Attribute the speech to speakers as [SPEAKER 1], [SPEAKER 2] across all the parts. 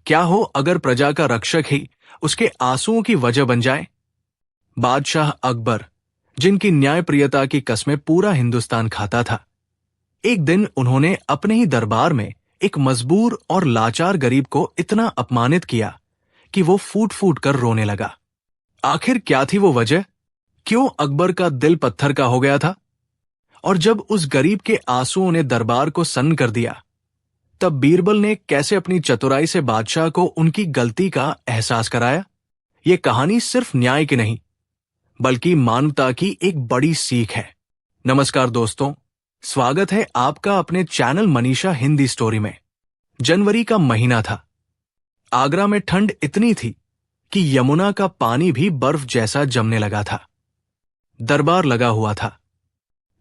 [SPEAKER 1] क्या हो अगर प्रजा का रक्षक ही उसके आंसुओं की वजह बन जाए। बादशाह अकबर, जिनकी न्यायप्रियता की कस्में पूरा हिंदुस्तान खाता था, एक दिन उन्होंने अपने ही दरबार में एक मजबूर और लाचार गरीब को इतना अपमानित किया कि वो फूट फूट कर रोने लगा। आखिर क्या थी वो वजह? क्यों अकबर का दिल पत्थर का हो गया था? और जब उस गरीब के आंसुओं ने दरबार को सन्न कर दिया, तब बीरबल ने कैसे अपनी चतुराई से बादशाह को उनकी गलती का एहसास कराया। ये कहानी सिर्फ न्याय की नहीं, बल्कि मानवता की एक बड़ी सीख है। नमस्कार दोस्तों, स्वागत है आपका अपने चैनल मनीषा हिंदी स्टोरी में। जनवरी का महीना था। आगरा में ठंड इतनी थी कि यमुना का पानी भी बर्फ जैसा जमने लगा था। दरबार लगा हुआ था।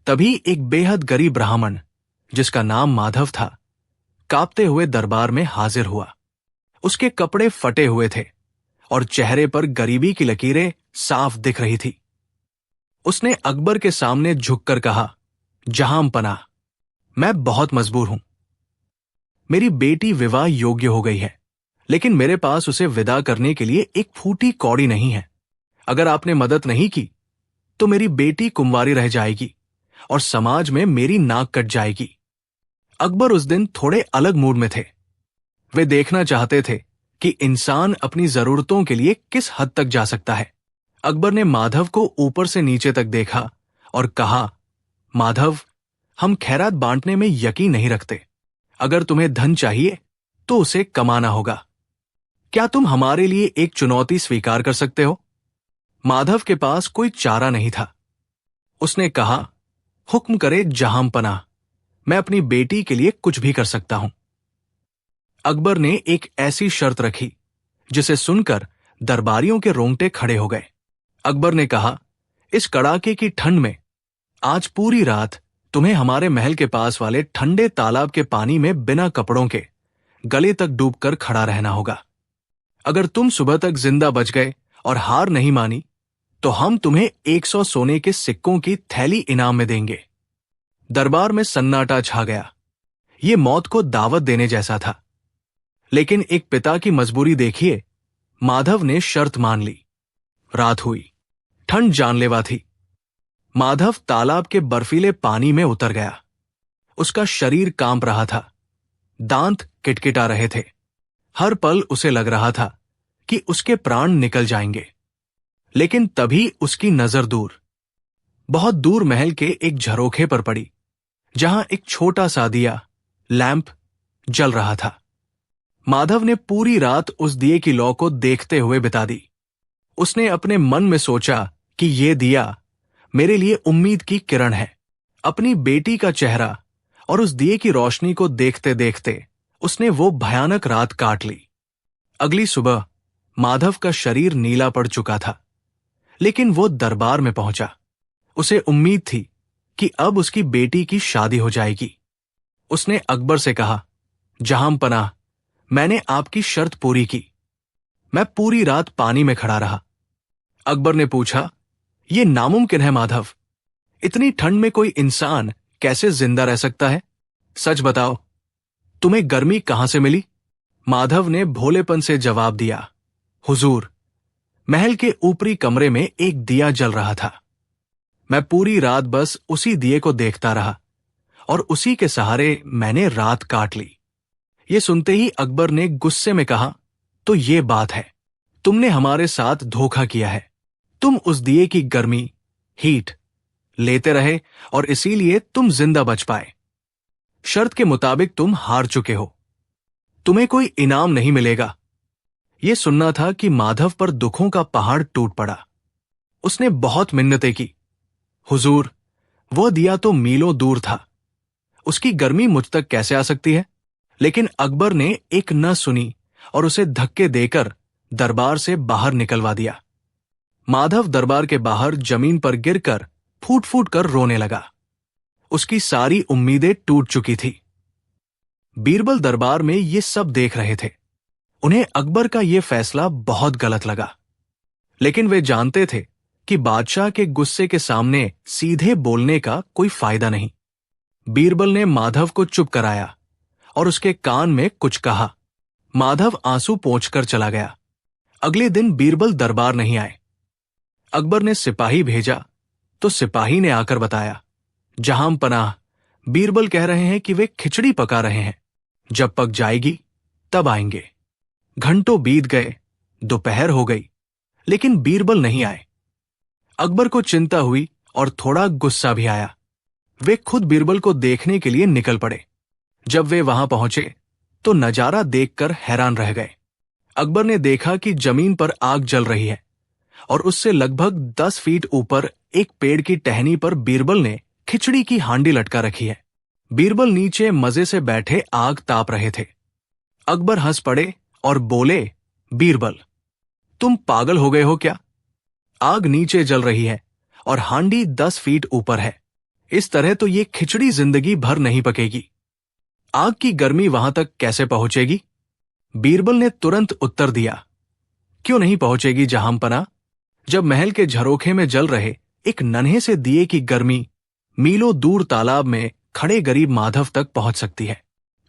[SPEAKER 1] तभी एक बेहद गरीब ब्राह्मण, जिसका नाम माधव था, कांपते हुए दरबार में हाजिर हुआ। उसके कपड़े फटे हुए थे और चेहरे पर गरीबी की लकीरें साफ दिख रही थी। उसने अकबर के सामने झुककर कहा, जहां पनाह, मैं बहुत मजबूर हूं। मेरी बेटी विवाह योग्य हो गई है, लेकिन मेरे पास उसे विदा करने के लिए एक फूटी कौड़ी नहीं है। अगर आपने मदद नहीं की तो मेरी बेटी कुंवारी रह जाएगी और समाज में मेरी नाक कट जाएगी। अकबर उस दिन थोड़े अलग मूड में थे। वे देखना चाहते थे कि इंसान अपनी जरूरतों के लिए किस हद तक जा सकता है। अकबर ने माधव को ऊपर से नीचे तक देखा और कहा, माधव, हम खैरात बांटने में यकीन नहीं रखते। अगर तुम्हें धन चाहिए तो उसे कमाना होगा। क्या तुम हमारे लिए एक चुनौती स्वीकार कर सकते हो? माधव के पास कोई चारा नहीं था। उसने कहा, हुक्म करे जहां पनाह, मैं अपनी बेटी के लिए कुछ भी कर सकता हूं। अकबर ने एक ऐसी शर्त रखी जिसे सुनकर दरबारियों के रोंगटे खड़े हो गए। अकबर ने कहा, इस कड़ाके की ठंड में आज पूरी रात तुम्हें हमारे महल के पास वाले ठंडे तालाब के पानी में बिना कपड़ों के गले तक डूबकर खड़ा रहना होगा। अगर तुम सुबह तक जिंदा बच गए और हार नहीं मानी तो हम तुम्हें 100 सोने के सिक्कों की थैली इनाम में देंगे। दरबार में सन्नाटा छा गया। ये मौत को दावत देने जैसा था। लेकिन एक पिता की मजबूरी देखिए, माधव ने शर्त मान ली। रात हुई। ठंड जानलेवा थी। माधव तालाब के बर्फीले पानी में उतर गया। उसका शरीर कांप रहा था। दांत किटकिटा रहे थे। हर पल उसे लग रहा था कि उसके प्राण निकल जाएंगे। लेकिन तभी उसकी नजर बहुत दूर महल के एक झरोखे पर पड़ी, जहां एक छोटा सा दिया, लैंप, जल रहा था। माधव ने पूरी रात उस दिए की लौ को देखते हुए बिता दी। उसने अपने मन में सोचा कि यह दिया मेरे लिए उम्मीद की किरण है। अपनी बेटी का चेहरा और उस दिए की रोशनी को देखते देखते उसने वो भयानक रात काट ली। अगली सुबह माधव का शरीर नीला पड़ चुका था, लेकिन वो दरबार में पहुंचा। उसे उम्मीद थी कि अब उसकी बेटी की शादी हो जाएगी। उसने अकबर से कहा, जहां पनाह, मैंने आपकी शर्त पूरी की। मैं पूरी रात पानी में खड़ा रहा। अकबर ने पूछा, यह नामुमकिन है माधव। इतनी ठंड में कोई इंसान कैसे जिंदा रह सकता है? सच बताओ, तुम्हें गर्मी कहां से मिली? माधव ने भोलेपन से जवाब दिया, हुजूर, महल के ऊपरी कमरे में एक दिया जल रहा था। मैं पूरी रात बस उसी दिए को देखता रहा और उसी के सहारे मैंने रात काट ली। ये सुनते ही अकबर ने गुस्से में कहा, तो ये बात है, तुमने हमारे साथ धोखा किया है। तुम उस दिए की गर्मी, हीट लेते रहे और इसीलिए तुम जिंदा बच पाए। शर्त के मुताबिक तुम हार चुके हो। तुम्हें कोई इनाम नहीं मिलेगा। यह सुनना था कि माधव पर दुखों का पहाड़ टूट पड़ा। उसने बहुत मिन्नतें की, हुजूर, वह दिया तो मीलों दूर था। उसकी गर्मी मुझ तक कैसे आ सकती है? लेकिन अकबर ने एक न सुनी और उसे धक्के देकर दरबार से बाहर निकलवा दिया। माधव दरबार के बाहर जमीन पर गिरकर फूट फूट कर रोने लगा। उसकी सारी उम्मीदें टूट चुकी थी। बीरबल दरबार में ये सब देख रहे थे। उन्हें अकबर का यह फैसला बहुत गलत लगा, लेकिन वे जानते थे कि बादशाह के गुस्से के सामने सीधे बोलने का कोई फायदा नहीं। बीरबल ने माधव को चुप कराया और उसके कान में कुछ कहा। माधव आंसू पोंछकर चला गया। अगले दिन बीरबल दरबार नहीं आए। अकबर ने सिपाही भेजा तो सिपाही ने आकर बताया, जहां पनाह, बीरबल कह रहे हैं कि वे खिचड़ी पका रहे हैं, जब पक जाएगी तब आएंगे। घंटों बीत गए, दोपहर हो गई, लेकिन बीरबल नहीं आए। अकबर को चिंता हुई और थोड़ा गुस्सा भी आया। वे खुद बीरबल को देखने के लिए निकल पड़े। जब वे वहां पहुंचे तो नजारा देखकर हैरान रह गए। अकबर ने देखा कि जमीन पर आग जल रही है और उससे लगभग 10 फीट ऊपर एक पेड़ की टहनी पर बीरबल ने खिचड़ी की हांडी लटका रखी है। बीरबल नीचे मजे से बैठे आग ताप रहे थे। अकबर हंस पड़े और बोले, बीरबल, तुम पागल हो गए हो क्या? आग नीचे जल रही है और हांडी 10 फीट ऊपर है। इस तरह तो ये खिचड़ी जिंदगी भर नहीं पकेगी। आग की गर्मी वहां तक कैसे पहुंचेगी? बीरबल ने तुरंत उत्तर दिया, क्यों नहीं पहुंचेगी जहांपना? जब महल के झरोखे में जल रहे एक नन्हे से दिए की गर्मी मीलों दूर तालाब में खड़े गरीब माधव तक पहुंच सकती है,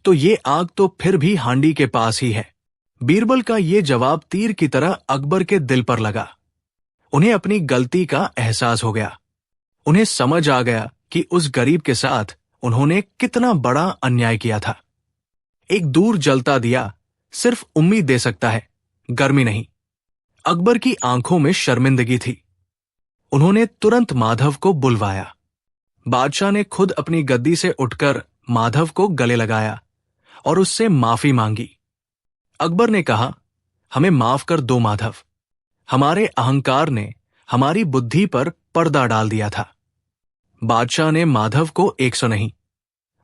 [SPEAKER 1] तो ये आग तो फिर भी हांडी के पास ही है। बीरबल का ये जवाब तीर की तरह अकबर के दिल पर लगा। उन्हें अपनी गलती का एहसास हो गया। उन्हें समझ आ गया कि उस गरीब के साथ उन्होंने कितना बड़ा अन्याय किया था। एक दूर जलता दिया सिर्फ उम्मीद दे सकता है, गर्मी नहीं। अकबर की आंखों में शर्मिंदगी थी। उन्होंने तुरंत माधव को बुलवाया। बादशाह ने खुद अपनी गद्दी से उठकर माधव को गले लगाया और उससे माफी मांगी। अकबर ने कहा, हमें माफ कर दो माधव, हमारे अहंकार ने हमारी बुद्धि पर पर्दा डाल दिया था। बादशाह ने माधव को 100 नहीं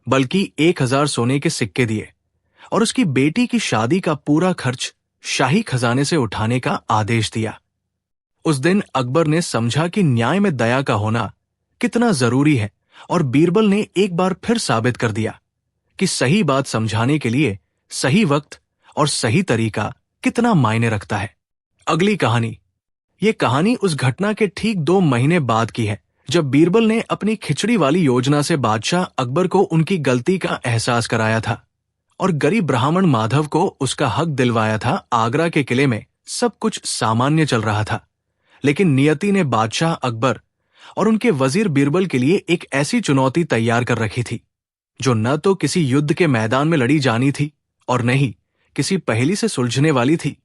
[SPEAKER 1] बल्कि 1000 सोने के सिक्के दिए और उसकी बेटी की शादी का पूरा खर्च शाही खजाने से उठाने का आदेश दिया। उस दिन अकबर ने समझा कि न्याय में दया का होना कितना जरूरी है और बीरबल ने एक बार फिर साबित कर दिया कि सही बात समझाने के लिए सही वक्त और सही तरीका कितना मायने रखता है। अगली कहानी। ये कहानी उस घटना के ठीक 2 महीने बाद की है जब बीरबल ने अपनी खिचड़ी वाली योजना से बादशाह अकबर को उनकी गलती का एहसास कराया था और गरीब ब्राह्मण माधव को उसका हक दिलवाया था। आगरा के किले में सब कुछ सामान्य चल रहा था, लेकिन नियति ने बादशाह अकबर और उनके वजीर बीरबल के लिए एक ऐसी चुनौती तैयार कर रखी थी जो न तो किसी युद्ध के मैदान में लड़ी जानी थी और न ही किसी पहेली से सुलझने वाली थी।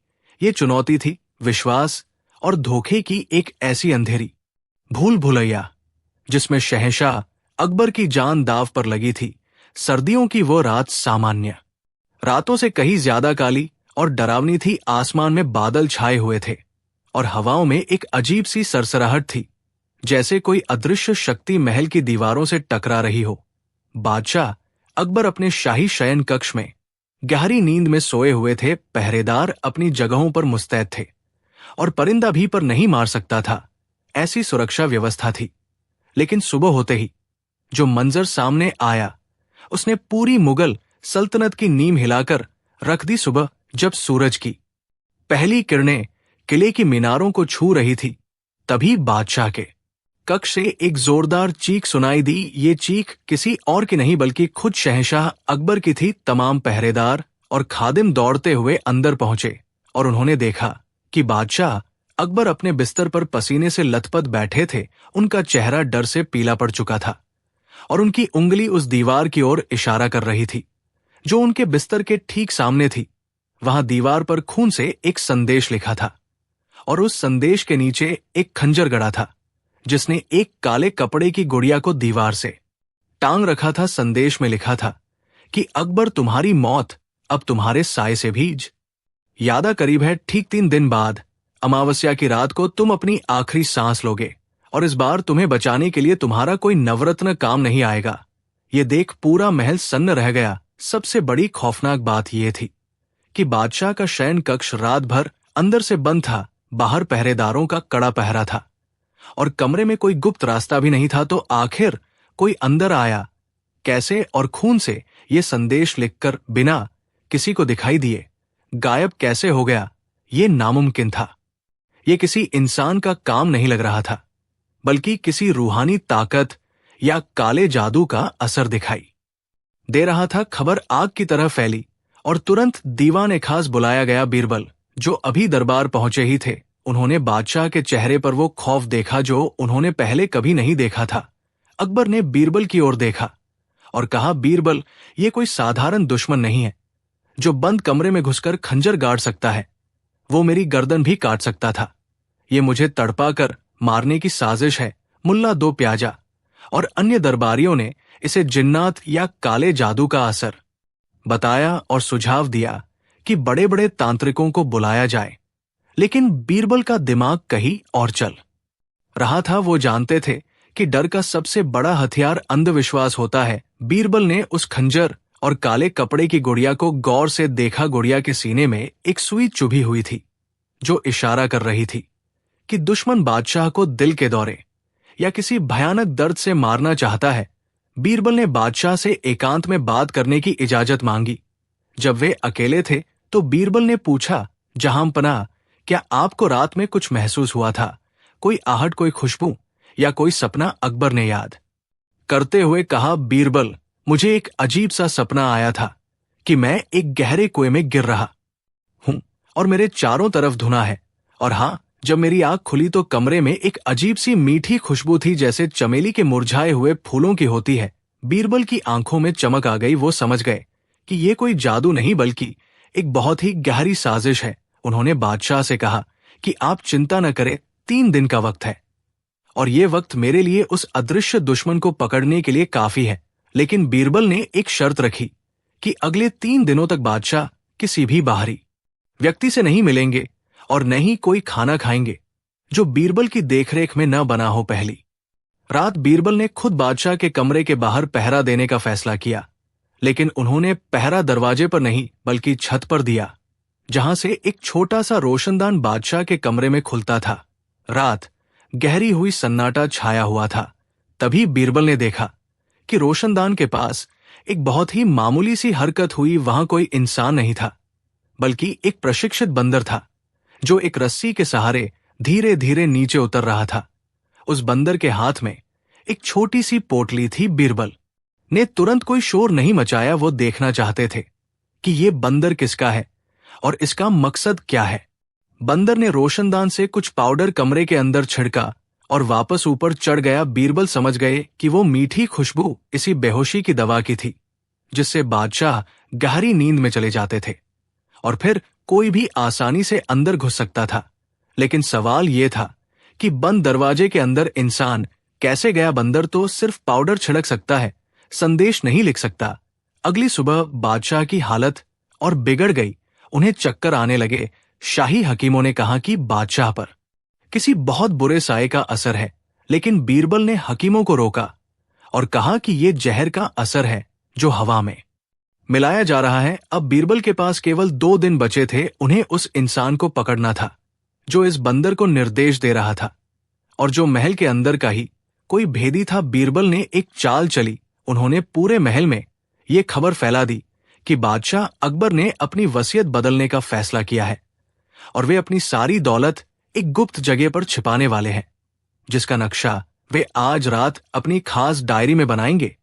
[SPEAKER 1] ये चुनौती थी विश्वास और धोखे की एक ऐसी अंधेरी भूल भुलैया जिसमें शहंशाह अकबर की जान दाव पर लगी थी। सर्दियों की वो रात सामान्य रातों से कहीं ज्यादा काली और डरावनी थी। आसमान में बादल छाए हुए थे और हवाओं में एक अजीब सी सरसराहट थी, जैसे कोई अदृश्य शक्ति महल की दीवारों से टकरा रही हो। बादशाह अकबर अपने शाही शयन कक्ष में गहरी नींद में सोए हुए थे। पहरेदार अपनी जगहों पर मुस्तैद थे और परिंदा भी पर नहीं मार सकता था, ऐसी सुरक्षा व्यवस्था थी। लेकिन सुबह होते ही जो मंजर सामने आया उसने पूरी मुगल सल्तनत की नींव हिलाकर रख दी। सुबह जब सूरज की पहली किरणें किले की मीनारों को छू रही थी, तभी बादशाह के कक्ष से एक जोरदार चीख सुनाई दी। ये चीख किसी और की नहीं बल्कि खुद शहंशाह अकबर की थी। तमाम पहरेदार और खादिम दौड़ते हुए अंदर पहुंचे और उन्होंने देखा कि बादशाह अकबर अपने बिस्तर पर पसीने से लथपथ बैठे थे। उनका चेहरा डर से पीला पड़ चुका था और उनकी उंगली उस दीवार की ओर इशारा कर रही थी जो उनके बिस्तर के ठीक सामने थी। वहां दीवार पर खून से एक संदेश लिखा था और उस संदेश के नीचे एक खंजर गड़ा था जिसने एक काले कपड़े की गुड़िया को दीवार से टांग रखा था। संदेश में लिखा था कि अकबर, तुम्हारी मौत अब तुम्हारे साए से भीज। यादा करीब है, ठीक 3 दिन बाद अमावस्या की रात को तुम अपनी आखिरी सांस लोगे और इस बार तुम्हें बचाने के लिए तुम्हारा कोई नवरत्न काम नहीं आएगा। ये देख पूरा महल सन्न रह गया। सबसे बड़ी खौफनाक बात यह थी कि बादशाह का शयन कक्ष रात भर अंदर से बंद था। बाहर पहरेदारों का कड़ा पहरा था और कमरे में कोई गुप्त रास्ता भी नहीं था। तो आखिर कोई अंदर आया कैसे और खून से ये संदेश लिखकर बिना किसी को दिखाई दिए गायब कैसे हो गया? ये नामुमकिन था। ये किसी इंसान का काम नहीं लग रहा था, बल्कि किसी रूहानी ताकत या काले जादू का असर दिखाई दे रहा था। खबर आग की तरह फैली और तुरंत दीवान खास बुलाया गया बीरबल, जो अभी दरबार पहुंचे ही थे। उन्होंने बादशाह के चेहरे पर वो खौफ देखा जो उन्होंने पहले कभी नहीं देखा था। अकबर ने बीरबल की ओर देखा और कहा, बीरबल, ये कोई साधारण दुश्मन नहीं है जो बंद कमरे में घुसकर खंजर गाड़ सकता है। वो मेरी गर्दन भी काट सकता था। ये मुझे तड़पा कर मारने की साजिश है। मुल्ला दो प्याजा और अन्य दरबारियों ने इसे जिन्नात या काले जादू का असर बताया और सुझाव दिया कि बड़े बड़े तांत्रिकों को बुलाया जाए। लेकिन बीरबल का दिमाग कहीं और चल रहा था। वो जानते थे कि डर का सबसे बड़ा हथियार अंधविश्वास होता है। बीरबल ने उस खंजर और काले कपड़े की गुड़िया को गौर से देखा। गुड़िया के सीने में एक सुई चुभी हुई थी जो इशारा कर रही थी कि दुश्मन बादशाह को दिल के दौरे या किसी भयानक दर्द से मारना चाहता है। बीरबल ने बादशाह से एकांत में बात करने की इजाजत मांगी। जब वे अकेले थे तो बीरबल ने पूछा, जहांपनाह, क्या आपको रात में कुछ महसूस हुआ था? कोई आहट, कोई खुशबू या कोई सपना? अकबर ने याद करते हुए कहा, बीरबल, मुझे एक अजीब सा सपना आया था कि मैं एक गहरे कुएं में गिर रहा हूं और मेरे चारों तरफ धुआं है। और हां, जब मेरी आंख खुली तो कमरे में एक अजीब सी मीठी खुशबू थी, जैसे चमेली के मुरझाए हुए फूलों की होती है। बीरबल की आंखों में चमक आ गई। वो समझ गए कि ये कोई जादू नहीं बल्कि एक बहुत ही गहरी साजिश है। उन्होंने बादशाह से कहा कि आप चिंता न करें, 3 दिन का वक्त है और ये वक्त मेरे लिए उस अदृश्य दुश्मन को पकड़ने के लिए काफी है। लेकिन बीरबल ने एक शर्त रखी कि अगले 3 दिनों तक बादशाह किसी भी बाहरी व्यक्ति से नहीं मिलेंगे और न ही कोई खाना खाएंगे जो बीरबल की देखरेख में न बना हो। पहली रात बीरबल ने खुद बादशाह के कमरे के बाहर पहरा देने का फैसला किया, लेकिन उन्होंने पहरा दरवाजे पर नहीं बल्कि छत पर दिया, जहां से एक छोटा सा रोशनदान बादशाह के कमरे में खुलता था। रात गहरी हुई, सन्नाटा छाया हुआ था। तभी बीरबल ने देखा कि रोशनदान के पास एक बहुत ही मामूली सी हरकत हुई। वहां कोई इंसान नहीं था बल्कि एक प्रशिक्षित बंदर था जो एक रस्सी के सहारे धीरे धीरे नीचे उतर रहा था। उस बंदर के हाथ में एक छोटी सी पोटली थी। बीरबल ने तुरंत कोई शोर नहीं मचाया। वो देखना चाहते थे कि ये बंदर किसका है और इसका मकसद क्या है। बंदर ने रोशनदान से कुछ पाउडर कमरे के अंदर छिड़का और वापस ऊपर चढ़ गया। बीरबल समझ गए कि वो मीठी खुशबू इसी बेहोशी की दवा की थी जिससे बादशाह गहरी नींद में चले जाते थे और फिर कोई भी आसानी से अंदर घुस सकता था। लेकिन सवाल यह था कि बंद दरवाजे के अंदर इंसान कैसे गया? बंदर तो सिर्फ पाउडर छिड़क सकता है, संदेश नहीं लिख सकता। अगली सुबह बादशाह की हालत और बिगड़ गई। उन्हें चक्कर आने लगे। शाही हकीमों ने कहा कि बादशाह पर किसी बहुत बुरे साए का असर है, लेकिन बीरबल ने हकीमों को रोका और कहा कि यह जहर का असर है जो हवा में मिलाया जा रहा है। अब बीरबल के पास केवल 2 दिन बचे थे। उन्हें उस इंसान को पकड़ना था जो इस बंदर को निर्देश दे रहा था और जो महल के अंदर का ही कोई भेदी था। बीरबल ने एक चाल चली। उन्होंने पूरे महल में ये खबर फैला दी कि बादशाह अकबर ने अपनी वसीयत बदलने का फैसला किया है और वे अपनी सारी दौलत एक गुप्त जगह पर छिपाने वाले हैं, जिसका नक्शा वे आज रात अपनी खास डायरी में बनाएंगे।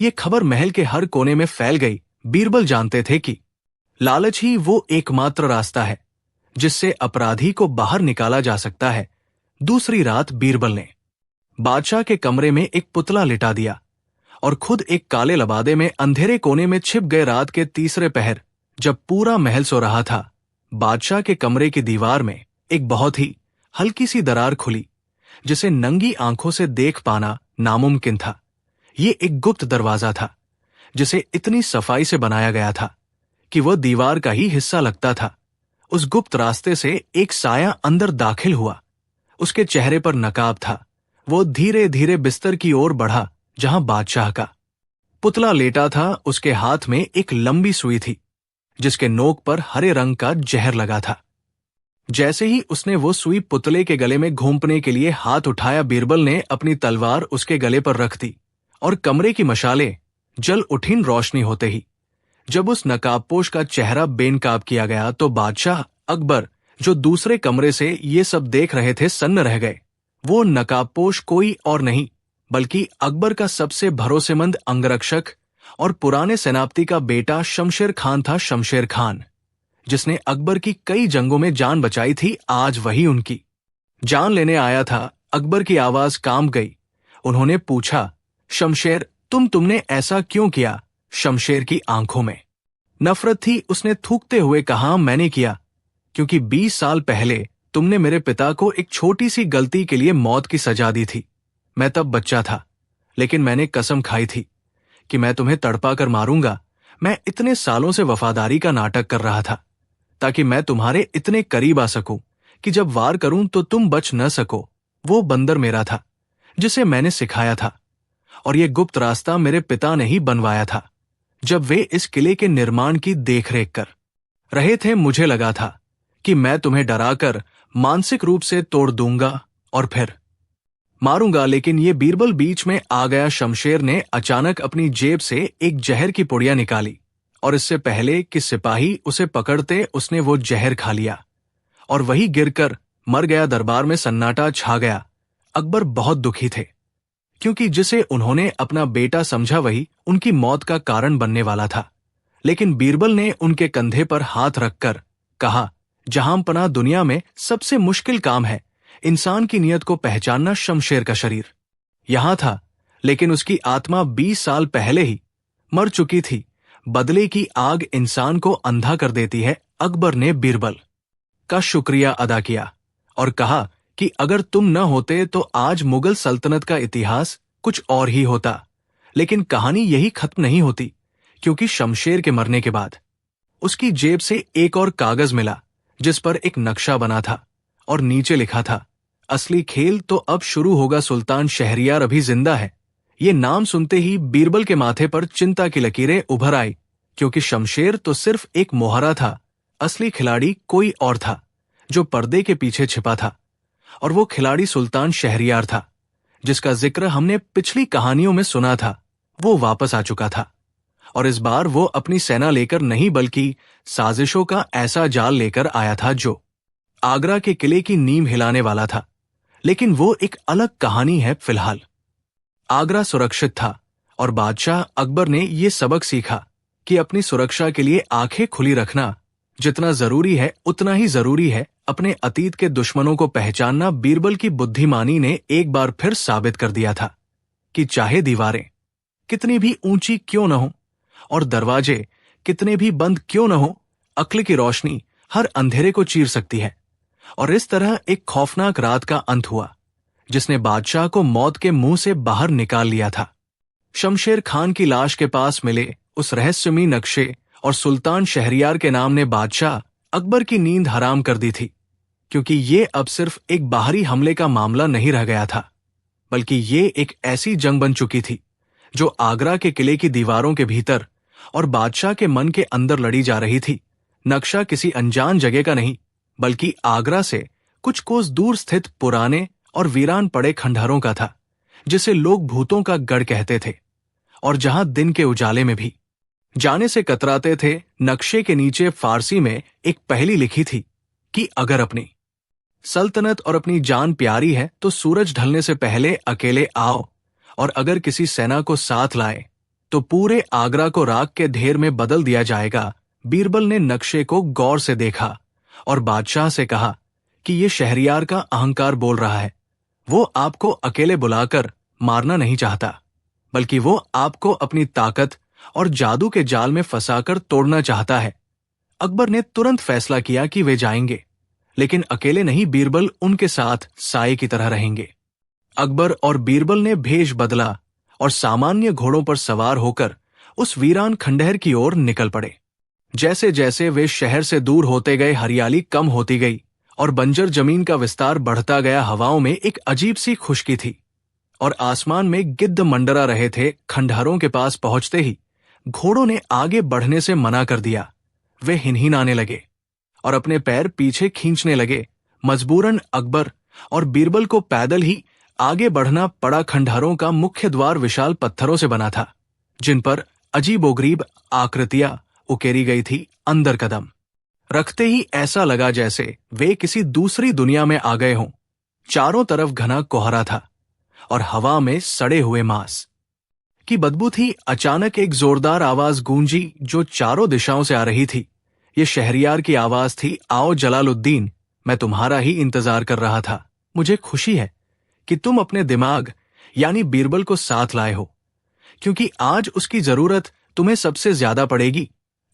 [SPEAKER 1] ये खबर महल के हर कोने में फैल गई। बीरबल जानते थे कि लालच ही वो एकमात्र रास्ता है जिससे अपराधी को बाहर निकाला जा सकता है। दूसरी रात बीरबल ने बादशाह के कमरे में एक पुतला लिटा दिया और खुद एक काले लबादे में अंधेरे कोने में छिप गए। रात के तीसरे पहर जब पूरा महल सो रहा था, बादशाह के कमरे की दीवार में एक बहुत ही हल्की सी दरार खुली जिसे नंगी आंखों से देख पाना नामुमकिन था। ये एक गुप्त दरवाजा था जिसे इतनी सफाई से बनाया गया था कि वह दीवार का ही हिस्सा लगता था। उस गुप्त रास्ते से एक साया अंदर दाखिल हुआ। उसके चेहरे पर नकाब था। वो धीरे धीरे बिस्तर की ओर बढ़ा जहां बादशाह का पुतला लेटा था। उसके हाथ में एक लंबी सुई थी जिसके नोक पर हरे रंग का जहर लगा था। जैसे ही उसने वो सुई पुतले के गले में घोंपने के लिए हाथ उठाया, बीरबल ने अपनी तलवार उसके गले पर रख दी और कमरे की मशालें जल उठीं। रोशनी होते ही जब उस नकाबपोश का चेहरा बेनकाब किया गया तो बादशाह अकबर, जो दूसरे कमरे से ये सब देख रहे थे, सन्न रह गए। वो नकाबपोश कोई और नहीं बल्कि अकबर का सबसे भरोसेमंद अंगरक्षक और पुराने सेनापति का बेटा शमशेर खान था। शमशेर खान जिसने अकबर की कई जंगों में जान बचाई थी, आज वही उनकी जान लेने आया था। अकबर की आवाज कांप गई। उन्होंने पूछा, शमशेर, तुमने ऐसा क्यों किया? शमशेर की आंखों में नफरत थी। उसने थूकते हुए कहा, मैंने किया क्योंकि 20 साल पहले तुमने मेरे पिता को एक छोटी सी गलती के लिए मौत की सजा दी थी। मैं तब बच्चा था, लेकिन मैंने कसम खाई थी कि मैं तुम्हें तड़पा कर मारूंगा। मैं इतने सालों से वफादारी का नाटक कर रहा था ताकि मैं तुम्हारे इतने करीब आ सकूं कि जब वार करूं तो तुम बच न सको। वो बंदर मेरा था जिसे मैंने सिखाया था, और ये गुप्त रास्ता मेरे पिता ने ही बनवाया था जब वे इस किले के निर्माण की देखरेख कर रहे थे। मुझे लगा था कि मैं तुम्हें डराकर मानसिक रूप से तोड़ दूंगा और फिर मारूंगा, लेकिन ये बीरबल बीच में आ गया। शमशेर ने अचानक अपनी जेब से एक जहर की पुड़िया निकाली और इससे पहले कि सिपाही उसे पकड़ते उसने वो जहर खा लिया और वही गिरकर मर गया। दरबार में सन्नाटा छा गया। अकबर बहुत दुखी थे क्योंकि जिसे उन्होंने अपना बेटा समझा वही उनकी मौत का कारण बनने वाला था। लेकिन बीरबल ने उनके कंधे पर हाथ रखकर कहा, जहांपनाह, दुनिया में सबसे मुश्किल काम है इंसान की नीयत को पहचानना। शमशेर का शरीर यहां था, लेकिन उसकी आत्मा 20 साल पहले ही मर चुकी थी। बदले की आग इंसान को अंधा कर देती है। अकबर ने बीरबल का शुक्रिया अदा किया और कहा कि अगर तुम न होते तो आज मुगल सल्तनत का इतिहास कुछ और ही होता। लेकिन कहानी यही खत्म नहीं होती, क्योंकि शमशेर के मरने के बाद उसकी जेब से एक और कागज मिला जिस पर एक नक्शा बना था और नीचे लिखा था, असली खेल तो अब शुरू होगा। सुल्तान शहरयार अभी जिंदा है। ये नाम सुनते ही बीरबल के माथे पर चिंता की लकीरें उभर आई, क्योंकि शमशेर तो सिर्फ एक मोहरा था। असली खिलाड़ी कोई और था जो पर्दे के पीछे छिपा था, और वो खिलाड़ी सुल्तान शहरयार था जिसका जिक्र हमने पिछली कहानियों में सुना था। वो वापस आ चुका था और इस बार वो अपनी सेना लेकर नहीं बल्कि साजिशों का ऐसा जाल लेकर आया था जो आगरा के किले की नींव हिलाने वाला था। लेकिन वो एक अलग कहानी है। फिलहाल आगरा सुरक्षित था और बादशाह अकबर ने ये सबक सीखा कि अपनी सुरक्षा के लिए आंखें खुली रखना जितना जरूरी है उतना ही जरूरी है अपने अतीत के दुश्मनों को पहचानना। बीरबल की बुद्धिमानी ने एक बार फिर साबित कर दिया था कि चाहे दीवारें कितनी भी ऊंची क्यों न हो और दरवाजे कितने भी बंद क्यों न हो, अक्ल की रोशनी हर अंधेरे को चीर सकती है। और इस तरह एक खौफनाक रात का अंत हुआ जिसने बादशाह को मौत के मुंह से बाहर निकाल लिया था। शमशेर खान की लाश के पास मिले उस रहस्यमयी नक्शे और सुल्तान शहरयार के नाम ने बादशाह अकबर की नींद हराम कर दी थी, क्योंकि ये अब सिर्फ एक बाहरी हमले का मामला नहीं रह गया था, बल्कि ये एक ऐसी जंग बन चुकी थी जो आगरा के किले की दीवारों के भीतर और बादशाह के मन के अंदर लड़ी जा रही थी। नक्शा किसी अनजान जगह का नहीं, बल्कि आगरा से कुछ कोस दूर स्थित पुराने और वीरान पड़े खंडहरों का था, जिसे लोग भूतों का गढ़ कहते थे और जहां दिन के उजाले में भी जाने से कतराते थे। नक्शे के नीचे फारसी में एक पहेली लिखी थी कि अगर अपनी सल्तनत और अपनी जान प्यारी है तो सूरज ढलने से पहले अकेले आओ, और अगर किसी सेना को साथ लाए तो पूरे आगरा को राख के ढेर में बदल दिया जाएगा। बीरबल ने नक्शे को गौर से देखा और बादशाह से कहा कि ये शहरयार का अहंकार बोल रहा है। वो आपको अकेले बुलाकर मारना नहीं चाहता, बल्कि वो आपको अपनी ताकत और जादू के जाल में फंसाकर तोड़ना चाहता है। अकबर ने तुरंत फैसला किया कि वे जाएंगे, लेकिन अकेले नहीं, बीरबल उनके साथ साए की तरह रहेंगे। अकबर और बीरबल ने भेष बदला और सामान्य घोड़ों पर सवार होकर उस वीरान खंडहर की ओर निकल पड़े। जैसे जैसे वे शहर से दूर होते गए, हरियाली कम होती गई और बंजर जमीन का विस्तार बढ़ता गया। हवाओं में एक अजीब सी खुशकी थी और आसमान में गिद्ध मंडरा रहे थे। खंडहरों के पास पहुंचते ही घोड़ों ने आगे बढ़ने से मना कर दिया। वे हिनहिनाने लगे और अपने पैर पीछे खींचने लगे। मजबूरन अकबर और बीरबल को पैदल ही आगे बढ़ना पड़ा। खंडहरों का मुख्य द्वार विशाल पत्थरों से बना था, जिन पर अजीबोगरीब आकृतियां उकेरी गई थी। अंदर कदम रखते ही ऐसा लगा जैसे वे किसी दूसरी दुनिया में आ गए हों। चारों तरफ घना कोहरा था और हवा में सड़े हुए मांस की बदबू थी। अचानक एक जोरदार आवाज गूंजी जो चारों दिशाओं से आ रही थी। ये शहरयार की आवाज थी, आओ जलालुद्दीन, मैं तुम्हारा ही इंतजार कर रहा था। मुझे खुशी है कि तुम अपने दिमाग यानी बीरबल को साथ लाए हो, क्योंकि आज उसकी जरूरत तुम्हें सबसे ज्यादा पड़ेगी।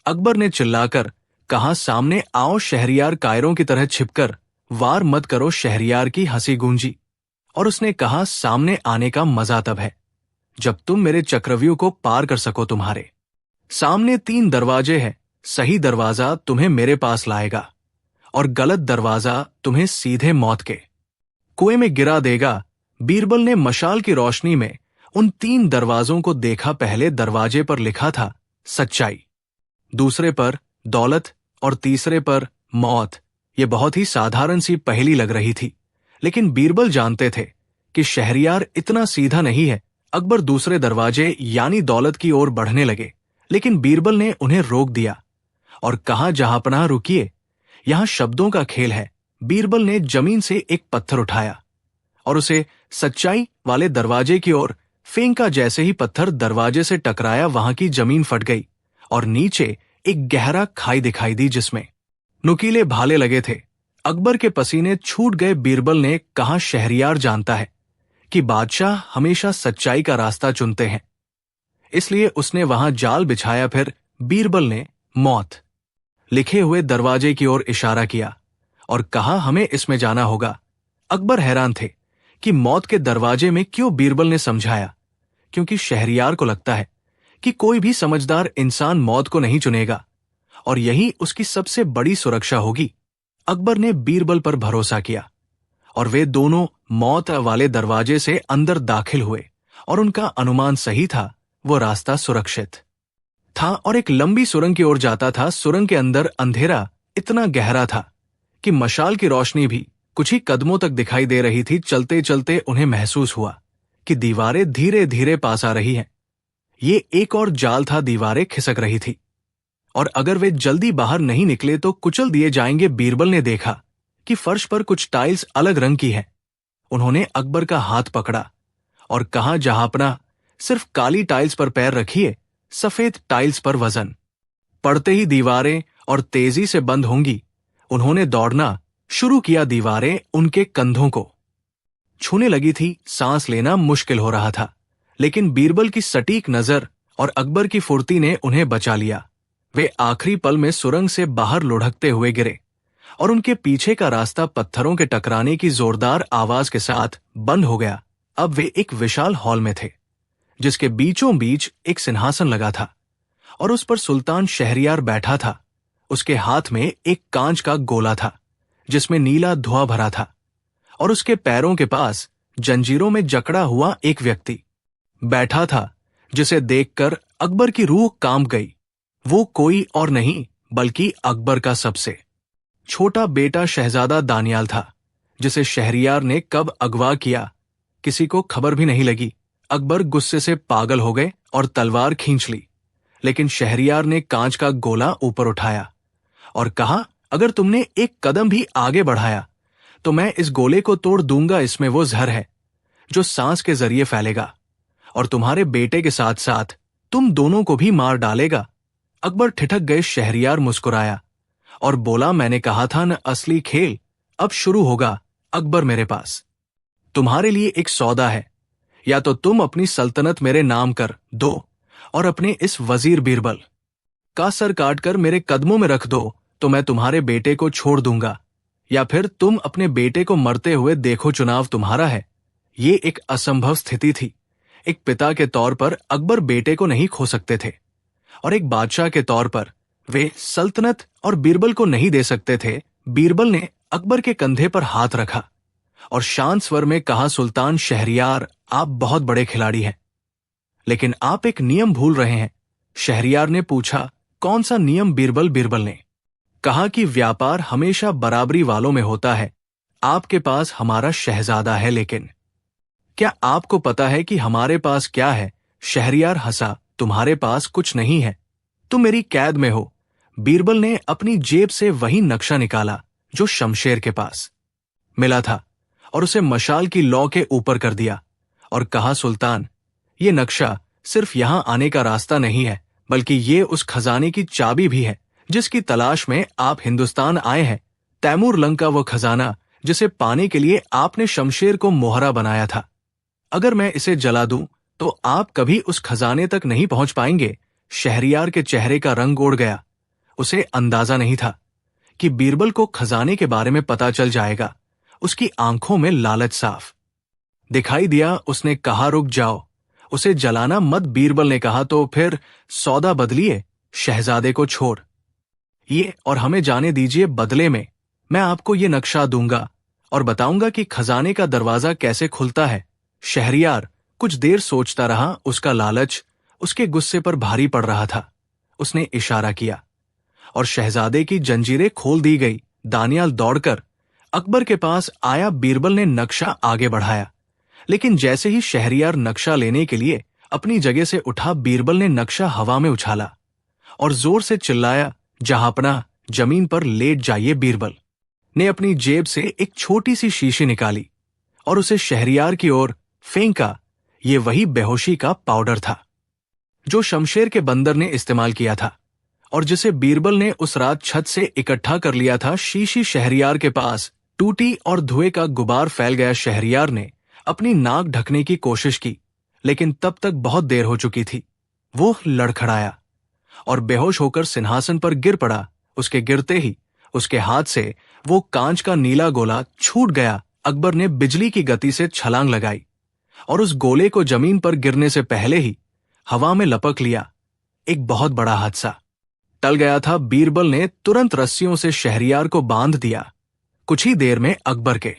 [SPEAKER 1] अकबर ने चिल्लाकर कहा, सामने आओ। शहरयार कायरों की तरह छिपकर वार मत करो। शहरयार की हंसी गूंजी और उसने कहा, सामने आने का मजा तब है जब तुम मेरे चक्रव्यूह को पार कर सको। तुम्हारे सामने 3 दरवाजे हैं। सही दरवाजा तुम्हें मेरे पास लाएगा और गलत दरवाजा तुम्हें सीधे मौत के कुएं में गिरा देगा। बीरबल ने मशाल की रोशनी में उन 3 दरवाजों को देखा। पहले दरवाजे पर लिखा था सच्चाई, दूसरे पर दौलत और तीसरे पर मौत। ये बहुत ही साधारण सी पहेली लग रही थी, लेकिन बीरबल जानते थे कि शहरयार इतना सीधा नहीं है। अकबर दूसरे दरवाजे यानी दौलत की ओर बढ़ने लगे, लेकिन बीरबल ने उन्हें रोक दिया और कहा, जहांपनाह रुकिए, यहां शब्दों का खेल है। बीरबल ने जमीन से एक पत्थर उठाया और उसे सच्चाई वाले दरवाजे की ओर फेंका। जैसे ही पत्थर दरवाजे से टकराया, वहां की जमीन फट गई और नीचे एक गहरा खाई दिखाई दी जिसमें नुकीले भाले लगे थे। अकबर के पसीने छूट गए। बीरबल ने कहा, शहरयार जानता है कि बादशाह हमेशा सच्चाई का रास्ता चुनते हैं, इसलिए उसने वहां जाल बिछाया। फिर बीरबल ने मौत लिखे हुए दरवाजे की ओर इशारा किया और कहा, हमें इसमें जाना होगा। अकबर हैरान थे कि मौत के दरवाजे में क्यों बीरबल ने समझाया, क्योंकि शहरयार को लगता है कि कोई भी समझदार इंसान मौत को नहीं चुनेगा और यही उसकी सबसे बड़ी सुरक्षा होगी। अकबर ने बीरबल पर भरोसा किया और वे दोनों मौत वाले दरवाजे से अंदर दाखिल हुए और उनका अनुमान सही था। वो रास्ता सुरक्षित था और एक लंबी सुरंग की ओर जाता था। सुरंग के अंदर अंधेरा इतना गहरा था कि मशाल की रोशनी भी कुछ ही कदमों तक दिखाई दे रही थी। चलते चलते उन्हें महसूस हुआ कि दीवारें धीरे धीरे पास आ रही हैं। ये एक और जाल था, दीवारें खिसक रही थी और अगर वे जल्दी बाहर नहीं निकले तो कुचल दिए जाएंगे। बीरबल ने देखा कि फर्श पर कुछ टाइल्स अलग रंग की हैं। उन्होंने अकबर का हाथ पकड़ा और कहा, जहांपनाह, सिर्फ काली टाइल्स पर पैर रखिए, सफेद टाइल्स पर वजन पड़ते ही दीवारें और तेजी से बंद होंगी। उन्होंने दौड़ना शुरू किया। दीवारें उनके कंधों को छूने लगी थी। सांस लेना मुश्किल हो रहा था, लेकिन बीरबल की सटीक नजर और अकबर की फुर्ती ने उन्हें बचा लिया। वे आखिरी पल में सुरंग से बाहर लुढ़कते हुए गिरे और उनके पीछे का रास्ता पत्थरों के टकराने की जोरदार आवाज के साथ बंद हो गया। अब वे एक विशाल हॉल में थे, जिसके बीचों बीच एक सिंहासन लगा था और उस पर सुल्तान शहरयार बैठा था। उसके हाथ में एक कांच का गोला था जिसमें नीला धुआं भरा था और उसके पैरों के पास जंजीरों में जकड़ा हुआ एक व्यक्ति बैठा था, जिसे देखकर अकबर की रूह कांप गई। वो कोई और नहीं बल्कि अकबर का सबसे छोटा बेटा शहजादा दानियाल था, जिसे शहरयार ने कब अगवा किया किसी को खबर भी नहीं लगी। अकबर गुस्से से पागल हो गए और तलवार खींच ली, लेकिन शहरयार ने कांच का गोला ऊपर उठाया और कहा, अगर तुमने एक कदम भी आगे बढ़ाया तो मैं इस गोले को तोड़ दूंगा। इसमें वो जहर है जो सांस के जरिए फैलेगा और तुम्हारे बेटे के साथ साथ तुम दोनों को भी मार डालेगा। अकबर ठिठक गए। शहरयार मुस्कुराया और बोला, मैंने कहा था न, असली खेल अब शुरू होगा। अकबर, मेरे पास तुम्हारे लिए एक सौदा है। या तो तुम अपनी सल्तनत मेरे नाम कर दो और अपने इस वजीर बीरबल का सर काटकर मेरे कदमों में रख दो तो मैं तुम्हारे बेटे को छोड़ दूंगा, या फिर तुम अपने बेटे को मरते हुए देखो। चुनाव तुम्हारा है। ये एक असंभव स्थिति थी। एक पिता के तौर पर अकबर बेटे को नहीं खो सकते थे और एक बादशाह के तौर पर वे सल्तनत और बीरबल को नहीं दे सकते थे। बीरबल ने अकबर के कंधे पर हाथ रखा और शांत स्वर में कहा, सुल्तान शहरयार, आप बहुत बड़े खिलाड़ी हैं, लेकिन आप एक नियम भूल रहे हैं। शहरयार ने पूछा, कौन सा नियम? बीरबल ने कहा कि व्यापार हमेशा बराबरी वालों में होता है। आपके पास हमारा शहजादा है, लेकिन क्या आपको पता है कि हमारे पास क्या है? शहरयार हंसा, तुम्हारे पास कुछ नहीं है, तुम मेरी कैद में हो। बीरबल ने अपनी जेब से वही नक्शा निकाला जो शमशेर के पास मिला था और उसे मशाल की लौ के ऊपर कर दिया और कहा, सुल्तान, ये नक्शा सिर्फ यहां आने का रास्ता नहीं है, बल्कि ये उस खजाने की चाबी भी है जिसकी तलाश में आप हिंदुस्तान आए हैं। तैमूर लंग का वो खजाना जिसे पाने के लिए आपने शमशेर को मोहरा बनाया था। अगर मैं इसे जला दूं तो आप कभी उस खजाने तक नहीं पहुंच पाएंगे। शहरयार के चेहरे का रंग उड़ गया। उसे अंदाजा नहीं था कि बीरबल को खजाने के बारे में पता चल जाएगा। उसकी आंखों में लालच साफ दिखाई दिया। उसने कहा, रुक जाओ, उसे जलाना मत। बीरबल ने कहा, तो फिर सौदा बदलिए, शहजादे को छोड़ ये और हमें जाने दीजिए। बदले में मैं आपको ये नक्शा दूंगा और बताऊंगा कि खजाने का दरवाजा कैसे खुलता है। शहरयार कुछ देर सोचता रहा। उसका लालच उसके गुस्से पर भारी पड़ रहा था। उसने इशारा किया और शहजादे की जंजीरें खोल दी गई। दानियाल दौड़कर अकबर के पास आया। बीरबल ने नक्शा आगे बढ़ाया, लेकिन जैसे ही शहरयार नक्शा लेने के लिए अपनी जगह से उठा, बीरबल ने नक्शा हवा में उछाला और जोर से चिल्लाया, जहांपना, जमीन पर लेट जाइए। बीरबल ने अपनी जेब से एक छोटी सी शीशी निकाली और उसे शहरयार की ओर फेंका। ये वही बेहोशी का पाउडर था जो शमशेर के बंदर ने इस्तेमाल किया था और जिसे बीरबल ने उस रात छत से इकट्ठा कर लिया था। शीशी शहरयार के पास टूटी और धुएं का गुबार फैल गया। शहरयार ने अपनी नाक ढकने की कोशिश की, लेकिन तब तक बहुत देर हो चुकी थी। वो लड़खड़ाया और बेहोश होकर सिंहासन पर गिर पड़ा। उसके गिरते ही उसके हाथ से वो कांच का नीला गोला छूट गया। अकबर ने बिजली की गति से छलांग लगाई और उस गोले को जमीन पर गिरने से पहले ही हवा में लपक लिया। एक बहुत बड़ा हादसा टल गया था। बीरबल ने तुरंत रस्सियों से शहरयार को बांध दिया। कुछ ही देर में अकबर के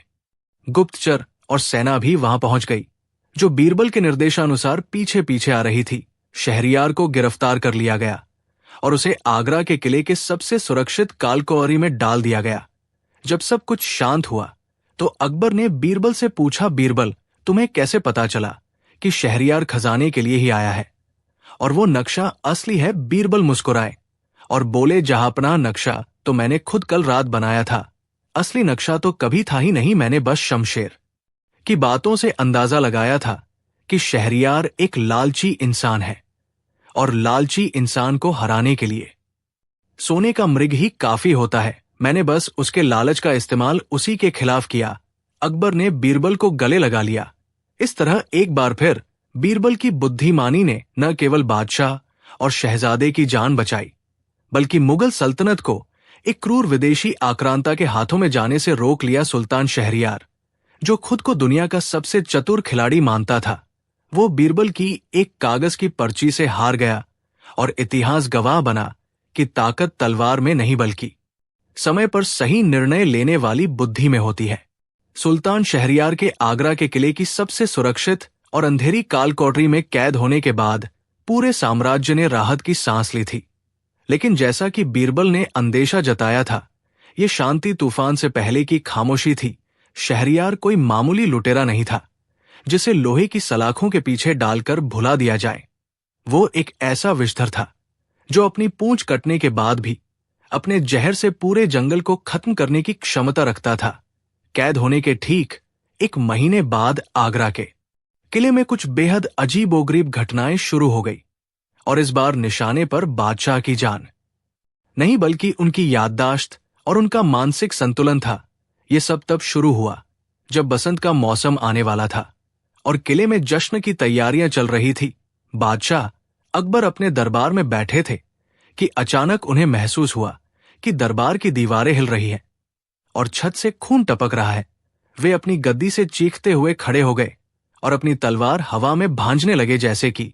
[SPEAKER 1] गुप्तचर और सेना भी वहां पहुंच गई, जो बीरबल के निर्देशानुसार पीछे पीछे आ रही थी। शहरयार को गिरफ्तार कर लिया गया और उसे आगरा के किले के सबसे सुरक्षित कालकोवरी में डाल दिया गया। जब सब कुछ शांत हुआ तो अकबर ने बीरबल से पूछा, बीरबल, तुम्हें कैसे पता चला कि शहरयार खजाने के लिए ही आया है और वो नक्शा असली है? बीरबल मुस्कुराए और बोले, जहांपनाह, नक्शा तो मैंने खुद कल रात बनाया था। असली नक्शा तो कभी था ही नहीं। मैंने बस शमशेर की बातों से अंदाजा लगाया था कि शहरयार एक लालची इंसान है और लालची इंसान को हराने के लिए सोने का मृग ही काफी होता है। मैंने बस उसके लालच का इस्तेमाल उसी के खिलाफ किया। अकबर ने बीरबल को गले लगा लिया। इस तरह एक बार फिर बीरबल की बुद्धिमानी ने न केवल बादशाह और शहजादे की जान बचाई, बल्कि मुगल सल्तनत को एक क्रूर विदेशी आक्रांता के हाथों में जाने से रोक लिया। सुल्तान शहरयार, जो खुद को दुनिया का सबसे चतुर खिलाड़ी मानता था, वो बीरबल की एक कागज की पर्ची से हार गया और इतिहास गवाह बना कि ताकत तलवार में नहीं बल्कि समय पर सही निर्णय लेने वाली बुद्धि में होती है। सुल्तान शहरयार के आगरा के किले की सबसे सुरक्षित और अंधेरी कालकोठरी में कैद होने के बाद पूरे साम्राज्य ने राहत की सांस ली थी। लेकिन जैसा कि बीरबल ने अंदेशा जताया था, ये शांति तूफान से पहले की खामोशी थी। शहरयार कोई मामूली लुटेरा नहीं था जिसे लोहे की सलाखों के पीछे डालकर भुला दिया जाए। वो एक ऐसा विषधर था जो अपनी पूंछ कटने के बाद भी अपने जहर से पूरे जंगल को खत्म करने की क्षमता रखता था। कैद होने के ठीक 1 महीने बाद आगरा के किले में कुछ बेहद अजीबोगरीब घटनाएं शुरू हो गई और इस बार निशाने पर बादशाह की जान नहीं, बल्कि उनकी याददाश्त और उनका मानसिक संतुलन था। ये सब तब शुरू हुआ जब बसंत का मौसम आने वाला था और किले में जश्न की तैयारियां चल रही थी। बादशाह अकबर अपने दरबार में बैठे थे कि अचानक उन्हें महसूस हुआ कि दरबार की दीवारें हिल रही हैं और छत से खून टपक रहा है। वे अपनी गद्दी से चीखते हुए खड़े हो गए और अपनी तलवार हवा में भांजने लगे, जैसे कि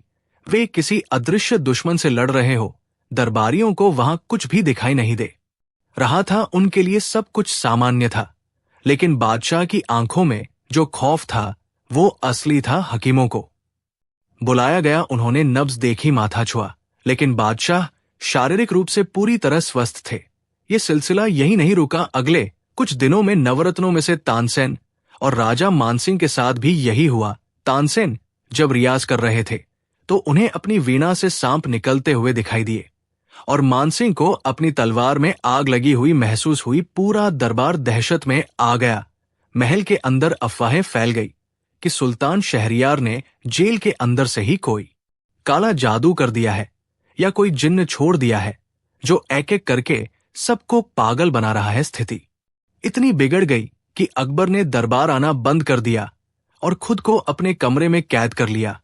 [SPEAKER 1] वे किसी अदृश्य दुश्मन से लड़ रहे हो। दरबारियों को वहां कुछ भी दिखाई नहीं दे रहा था। उनके लिए सब कुछ सामान्य था, लेकिन बादशाह की आंखों में जो खौफ था वो असली था। हकीमों को बुलाया गया। उन्होंने नब्ज देखी, माथा छुआ, लेकिन बादशाह शारीरिक रूप से पूरी तरह स्वस्थ थे। ये सिलसिला यही नहीं रुका। अगले कुछ दिनों में नवरत्नों में से तानसेन और राजा मानसिंह के साथ भी यही हुआ। तानसेन जब रियाज कर रहे थे तो उन्हें अपनी वीणा से सांप निकलते हुए दिखाई दिए और मानसिंह को अपनी तलवार में आग लगी हुई महसूस हुई। पूरा दरबार दहशत में आ गया। महल के अंदर अफवाहें फैल गई कि सुल्तान शहरयार ने जेल के अंदर से ही कोई काला जादू कर दिया है या कोई जिन्न छोड़ दिया है जो एक एक करके सबको पागल बना रहा है। स्थिति इतनी बिगड़ गई कि अकबर ने दरबार आना बंद कर दिया और खुद को अपने कमरे में कैद कर लिया।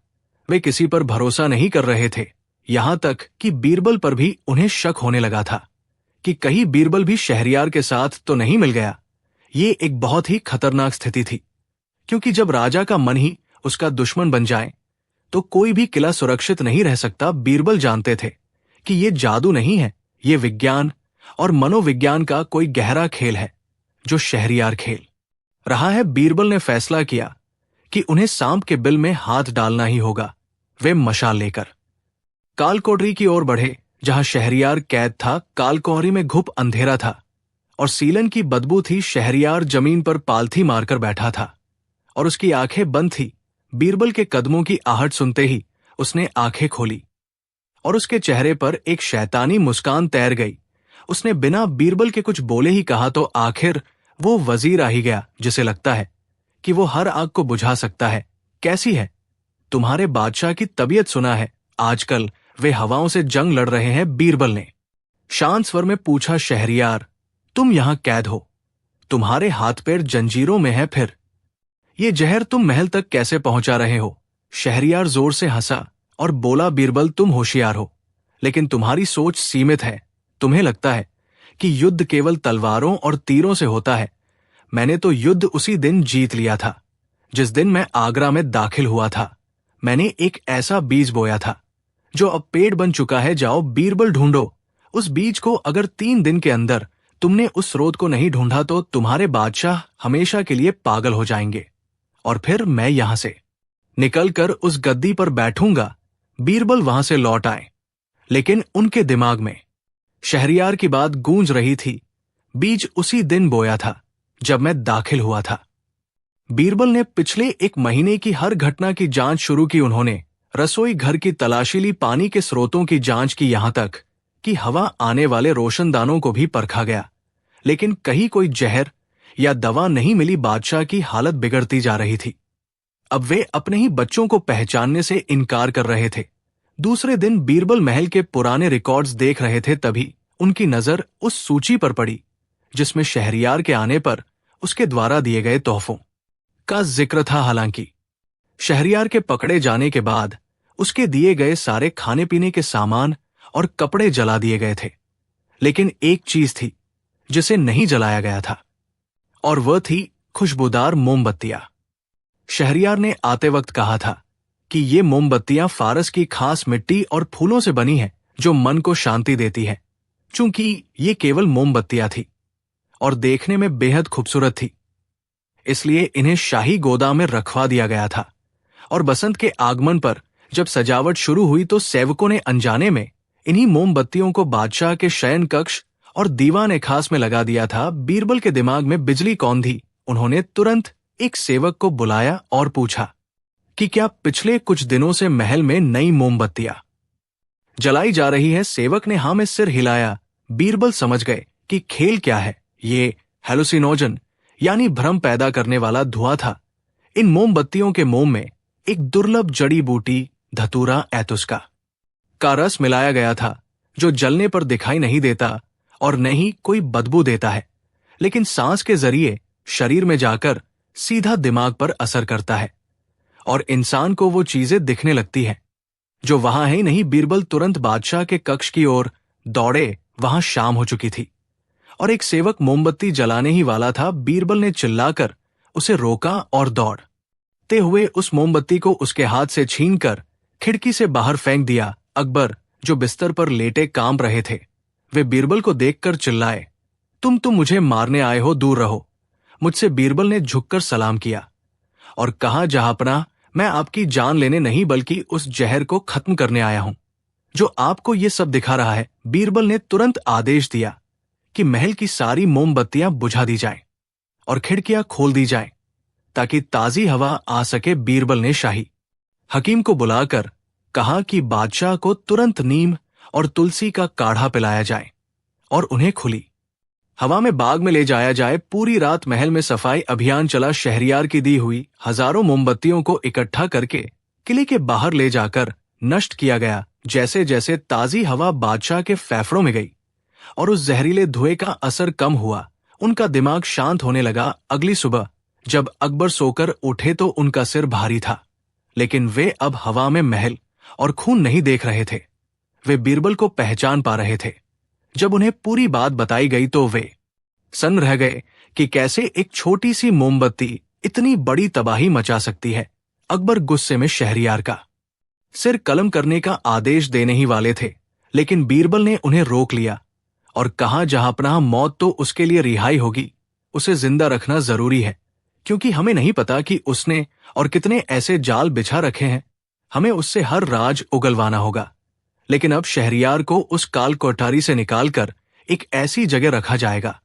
[SPEAKER 1] वे किसी पर भरोसा नहीं कर रहे थे, यहां तक कि बीरबल पर भी उन्हें शक होने लगा था कि कहीं बीरबल भी शहरयार के साथ तो नहीं मिल गया। ये एक बहुत ही खतरनाक स्थिति थी, क्योंकि जब राजा का मन ही उसका दुश्मन बन जाए तो कोई भी किला सुरक्षित नहीं रह सकता। बीरबल जानते थे कि ये जादू नहीं है, ये विज्ञान और मनोविज्ञान का कोई गहरा खेल है जो शहरयार खेल रहा है। बीरबल ने फैसला किया कि उन्हें सांप के बिल में हाथ डालना ही होगा। वे मशाल लेकर कालकोठरी की ओर बढ़े, जहां शहरयार कैद था। कालकोठरी में घुप अंधेरा था और सीलन की बदबू थी। शहरयार जमीन पर पालथी मारकर बैठा था और उसकी आंखें बंद थी। बीरबल के कदमों की आहट सुनते ही उसने आंखें खोली और उसके चेहरे पर एक शैतानी मुस्कान तैर गई। उसने बिना बीरबल के कुछ बोले ही कहा तो आखिर वो वजीर आ ही गया जिसे लगता है कि वो हर आग को बुझा सकता है। कैसी है तुम्हारे बादशाह की तबीयत? सुना है आजकल वे हवाओं से जंग लड़ रहे हैं। बीरबल ने शांत स्वर में पूछा। शहरयार, तुम यहां कैद हो, तुम्हारे हाथ पैर जंजीरों में है, फिर ये जहर तुम महल तक कैसे पहुंचा रहे हो? शहरयार जोर से हंसा और बोला, बीरबल तुम होशियार हो, लेकिन तुम्हारी सोच सीमित है। तुम्हें लगता है कि युद्ध केवल तलवारों और तीरों से होता है। मैंने तो युद्ध उसी दिन जीत लिया था जिस दिन मैं आगरा में दाखिल हुआ था। मैंने एक ऐसा बीज बोया था जो अब पेड़ बन चुका है। जाओ बीरबल ढूंढो उस बीज को। अगर 3 दिन के अंदर तुमने उस स्रोत को नहीं ढूंढा तो तुम्हारे बादशाह हमेशा के लिए पागल हो जाएंगे और फिर मैं यहां से निकलकर उस गद्दी पर बैठूंगा। बीरबल वहां से लौट आए, लेकिन उनके दिमाग में शहरयार की बात गूंज रही थी। बीज उसी दिन बोया था जब मैं दाखिल हुआ था। बीरबल ने पिछले 1 महीने की हर घटना की जांच शुरू की। उन्होंने रसोई घर की तलाशी ली, पानी के स्रोतों की जांच की, यहां तक कि हवा आने वाले रोशनदानों को भी परखा गया, लेकिन कहीं कोई जहर या दवा नहीं मिली। बादशाह की हालत बिगड़ती जा रही थी। अब वे अपने ही बच्चों को पहचानने से इनकार कर रहे थे। दूसरे दिन बीरबल महल के पुराने रिकॉर्ड्स देख रहे थे, तभी उनकी नजर उस सूची पर पड़ी जिसमें शहरयार के आने पर उसके द्वारा दिए गए तोहफों का जिक्र था। हालांकि शहरयार के पकड़े जाने के बाद उसके दिए गए सारे खाने पीने के सामान और कपड़े जला दिए गए थे, लेकिन एक चीज थी जिसे नहीं जलाया गया था और वह थी खुशबूदार मोमबत्तियां। शहरयार ने आते वक्त कहा था कि ये मोमबत्तियां फारस की खास मिट्टी और फूलों से बनी हैं जो मन को शांति देती है। चूंकि ये केवल मोमबत्तियां थी और देखने में बेहद खूबसूरत थी, इसलिए इन्हें शाही गोदाम में रखवा दिया गया था। और बसंत के आगमन पर जब सजावट शुरू हुई तो सेवकों ने अनजाने में इन्हीं मोमबत्तियों को बादशाह के शयन कक्ष और दीवान खास में लगा दिया था। बीरबल के दिमाग में बिजली कौन थी। उन्होंने तुरंत एक सेवक को बुलाया और पूछा कि क्या पिछले कुछ दिनों से महल में नई मोमबत्तियां जलाई जा रही है? सेवक ने हाँ में सिर हिलाया। बीरबल समझ गए कि खेल क्या है। ये हेलुसिनोजन यानी भ्रम पैदा करने वाला धुआं था। इन मोमबत्तियों के मोम में एक दुर्लभ जड़ी बूटी धतूरा ऐतुस्का का रस मिलाया गया था, जो जलने पर दिखाई नहीं देता और न ही कोई बदबू देता है, लेकिन सांस के जरिए शरीर में जाकर सीधा दिमाग पर असर करता है और इंसान को वो चीजें दिखने लगती हैं जो वहां है ही नहीं। बीरबल तुरंत बादशाह के कक्ष की ओर दौड़े। वहां शाम हो चुकी थी और एक सेवक मोमबत्ती जलाने ही वाला था। बीरबल ने चिल्लाकर उसे रोका और दौड़ते हुए उस मोमबत्ती को उसके हाथ से छीनकर खिड़की से बाहर फेंक दिया। अकबर, जो बिस्तर पर लेटे काम रहे थे, वे बीरबल को देखकर चिल्लाए, तुम मुझे मारने आए हो, दूर रहो मुझसे। बीरबल ने झुककर सलाम किया और कहा, जहांपनाह, मैं आपकी जान लेने नहीं बल्कि उस जहर को खत्म करने आया हूं जो आपको ये सब दिखा रहा है। बीरबल ने तुरंत आदेश दिया कि महल की सारी मोमबत्तियां बुझा दी जाएं और खिड़कियां खोल दी जाएं ताकि ताजी हवा आ सके। बीरबल ने शाही हकीम को बुलाकर कहा कि बादशाह को तुरंत नीम और तुलसी का काढ़ा पिलाया जाए और उन्हें खुली हवा में बाग में ले जाया जाए। पूरी रात महल में सफाई अभियान चला। शहरयार की दी हुई हजारों मोमबत्तियों को इकट्ठा करके किले के बाहर ले जाकर नष्ट किया गया। जैसे जैसे ताजी हवा बादशाह के फेफड़ों में गई और उस जहरीले धुएं का असर कम हुआ, उनका दिमाग शांत होने लगा। अगली सुबह जब अकबर सोकर उठे तो उनका सिर भारी था, लेकिन वे अब हवा में महल और खून नहीं देख रहे थे। वे बीरबल को पहचान पा रहे थे। जब उन्हें पूरी बात बताई गई तो वे सन्न रह गए कि कैसे एक छोटी सी मोमबत्ती इतनी बड़ी तबाही मचा सकती है। अकबर गुस्से में शहरयार का सिर कलम करने का आदेश देने ही वाले थे, लेकिन बीरबल ने उन्हें रोक लिया और कहा, जहांपनाह मौत तो उसके लिए रिहाई होगी, उसे जिंदा रखना जरूरी है, क्योंकि हमें नहीं पता कि उसने और कितने ऐसे जाल बिछा रखे हैं। हमें उससे हर राज उगलवाना होगा। लेकिन अब शहरयार को उस काल कोठारी से निकालकर एक ऐसी जगह रखा जाएगा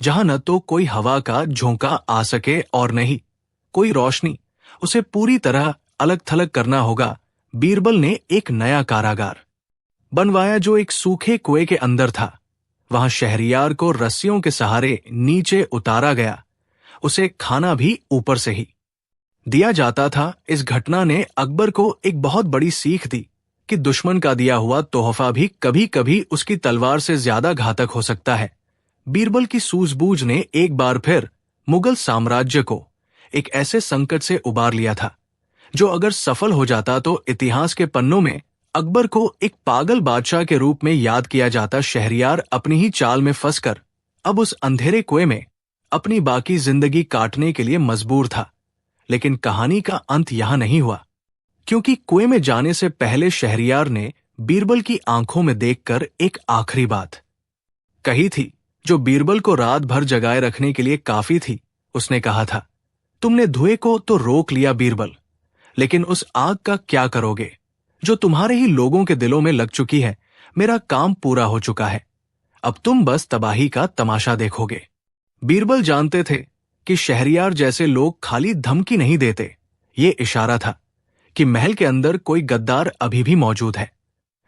[SPEAKER 1] जहां न तो कोई हवा का झोंका आ सके और न ही कोई रोशनी। उसे पूरी तरह अलग थलग करना होगा। बीरबल ने एक नया कारागार बनवाया जो एक सूखे कुएं के अंदर था। वहां शहरयार को रस्सियों के सहारे नीचे उतारा गया। उसे खाना भी ऊपर से ही दिया जाता था। इस घटना ने अकबर को एक बहुत बड़ी सीख दी कि दुश्मन का दिया हुआ तोहफा भी कभी कभी उसकी तलवार से ज्यादा घातक हो सकता है। बीरबल की सूझबूझ ने एक बार फिर मुगल साम्राज्य को एक ऐसे संकट से उबार लिया था जो अगर सफल हो जाता तो इतिहास के पन्नों में अकबर को एक पागल बादशाह के रूप में याद किया जाता। शहरयार अपनी ही चाल में फंसकर अब उस अंधेरे कुएं में अपनी बाकी जिंदगी काटने के लिए मजबूर था। लेकिन कहानी का अंत यहां नहीं हुआ, क्योंकि कुएं में जाने से पहले शहरयार ने बीरबल की आंखों में देखकर एक आखिरी बात कही थी जो बीरबल को रात भर जगाए रखने के लिए काफी थी। उसने कहा था, तुमने धुएं को तो रोक लिया बीरबल, लेकिन उस आग का क्या करोगे जो तुम्हारे ही लोगों के दिलों में लग चुकी है। मेरा काम पूरा हो चुका है, अब तुम बस तबाही का तमाशा देखोगे। बीरबल जानते थे कि शहरयार जैसे लोग खाली धमकी नहीं देते। ये इशारा था कि महल के अंदर कोई गद्दार अभी भी मौजूद है,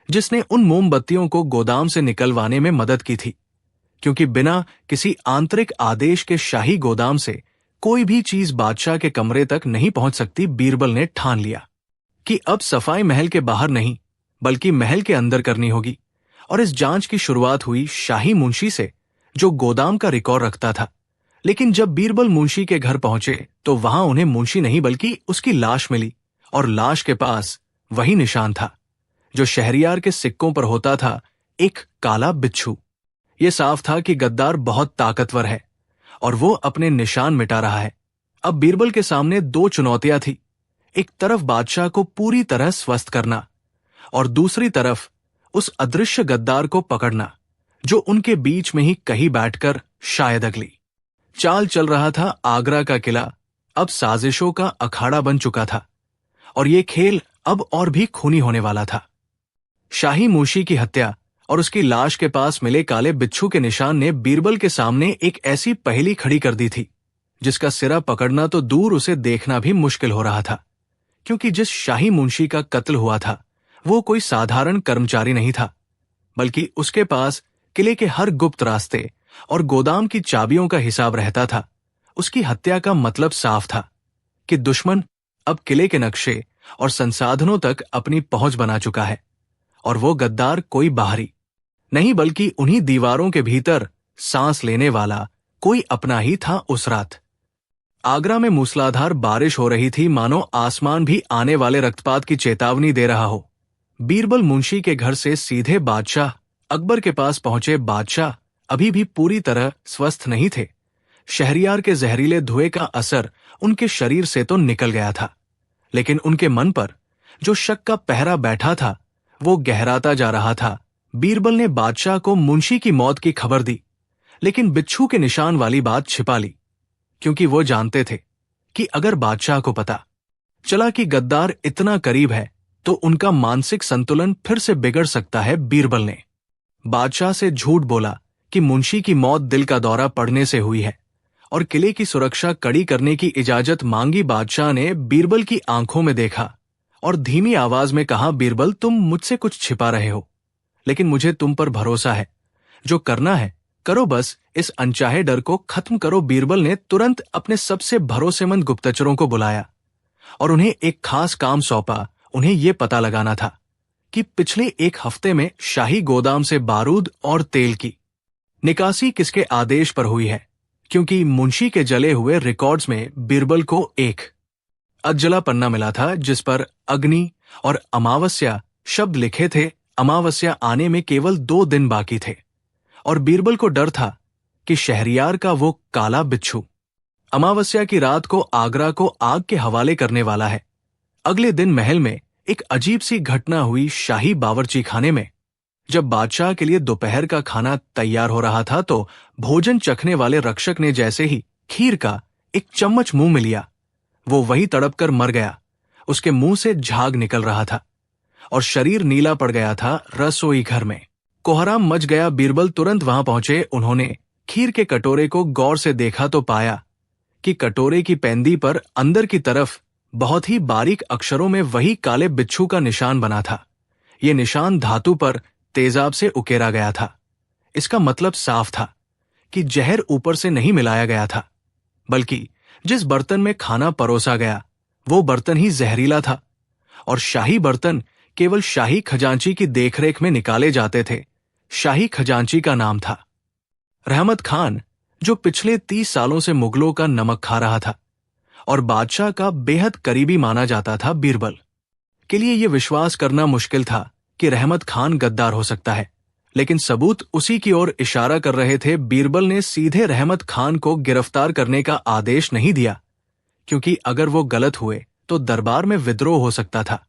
[SPEAKER 1] जिसने उन मोमबत्तियों को गोदाम से निकलवाने में मदद की थी। क्योंकि बिना किसी आंतरिक आदेश के शाही गोदाम से कोई भी चीज बादशाह के कमरे तक नहीं पहुंच सकती। बीरबल ने ठान लिया कि अब सफाई महल के बाहर नहीं बल्कि महल के अंदर करनी होगी। और इस जांच की शुरुआत हुई शाही मुंशी से, जो गोदाम का रिकॉर्ड रखता था। लेकिन जब बीरबल मुंशी के घर पहुंचे तो वहां उन्हें मुंशी नहीं बल्कि उसकी लाश मिली, और लाश के पास वही निशान था जो शहरयार के सिक्कों पर होता था, एक काला बिच्छू। यह साफ था कि गद्दार बहुत ताकतवर है और वो अपने निशान मिटा रहा है। अब बीरबल के सामने दो चुनौतियां थी, एक तरफ बादशाह को पूरी तरह स्वस्थ करना और दूसरी तरफ उस अदृश्य गद्दार को पकड़ना जो उनके बीच में ही कहीं बैठकर शायद अगली चाल चल रहा था। आगरा का किला अब साजिशों का अखाड़ा बन चुका था और ये खेल अब और भी खूनी होने वाला था। शाही मुंशी की हत्या और उसकी लाश के पास मिले काले बिच्छू के निशान ने बीरबल के सामने एक ऐसी पहेली खड़ी कर दी थी जिसका सिरा पकड़ना तो दूर, उसे देखना भी मुश्किल हो रहा था। क्योंकि जिस शाही मुंशी का कत्ल हुआ था वो कोई साधारण कर्मचारी नहीं था, बल्कि उसके पास किले के हर गुप्त रास्ते और गोदाम की चाबियों का हिसाब रहता था। उसकी हत्या का मतलब साफ था कि दुश्मन अब किले के नक्शे और संसाधनों तक अपनी पहुंच बना चुका है, और वो गद्दार कोई बाहरी नहीं बल्कि उन्हीं दीवारों के भीतर सांस लेने वाला कोई अपना ही था। उस रात आगरा में मूसलाधार बारिश हो रही थी, मानो आसमान भी आने वाले रक्तपात की चेतावनी दे रहा हो। बीरबल मुंशी के घर से सीधे बादशाह अकबर के पास पहुंचे। बादशाह अभी भी पूरी तरह स्वस्थ नहीं थे। शहरयार के जहरीले धुएं का असर उनके शरीर से तो निकल गया था, लेकिन उनके मन पर जो शक का पहरा बैठा था वो गहराता जा रहा था। बीरबल ने बादशाह को मुंशी की मौत की खबर दी, लेकिन बिच्छू के निशान वाली बात छिपा ली, क्योंकि वो जानते थे कि अगर बादशाह को पता चला कि गद्दार इतना करीब है तो उनका मानसिक संतुलन फिर से बिगड़ सकता है। बीरबल ने बादशाह से झूठ बोला कि मुंशी की मौत दिल का दौरा पड़ने से हुई है और किले की सुरक्षा कड़ी करने की इजाजत मांगी। बादशाह ने बीरबल की आंखों में देखा और धीमी आवाज में कहा, बीरबल, तुम मुझसे कुछ छिपा रहे हो, लेकिन मुझे तुम पर भरोसा है। जो करना है करो, बस इस अनचाहे डर को खत्म करो। बीरबल ने तुरंत अपने सबसे भरोसेमंद गुप्तचरों को बुलाया और उन्हें एक खास काम सौंपा। उन्हें यह पता लगाना था कि पिछले एक हफ्ते में शाही गोदाम से बारूद और तेल की निकासी किसके आदेश पर हुई है, क्योंकि मुंशी के जले हुए रिकॉर्ड्स में बीरबल को एक अज्जला पन्ना मिला था जिस पर अग्नि और अमावस्या शब्द लिखे थे। अमावस्या आने में केवल 2 दिन बाकी थे और बीरबल को डर था कि शहरियार का वो काला बिच्छू अमावस्या की रात को आगरा को आग के हवाले करने वाला है। अगले दिन महल में एक अजीब सी घटना हुई। शाही बावर्ची खाने में जब बादशाह के लिए दोपहर का खाना तैयार हो रहा था तो भोजन चखने वाले रक्षक ने जैसे ही खीर का एक चम्मच मुंह में लिया, वो वही तड़प कर मर गया। उसके मुंह से झाग निकल रहा था और शरीर नीला पड़ गया था। रसोई घर में कोहराम मच गया। बीरबल तुरंत वहां पहुंचे। उन्होंने खीर के कटोरे को गौर से देखा तो पाया कि कटोरे की पैंदी पर अंदर की तरफ बहुत ही बारीक अक्षरों में वही काले बिच्छू का निशान बना था। ये निशान धातु पर तेजाब से उकेरा गया था। इसका मतलब साफ था कि जहर ऊपर से नहीं मिलाया गया था, बल्कि जिस बर्तन में खाना परोसा गया वो बर्तन ही जहरीला था। और शाही बर्तन केवल शाही खजांची की देखरेख में निकाले जाते थे। शाही खजांची का नाम था रहमत खान, जो पिछले 30 सालों से मुगलों का नमक खा रहा था और बादशाह का बेहद करीबी माना जाता था। बीरबल के लिए यह विश्वास करना मुश्किल था कि रहमत खान गद्दार हो सकता है, लेकिन सबूत उसी की ओर इशारा कर रहे थे। बीरबल ने सीधे रहमत खान को गिरफ्तार करने का आदेश नहीं दिया, क्योंकि अगर वो गलत हुए तो दरबार में विद्रोह हो सकता था,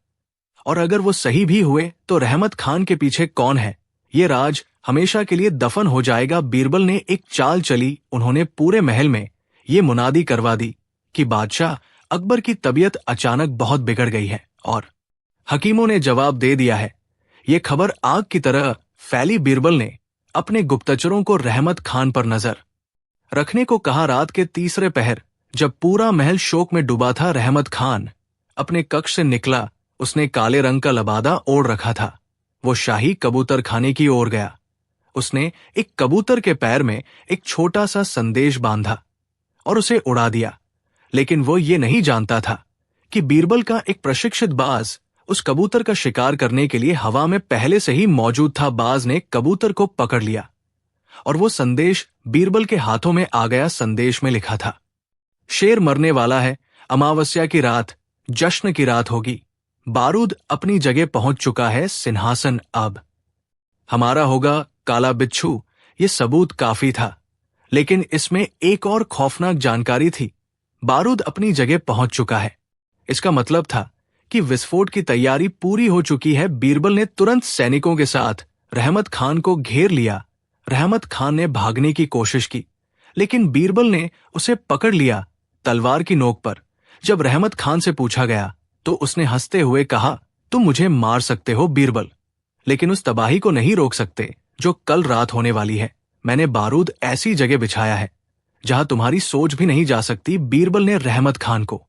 [SPEAKER 1] और अगर वो सही भी हुए तो रहमत खान के पीछे कौन है ये राज हमेशा के लिए दफन हो जाएगा। बीरबल ने एक चाल चली। उन्होंने पूरे महल में ये मुनादी करवा दी कि बादशाह अकबर की तबीयत अचानक बहुत बिगड़ गई है और हकीमों ने जवाब दे दिया है। ये खबर आग की तरह फैली। बीरबल ने अपने गुप्तचरों को रहमत खान पर नजर रखने को कहा। रात के तीसरे पहर जब पूरा महल शोक में डूबा था, रहमत खान अपने कक्ष से निकला। उसने काले रंग का लबादा ओढ़ रखा था। वो शाही कबूतर खाने की ओर गया। उसने एक कबूतर के पैर में एक छोटा सा संदेश बांधा और उसे उड़ा दिया, लेकिन वो ये नहीं जानता था कि बीरबल का एक प्रशिक्षित बाज उस कबूतर का शिकार करने के लिए हवा में पहले से ही मौजूद था। बाज ने कबूतर को पकड़ लिया और वो संदेश बीरबल के हाथों में आ गया। संदेश में लिखा था, शेर मरने वाला है, अमावस्या की रात जश्न की रात होगी, बारूद अपनी जगह पहुंच चुका है, सिंहासन अब हमारा होगा, काला बिच्छू। ये सबूत काफी था, लेकिन इसमें एक और खौफनाक जानकारी थी। बारूद अपनी जगह पहुंच चुका है। इसका मतलब था कि विस्फोट की तैयारी पूरी हो चुकी है। बीरबल ने तुरंत सैनिकों के साथ रहमत खान को घेर लिया। रहमत खान ने भागने की कोशिश की, लेकिन बीरबल ने उसे पकड़ लिया तलवार की नोक पर। जब रहमत खान से पूछा गया तो उसने हंसते हुए कहा, तुम मुझे मार सकते हो बीरबल, लेकिन उस तबाही को नहीं रोक सकते जो कल रात होने वाली है। मैंने बारूद ऐसी जगह बिछाया है जहां तुम्हारी सोच भी नहीं जा सकती। बीरबल ने रहमत खान को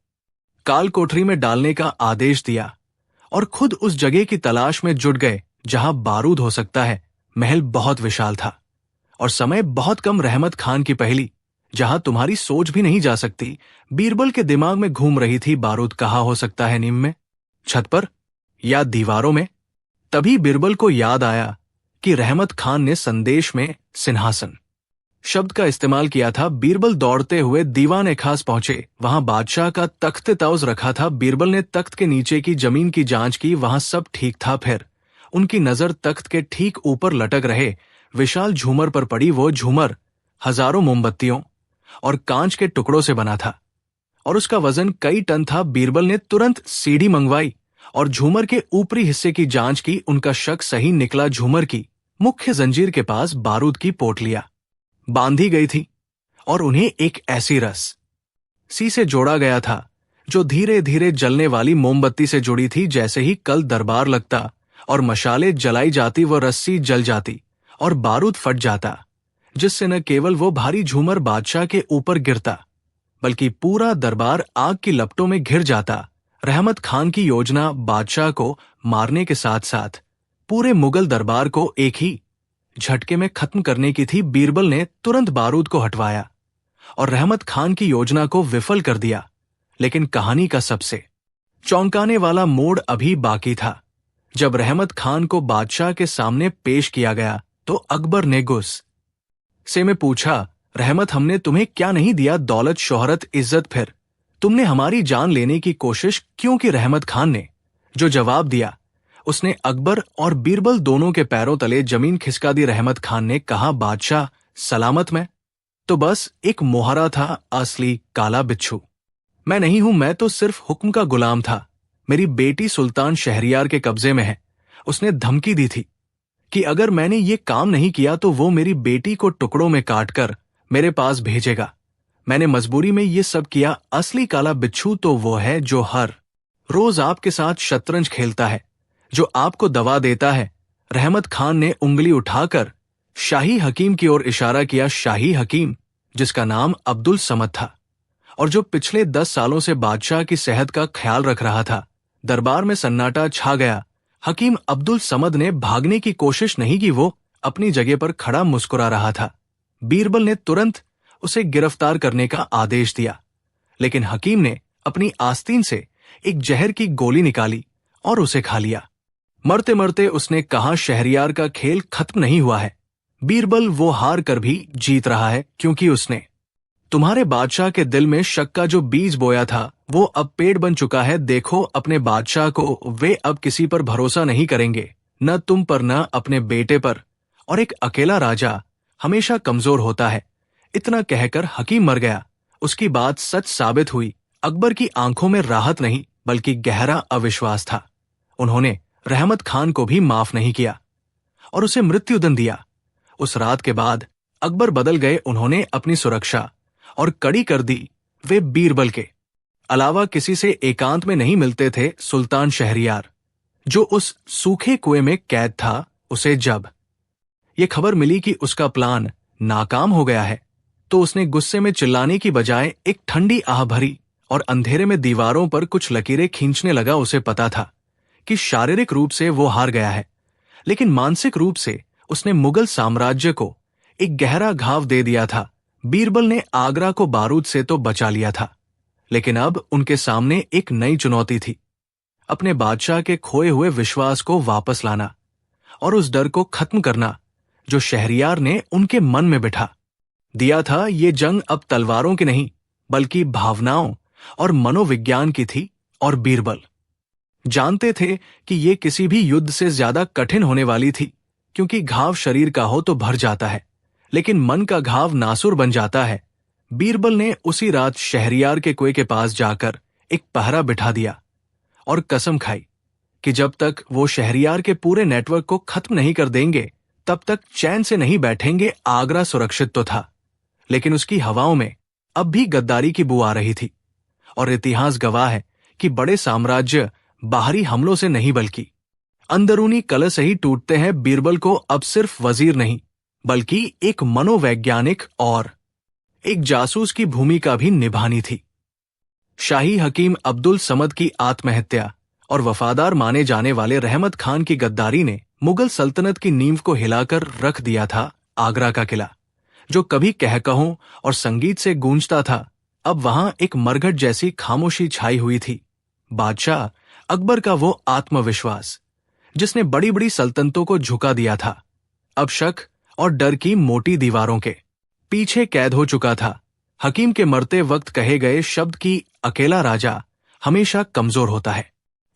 [SPEAKER 1] काल कोठरी में डालने का आदेश दिया और खुद उस जगह की तलाश में जुट गए जहां बारूद हो सकता है। महल बहुत विशाल था और समय बहुत कम। रहमत खान की पहेली, जहां तुम्हारी सोच भी नहीं जा सकती, बीरबल के दिमाग में घूम रही थी। बारूद कहाँ हो सकता है? नीम में, छत पर या दीवारों में? तभी बीरबल को याद आया कि रहमत खान ने संदेश में सिंहासन शब्द का इस्तेमाल किया था। बीरबल दौड़ते हुए दीवान खास पहुंचे। वहां बादशाह का तख्त तौज रखा था। बीरबल ने तख्त के नीचे की जमीन की जांच की, वहां सब ठीक था। फिर उनकी नजर तख्त के ठीक ऊपर लटक रहे विशाल झूमर पर पड़ी। वो झूमर हजारों मोमबत्तियों और कांच के टुकड़ों से बना था और उसका वजन कई टन था। बीरबल ने तुरंत सीढ़ी मंगवाई और झूमर के ऊपरी हिस्से की जांच की। उनका शक सही निकला। झूमर की मुख्य जंजीर के पास बारूद की पोटलियां बांधी गई थी और उन्हें एक ऐसी रस सी से जोड़ा गया था जो धीरे धीरे जलने वाली मोमबत्ती से जुड़ी थी। जैसे ही कल दरबार लगता और मशाले जलाई जाती, वो रस्सी जल जाती और बारूद फट जाता, जिससे न केवल वो भारी झूमर बादशाह के ऊपर गिरता, बल्कि पूरा दरबार आग की लपटों में घिर जाता। रहमत खान की योजना बादशाह को मारने के साथ साथ पूरे मुगल दरबार को एक ही झटके में खत्म करने की थी। बीरबल ने तुरंत बारूद को हटवाया और रहमत खान की योजना को विफल कर दिया। लेकिन कहानी का सबसे चौंकाने वाला मोड़ अभी बाकी था। जब रहमत खान को बादशाह के सामने पेश किया गया तो अकबर ने गुस्से में पूछा, रहमत, हमने तुम्हें क्या नहीं दिया? दौलत, शोहरत, इज्जत, फिर तुमने हमारी जान लेने की कोशिश क्यों की? रहमत खान ने जो जवाब दिया उसने अकबर और बीरबल दोनों के पैरों तले जमीन खिसका दी। रहमत खान ने कहा, बादशाह सलामत, मैं तो बस एक मोहरा था, असली काला बिच्छू मैं नहीं हूं। मैं तो सिर्फ हुक्म का गुलाम था। मेरी बेटी सुल्तान शहरियार के कब्जे में है। उसने धमकी दी थी कि अगर मैंने ये काम नहीं किया तो वो मेरी बेटी को टुकड़ों में काटकर मेरे पास भेजेगा। मैंने मजबूरी में ये सब किया। असली काला बिच्छू तो वो है जो हर रोज आपके साथ शतरंज खेलता है, जो आपको दवा देता है। रहमत खान ने उंगली उठाकर शाही हकीम की ओर इशारा किया। शाही हकीम, जिसका नाम अब्दुल समद था और जो पिछले 10 सालों से बादशाह की सेहत का ख्याल रख रहा था। दरबार में सन्नाटा छा गया। हकीम अब्दुल समद ने भागने की कोशिश नहीं की, वो अपनी जगह पर खड़ा मुस्कुरा रहा था। बीरबल ने तुरंत उसे गिरफ्तार करने का आदेश दिया, लेकिन हकीम ने अपनी आस्तीन से एक जहर की गोली निकाली और उसे खा लिया। मरते मरते उसने कहा, शहरियार का खेल खत्म नहीं हुआ है। बीरबल वो हार कर भी जीत रहा है, क्योंकि उसने तुम्हारे बादशाह के दिल में शक का जो बीज बोया था वो अब पेड़ बन चुका है। देखो अपने बादशाह को, वे अब किसी पर भरोसा नहीं करेंगे, न तुम पर न अपने बेटे पर। और एक अकेला राजा हमेशा कमजोर होता है। इतना कहकर हकीम मर गया। उसकी बात सच साबित हुई। अकबर की आंखों में राहत नहीं बल्कि गहरा अविश्वास था। उन्होंने रहमत खान को भी माफ नहीं किया और उसे मृत्युदंड दिया। उस रात के बाद अकबर बदल गए। उन्होंने अपनी सुरक्षा और कड़ी कर दी। वे बीरबल के अलावा किसी से एकांत में नहीं मिलते थे। सुल्तान शहरियार, जो उस सूखे कुएं में कैद था, उसे जब ये खबर मिली कि उसका प्लान नाकाम हो गया है तो उसने गुस्से में चिल्लाने की बजाय एक ठंडी आह भरी और अंधेरे में दीवारों पर कुछ लकीरें खींचने लगा। उसे पता था कि शारीरिक रूप से वो हार गया है, लेकिन मानसिक रूप से उसने मुगल साम्राज्य को एक गहरा घाव दे दिया था। बीरबल ने आगरा को बारूद से तो बचा लिया था, लेकिन अब उनके सामने एक नई चुनौती थी, अपने बादशाह के खोए हुए विश्वास को वापस लाना और उस डर को खत्म करना जो शहरियार ने उनके मन में बिठा दिया था। ये जंग अब तलवारों की नहीं बल्कि भावनाओं और मनोविज्ञान की थी, और बीरबल जानते थे कि ये किसी भी युद्ध से ज्यादा कठिन होने वाली थी, क्योंकि घाव शरीर का हो तो भर जाता है, लेकिन मन का घाव नासुर बन जाता है। बीरबल ने उसी रात शहरियार के कुएं के पास जाकर एक पहरा बिठा दिया और कसम खाई कि जब तक वो शहरियार के पूरे नेटवर्क को खत्म नहीं कर देंगे तब तक चैन से नहीं बैठेंगे। आगरा सुरक्षित तो था, लेकिन उसकी हवाओं में अब भी गद्दारी की बू आ रही थी, और इतिहास गवाह है कि बड़े साम्राज्य बाहरी हमलों से नहीं बल्कि अंदरूनी कलह से ही टूटते हैं। बीरबल को अब सिर्फ वजीर नहीं बल्कि एक मनोवैज्ञानिक और एक जासूस की भूमिका भी निभानी थी। शाही हकीम अब्दुल समद की आत्महत्या और वफादार माने जाने वाले रहमत खान की गद्दारी ने मुगल सल्तनत की नींव को हिलाकर रख दिया था। आगरा का किला, जो कभी कहकहों और संगीत से गूंजता था, अब वहां एक मरघट जैसी खामोशी छाई हुई थी। बादशाह अकबर का वो आत्मविश्वास जिसने बड़ी बड़ी सल्तनतों को झुका दिया था, अब शक और डर की मोटी दीवारों के पीछे कैद हो चुका था। हकीम के मरते वक्त कहे गए शब्द की अकेला राजा हमेशा कमजोर होता है,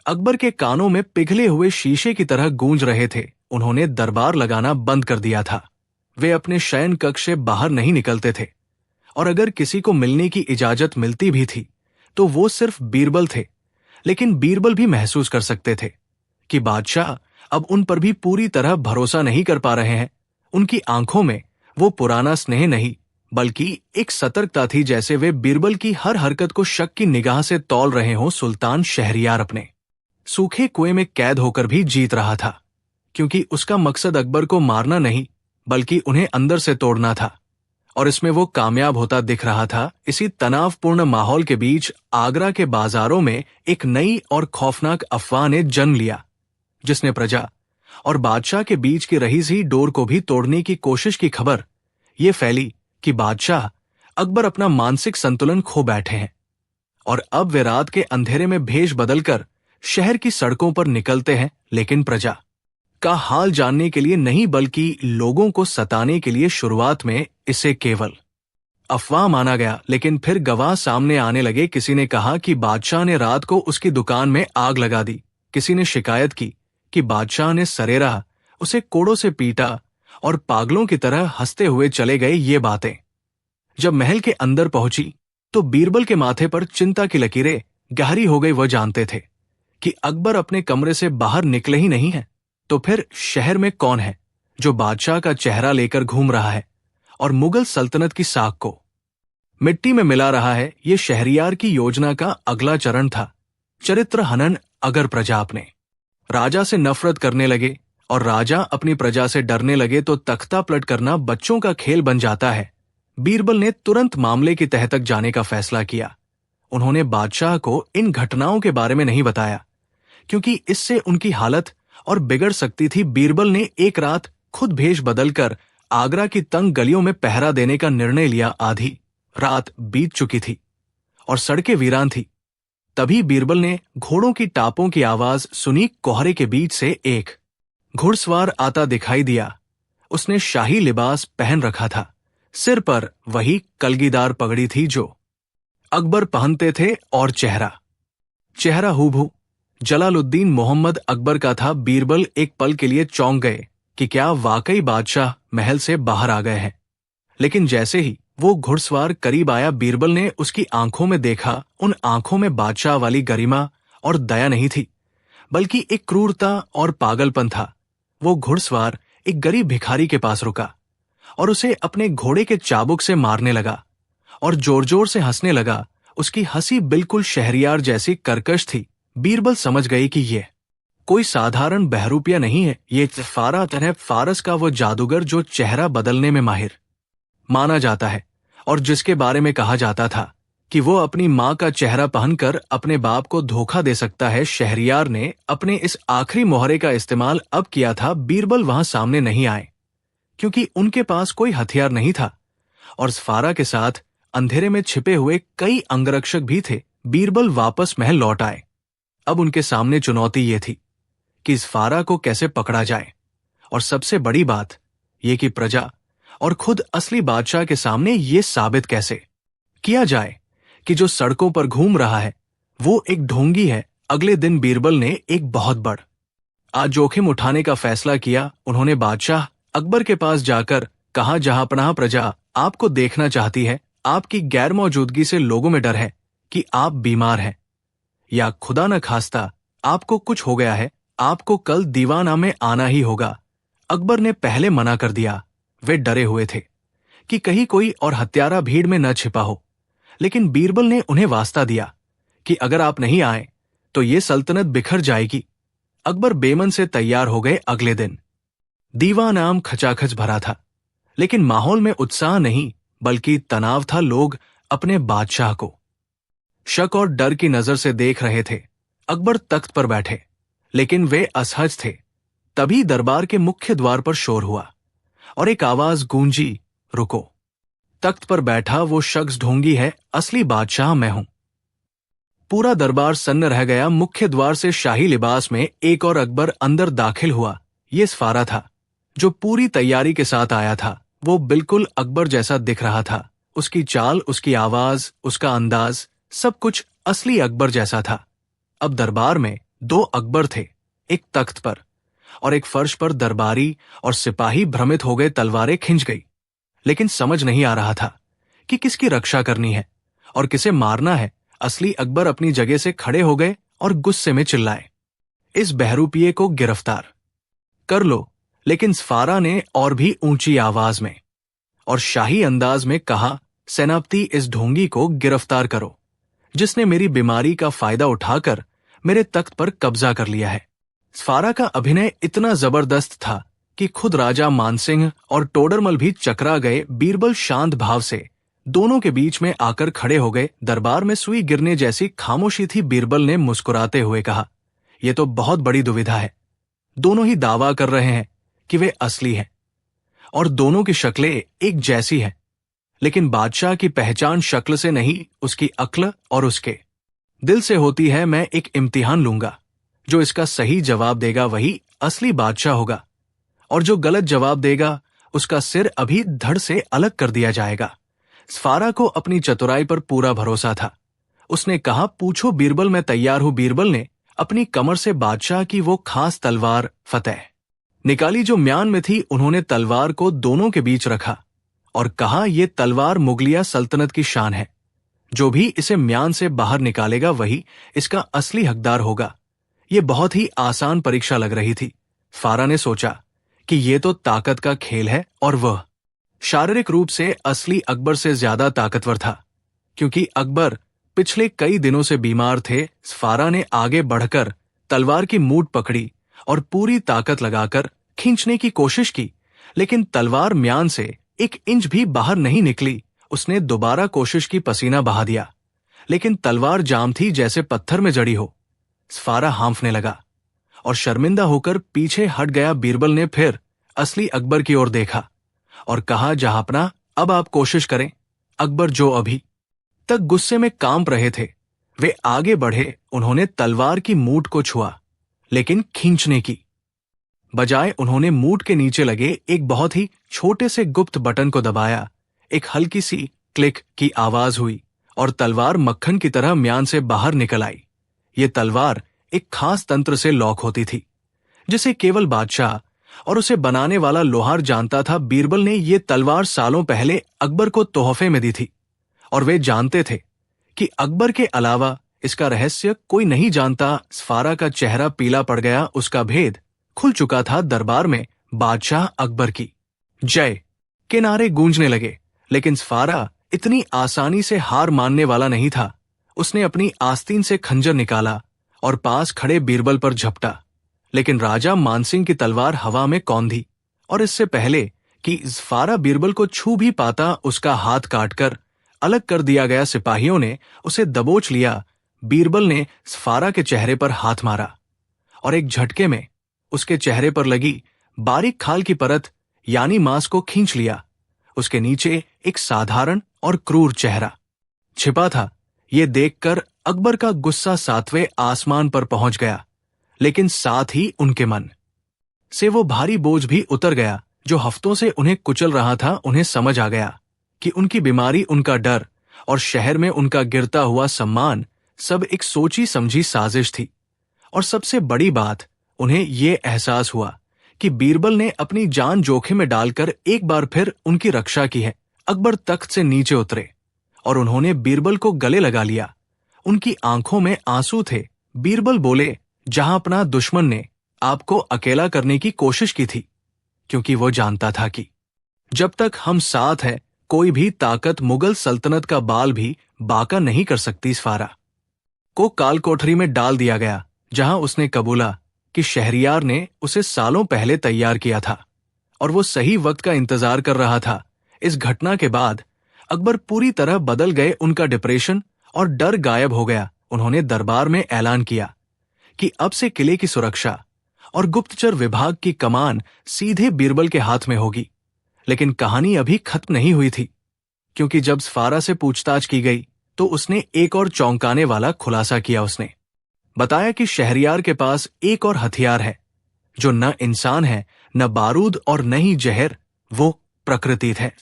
[SPEAKER 1] अकबर के कानों में पिघले हुए शीशे की तरह गूंज रहे थे। उन्होंने दरबार लगाना बंद कर दिया था। वे अपने शयन कक्ष से बाहर नहीं निकलते थे, और अगर किसी को मिलने की इजाजत मिलती भी थी तो वो सिर्फ बीरबल थे। लेकिन बीरबल भी महसूस कर सकते थे कि बादशाह अब उन पर भी पूरी तरह भरोसा नहीं कर पा रहे हैं। उनकी आंखों में वो पुराना स्नेह नहीं बल्कि एक सतर्कता थी, जैसे वे बीरबल की हर हरकत को शक की निगाह से तौल रहे हों। सुल्तान शहरियार अपने सूखे कुएं में कैद होकर भी जीत रहा था, क्योंकि उसका मकसद अकबर को मारना नहीं बल्कि उन्हें अंदर से तोड़ना था, और इसमें वो कामयाब होता दिख रहा था। इसी तनावपूर्ण माहौल के बीच आगरा के बाजारों में एक नई और खौफनाक अफवाह ने जन्म लिया, जिसने प्रजा और बादशाह के बीच की रही सी डोर को भी तोड़ने की कोशिश की। खबर ये फैली कि बादशाह अकबर अपना मानसिक संतुलन खो बैठे हैं, और अब वे रात के अंधेरे में भेष बदलकर शहर की सड़कों पर निकलते हैं, लेकिन प्रजा का हाल जानने के लिए नहीं बल्कि लोगों को सताने के लिए। शुरुआत में इसे केवल अफवाह माना गया, लेकिन फिर गवाह सामने आने लगे। किसी ने कहा कि बादशाह ने रात को उसकी दुकान में आग लगा दी। किसी ने शिकायत की कि बादशाह ने सरेराह उसे कोड़ों से पीटा और पागलों की तरह हंसते हुए चले गए। ये बातें जब महल के अंदर पहुंची तो बीरबल के माथे पर चिंता की लकीरें गहरी हो गई। वह जानते थे कि अकबर अपने कमरे से बाहर निकले ही नहीं है, तो फिर शहर में कौन है जो बादशाह का चेहरा लेकर घूम रहा है और मुगल सल्तनत की साख को मिट्टी में मिला रहा है। ये शहरियार की योजना का अगला चरण था। चरित्र हनन। अगर प्रजा अपने राजा से नफरत करने लगे और राजा अपनी प्रजा से डरने लगे तो तख्ता पलट करना बच्चों का खेल बन जाता है। बीरबल ने तुरंत मामले की तह तक जाने का फैसला किया। उन्होंने बादशाह को इन घटनाओं के बारे में नहीं बताया, क्योंकि इससे उनकी हालत और बिगड़ सकती थी। बीरबल ने एक रात खुद भेष बदलकर आगरा की तंग गलियों में पहरा देने का निर्णय लिया। आधी रात बीत चुकी थी और सड़कें वीरान थी। तभी बीरबल ने घोड़ों की टापों की आवाज सुनी। कोहरे के बीच से एक घुड़सवार आता दिखाई दिया। उसने शाही लिबास पहन रखा था। सिर पर वही कलगीदार पगड़ी थी जो अकबर पहनते थे और चेहरा हूबहू जलालुद्दीन मोहम्मद अकबर का था। बीरबल एक पल के लिए चौंक गए कि क्या वाकई बादशाह महल से बाहर आ गए हैं। लेकिन जैसे ही वो घुड़सवार करीब आया, बीरबल ने उसकी आंखों में देखा। उन आंखों में बादशाह वाली गरिमा और दया नहीं थी, बल्कि एक क्रूरता और पागलपन था। वो घुड़सवार एक गरीब भिखारी के पास रुका और उसे अपने घोड़े के चाबुक से मारने लगा और जोर जोर से हंसने लगा। उसकी हंसी बिल्कुल शहरियार जैसी कर्कश थी। बीरबल समझ गई कि ये कोई साधारण बहरूपिया नहीं है। ये फारस का वो जादूगर जो चेहरा बदलने में माहिर माना जाता है और जिसके बारे में कहा जाता था कि वो अपनी मां का चेहरा पहनकर अपने बाप को धोखा दे सकता है। शहरियार ने अपने इस आखिरी मोहरे का इस्तेमाल अब किया था। बीरबल वहां सामने नहीं आए क्योंकि उनके पास कोई हथियार नहीं था और स्फारा के साथ अंधेरे में छिपे हुए कई अंगरक्षक भी थे। बीरबल वापस महल लौट आए। अब उनके सामने चुनौती ये थी कि स्फारा को कैसे पकड़ा जाए, और सबसे बड़ी बात यह कि प्रजा और खुद असली बादशाह के सामने ये साबित कैसे किया जाए कि जो सड़कों पर घूम रहा है वो एक ढोंगी है। अगले दिन बीरबल ने एक बहुत बड़ आज जोखिम उठाने का फैसला किया। उन्होंने बादशाह अकबर के पास जाकर कहा, जहांपनाह प्रजा आपको देखना चाहती है। आपकी गैर मौजूदगी से लोगों में डर है कि आप बीमार हैं या खुदा न खास्ता आपको कुछ हो गया है। आपको कल दीवाना में आना ही होगा। अकबर ने पहले मना कर दिया। वे डरे हुए थे कि कहीं कोई और हत्यारा भीड़ में न छिपा हो, लेकिन बीरबल ने उन्हें वास्ता दिया कि अगर आप नहीं आए तो ये सल्तनत बिखर जाएगी। अकबर बेमन से तैयार हो गए। अगले दिन दीवान आम खचाखच भरा था, लेकिन माहौल में उत्साह नहीं बल्कि तनाव था। लोग अपने बादशाह को शक और डर की नजर से देख रहे थे। अकबर तख्त पर बैठे, लेकिन वे असहज थे। तभी दरबार के मुख्य द्वार पर शोर हुआ और एक आवाज गूंजी, रुको। तख्त पर बैठा वो शख्स ढोंगी है, असली बादशाह मैं हूं। पूरा दरबार सन्न रह गया। मुख्य द्वार से शाही लिबास में एक और अकबर अंदर दाखिल हुआ। ये स्फारा था जो पूरी तैयारी के साथ आया था। वो बिल्कुल अकबर जैसा दिख रहा था। उसकी चाल, उसकी आवाज, उसका अंदाज, सब कुछ असली अकबर जैसा था। अब दरबार में दो अकबर थे, एक तख्त पर और एक फर्श पर। दरबारी और सिपाही भ्रमित हो गए, तलवारें खिंच गई, लेकिन समझ नहीं आ रहा था कि किसकी रक्षा करनी है और किसे मारना है। असली अकबर अपनी जगह से खड़े हो गए और गुस्से में चिल्लाए, इस बहरूपिये को गिरफ्तार कर लो। लेकिन स्फारा ने और भी ऊंची आवाज में और शाही अंदाज में कहा, सेनापति इस ढोंगी को गिरफ्तार करो जिसने मेरी बीमारी का फायदा उठाकर मेरे तख्त पर कब्जा कर लिया है। स्फारा का अभिनय इतना जबरदस्त था कि खुद राजा मानसिंह और टोडरमल भी चकरा गए। बीरबल शांत भाव से दोनों के बीच में आकर खड़े हो गए। दरबार में सुई गिरने जैसी खामोशी थी। बीरबल ने मुस्कुराते हुए कहा, यह तो बहुत बड़ी दुविधा है। दोनों ही दावा कर रहे हैं कि वे असली हैं और दोनों की शक्लें एक जैसी हैं, लेकिन बादशाह की पहचान शक्ल से नहीं, उसकी अक्ल और उसके दिल से होती है। मैं एक इम्तिहान लूंगा जो इसका सही जवाब देगा वही असली बादशाह होगा, और जो गलत जवाब देगा उसका सिर अभी धड़ से अलग कर दिया जाएगा। सफारा को अपनी चतुराई पर पूरा भरोसा था। उसने कहा, पूछो बीरबल, मैं तैयार हूं। बीरबल ने अपनी कमर से बादशाह की वो खास तलवार फतेह निकाली जो म्यान में थी। उन्होंने तलवार को दोनों के बीच रखा और कहा, यह तलवार मुगलिया सल्तनत की शान है। जो भी इसे म्यान से बाहर निकालेगा वही इसका असली हकदार होगा। यह बहुत ही आसान परीक्षा लग रही थी। फारा ने सोचा कि यह तो ताकत का खेल है, और वह शारीरिक रूप से असली अकबर से ज्यादा ताकतवर था। क्योंकि अकबर पिछले कई दिनों से बीमार थे, फारा ने आगे बढ़कर तलवार की मूठ पकड़ी और पूरी ताकत लगाकर खींचने की कोशिश की, लेकिन तलवार म्यान से 1 इंच भी बाहर नहीं निकली। उसने दोबारा कोशिश की, पसीना बहा दिया, लेकिन तलवार जाम थी जैसे पत्थर में जड़ी हो। फारा हांफने लगा और शर्मिंदा होकर पीछे हट गया। बीरबल ने फिर असली अकबर की ओर देखा और कहा, जहांपना, अब आप कोशिश करें। अकबर, जो अभी तक गुस्से में कांप रहे थे, वे आगे बढ़े। उन्होंने तलवार की मूठ को छुआ, लेकिन खींचने की बजाय उन्होंने मूठ के नीचे लगे एक बहुत ही छोटे से गुप्त बटन को दबाया। एक हल्की सी क्लिक की आवाज हुई और तलवार मक्खन की तरह म्यान से बाहर निकल आई। ये तलवार एक खास तंत्र से लॉक होती थी, जिसे केवल बादशाह और उसे बनाने वाला लोहार जानता था। बीरबल ने ये तलवार सालों पहले अकबर को तोहफे में दी थी, और वे जानते थे कि अकबर के अलावा इसका रहस्य कोई नहीं जानता। सफारा का चेहरा पीला पड़ गया। उसका भेद खुल चुका था। दरबार में बादशाह अकबर की जय के नारे गूंजने लगे, लेकिन सफारा इतनी आसानी से हार मानने वाला नहीं था। उसने अपनी आस्तीन से खंजर निकाला और पास खड़े बीरबल पर झपटा, लेकिन राजा मानसिंह की तलवार हवा में कौंधी, और इससे पहले कि सफारा बीरबल को छू भी पाता, उसका हाथ काटकर अलग कर दिया गया। सिपाहियों ने उसे दबोच लिया। बीरबल ने सफारा के चेहरे पर हाथ मारा और एक झटके में उसके चेहरे पर लगी बारीक खाल की परत यानी मांस को खींच लिया। उसके नीचे एक साधारण और क्रूर चेहरा छिपा था। ये देखकर अकबर का गुस्सा 7वें आसमान पर पहुंच गया, लेकिन साथ ही उनके मन से वो भारी बोझ भी उतर गया जो हफ्तों से उन्हें कुचल रहा था। उन्हें समझ आ गया कि उनकी बीमारी, उनका डर और शहर में उनका गिरता हुआ सम्मान सब एक सोची समझी साजिश थी। और सबसे बड़ी बात, उन्हें यह एहसास हुआ कि बीरबल ने अपनी जान जोखिम में डालकर एक बार फिर उनकी रक्षा की है। अकबर तख्त से नीचे उतरे और उन्होंने बीरबल को गले लगा लिया। उनकी आंखों में आंसू थे। बीरबल बोले, जहां अपना दुश्मन ने आपको अकेला करने की कोशिश की थी, क्योंकि वो जानता था कि जब तक हम साथ हैं, कोई भी ताकत मुगल सल्तनत का बाल भी बाका नहीं कर सकती। सफारा को काल कोठरी में डाल दिया गया, जहां उसने कबूला कि शहरियार ने उसे सालों पहले तैयार किया था और वो सही वक्त का इंतजार कर रहा था। इस घटना के बाद अकबर पूरी तरह बदल गए। उनका डिप्रेशन और डर गायब हो गया। उन्होंने दरबार में ऐलान किया कि अब से किले की सुरक्षा और गुप्तचर विभाग की कमान सीधे बीरबल के हाथ में होगी। लेकिन कहानी अभी खत्म नहीं हुई थी, क्योंकि जब सफारा से पूछताछ की गई तो उसने एक और चौंकाने वाला खुलासा किया। उसने बताया कि शहरियार के पास एक और हथियार है जो न इंसान है, न बारूद और न ही जहर, वो प्रकृति है।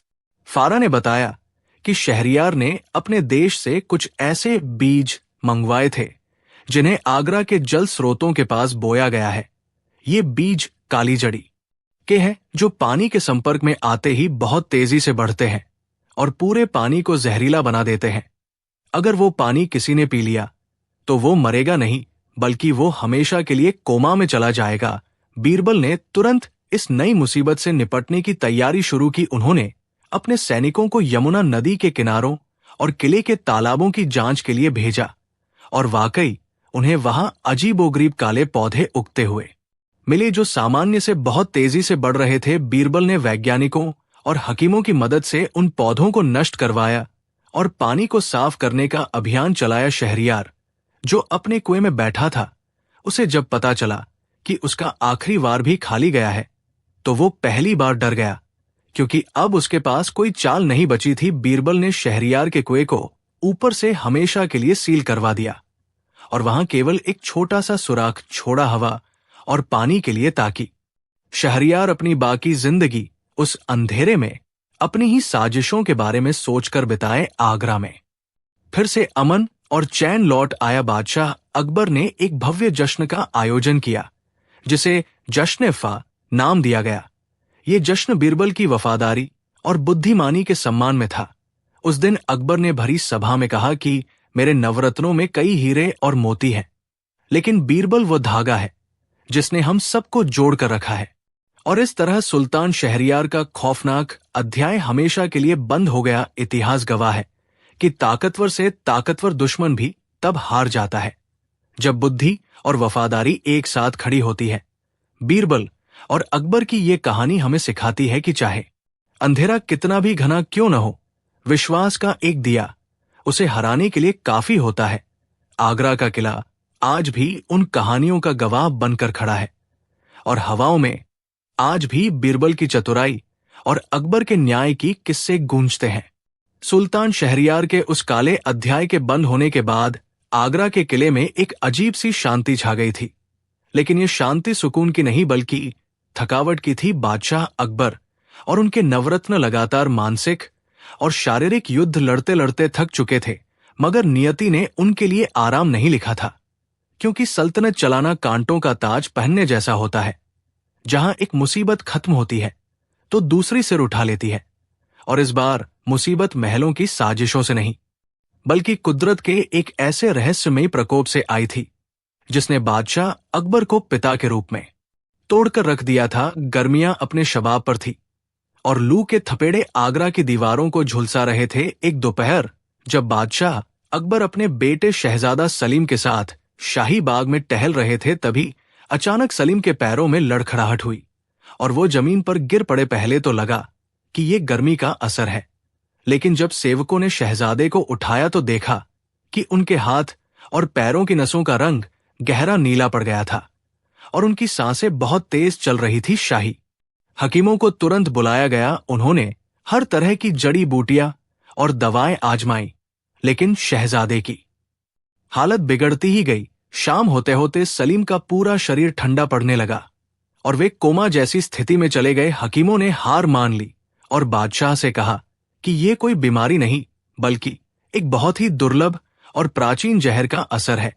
[SPEAKER 1] फारा ने बताया कि शहरियार ने अपने देश से कुछ ऐसे बीज मंगवाए थे जिन्हें आगरा के जल स्रोतों के पास बोया गया है। ये बीज काली जड़ी के हैं जो पानी के संपर्क में आते ही बहुत तेजी से बढ़ते हैं और पूरे पानी को जहरीला बना देते हैं। अगर वो पानी किसी ने पी लिया तो वो मरेगा नहीं, बल्कि वो हमेशा के लिए कोमा में चला जाएगा। बीरबल ने तुरंत इस नई मुसीबत से निपटने की तैयारी शुरू की। उन्होंने अपने सैनिकों को यमुना नदी के किनारों और किले के तालाबों की जांच के लिए भेजा, और वाकई उन्हें वहां अजीबोगरीब काले पौधे उगते हुए मिले जो सामान्य से बहुत तेजी से बढ़ रहे थे। बीरबल ने वैज्ञानिकों और हकीमों की मदद से उन पौधों को नष्ट करवाया और पानी को साफ करने का अभियान चलाया। शहरियार, जो अपने कुएं में बैठा था, उसे जब पता चला कि उसका आखिरी वार भी खाली गया है, तो वो पहली बार डर गया, क्योंकि अब उसके पास कोई चाल नहीं बची थी। बीरबल ने शहरियार के कुएं को ऊपर से हमेशा के लिए सील करवा दिया और वहां केवल एक छोटा सा सुराख छोड़ा हवा और पानी के लिए ताकि शहरयार अपनी बाकी जिंदगी उस अंधेरे में अपनी ही साजिशों के बारे में सोचकर बिताए आगरा में। फिर से अमन और चैन लौट आया बादशाह अकबर ने एक भव्य जश्न का आयोजन किया, जिसे जश्न-ए-फा नाम दिया गया। ये जश्न बीरबल की वफादारी और बुद्धिमानी के सम्मान में था। उस दिन अकबर ने भरी सभा में कहा कि मेरे नवरत्नों में कई हीरे और मोती हैं, लेकिन बीरबल वो धागा है जिसने हम सबको जोड़कर रखा है। और इस तरह सुल्तान शहरयार का खौफनाक अध्याय हमेशा के लिए बंद हो गया। इतिहास गवाह है कि ताकतवर से ताकतवर दुश्मन भी तब हार जाता है जब बुद्धि और वफादारी एक साथ खड़ी होती है। बीरबल और अकबर की ये कहानी हमें सिखाती है कि चाहे अंधेरा कितना भी घना क्यों न हो, विश्वास का एक दिया उसे हराने के लिए काफी होता है। आगरा का किला आज भी उन कहानियों का गवाह बनकर खड़ा है और हवाओं में आज भी बीरबल की चतुराई और अकबर के न्याय की किस्से गूंजते हैं। सुल्तान शहरयार के उस काले अध्याय के बंद होने के बाद आगरा के किले में एक अजीब सी शांति छा गई थी, लेकिन ये शांति सुकून की नहीं बल्कि थकावट की थी। बादशाह अकबर और उनके नवरत्न लगातार मानसिक और शारीरिक युद्ध लड़ते लड़ते थक चुके थे, मगर नियति ने उनके लिए आराम नहीं लिखा था, क्योंकि सल्तनत चलाना कांटों का ताज पहनने जैसा होता है। जहां एक मुसीबत खत्म होती है तो दूसरी सिर उठा लेती है, और इस बार मुसीबत महलों की साजिशों से नहीं बल्कि कुदरत के एक ऐसे रहस्यमयी प्रकोप से आई थी जिसने बादशाह अकबर को पिता के रूप में तोड़कर रख दिया था। गर्मियां अपने शबाब पर थी और लू के थपेड़े आगरा की दीवारों को झुलसा रहे थे। एक दोपहर जब बादशाह अकबर अपने बेटे शहजादा सलीम के साथ शाही बाग में टहल रहे थे, तभी अचानक सलीम के पैरों में लड़खड़ाहट हुई और वो जमीन पर गिर पड़े। पहले तो लगा कि ये गर्मी का असर है, लेकिन जब सेवकों ने शहजादे को उठाया तो देखा कि उनके हाथ और पैरों की नसों का रंग गहरा नीला पड़ गया था और उनकी सांसें बहुत तेज चल रही थी। शाही हकीमों को तुरंत बुलाया गया। उन्होंने हर तरह की जड़ी बूटियां और दवाएं आजमाई, लेकिन शहजादे की हालत बिगड़ती ही गई। शाम होते होते सलीम का पूरा शरीर ठंडा पड़ने लगा और वे कोमा जैसी स्थिति में चले गए। हकीमों ने हार मान ली और बादशाह से कहा कि ये कोई बीमारी नहीं बल्कि एक बहुत ही दुर्लभ और प्राचीन जहर का असर है,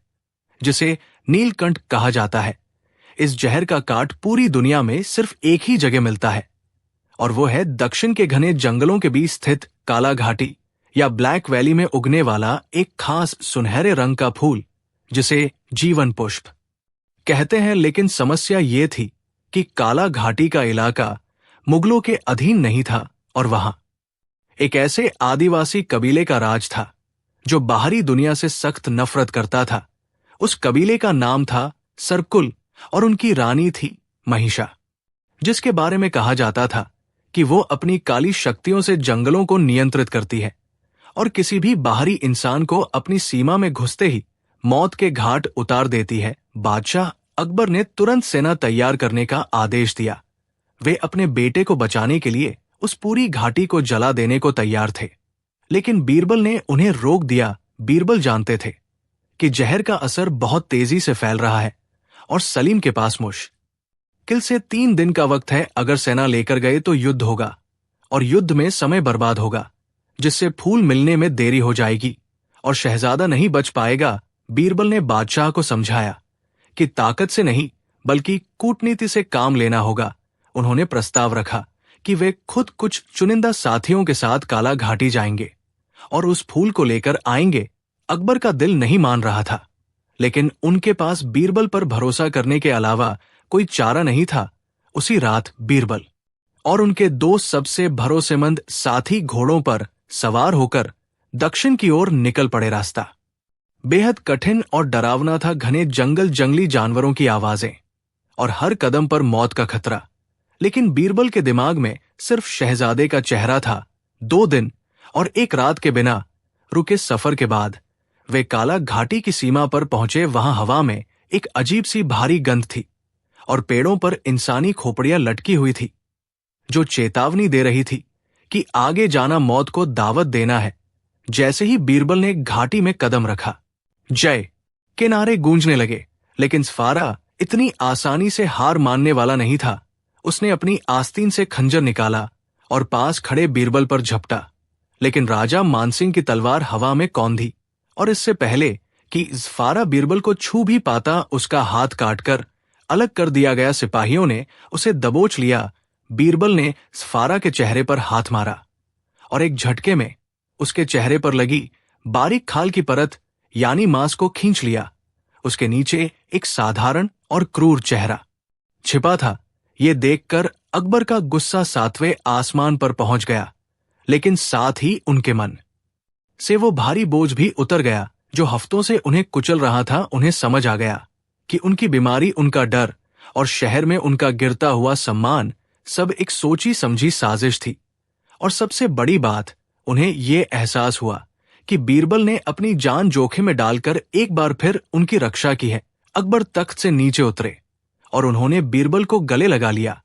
[SPEAKER 1] जिसे नीलकंठ कहा जाता है। इस जहर का काट पूरी दुनिया में सिर्फ एक ही जगह मिलता है, और वो है दक्षिण के घने जंगलों के बीच स्थित काला घाटी या ब्लैक वैली में उगने वाला एक खास सुनहरे रंग का फूल, जिसे जीवन पुष्प कहते हैं। लेकिन समस्या ये थी कि काला घाटी का इलाका मुगलों के अधीन नहीं था और वहां एक ऐसे आदिवासी कबीले का राज था जो बाहरी दुनिया से सख्त नफरत करता था। उस कबीले का नाम था सरकुल और उनकी रानी थी महिषा, जिसके बारे में कहा जाता था कि वो अपनी काली शक्तियों से जंगलों को नियंत्रित करती है और किसी भी बाहरी इंसान को अपनी सीमा में घुसते ही मौत के घाट उतार देती है। बादशाह अकबर ने तुरंत सेना तैयार करने का आदेश दिया। वे अपने बेटे को बचाने के लिए उस पूरी घाटी को जला देने को तैयार थे, लेकिन बीरबल ने उन्हें रोक दिया। बीरबल जानते थे कि जहर का असर बहुत तेजी से फैल रहा है और सलीम के पास मुश्किल से 3 दिन का वक्त है। अगर सेना लेकर गए तो युद्ध होगा और युद्ध में समय बर्बाद होगा, जिससे फूल मिलने में देरी हो जाएगी और शहजादा नहीं बच पाएगा। बीरबल ने बादशाह को समझाया कि ताकत से नहीं बल्कि कूटनीति से काम लेना होगा। उन्होंने प्रस्ताव रखा कि वे खुद कुछ चुनिंदा साथियों के साथ काला घाटी जाएंगे और उस फूल को लेकर आएंगे। अकबर का दिल नहीं मान रहा था, लेकिन उनके पास बीरबल पर भरोसा करने के अलावा कोई चारा नहीं था। उसी रात बीरबल और उनके 2 सबसे भरोसेमंद साथी घोड़ों पर सवार होकर दक्षिण की ओर निकल पड़े। रास्ता बेहद कठिन और डरावना था। घने जंगल, जंगली जानवरों की आवाजें और हर कदम पर मौत का खतरा, लेकिन बीरबल के दिमाग में सिर्फ शहजादे का चेहरा था। 2 दिन और 1 रात के बिना रुके सफर के बाद वे काला घाटी की सीमा पर पहुंचे। वहां हवा में एक अजीब सी भारी गंध थी और पेड़ों पर इंसानी खोपड़ियां लटकी हुई थी, जो चेतावनी दे रही थी कि आगे जाना मौत को दावत देना है। जैसे ही बीरबल ने घाटी में कदम रखा, जय के नारे गूंजने लगे, लेकिन सफारा इतनी आसानी से हार मानने वाला नहीं था। उसने अपनी आस्तीन से खंजर निकाला और पास खड़े बीरबल पर झपटा, लेकिन राजा मानसिंह की तलवार हवा में कौंधी और इससे पहले कि सफारा बीरबल को छू भी पाता, उसका हाथ काटकर अलग कर दिया गया। सिपाहियों ने उसे दबोच लिया। बीरबल ने सफारा के चेहरे पर हाथ मारा और एक झटके में उसके चेहरे पर लगी बारीक खाल की परत यानी मांस को खींच लिया। उसके नीचे एक साधारण और क्रूर चेहरा छिपा था। ये देखकर अकबर का गुस्सा 7वें आसमान पर पहुंच गया, लेकिन साथ ही उनके मन से वो भारी बोझ भी उतर गया जो हफ्तों से उन्हें कुचल रहा था। उन्हें समझ आ गया कि उनकी बीमारी, उनका डर और शहर में उनका गिरता हुआ सम्मान सब एक सोची समझी साजिश थी। और सबसे बड़ी बात, उन्हें ये एहसास हुआ कि बीरबल ने अपनी जान जोखिम में डालकर एक बार फिर उनकी रक्षा की है। अकबर तख्त से नीचे उतरे और उन्होंने बीरबल को गले लगा लिया।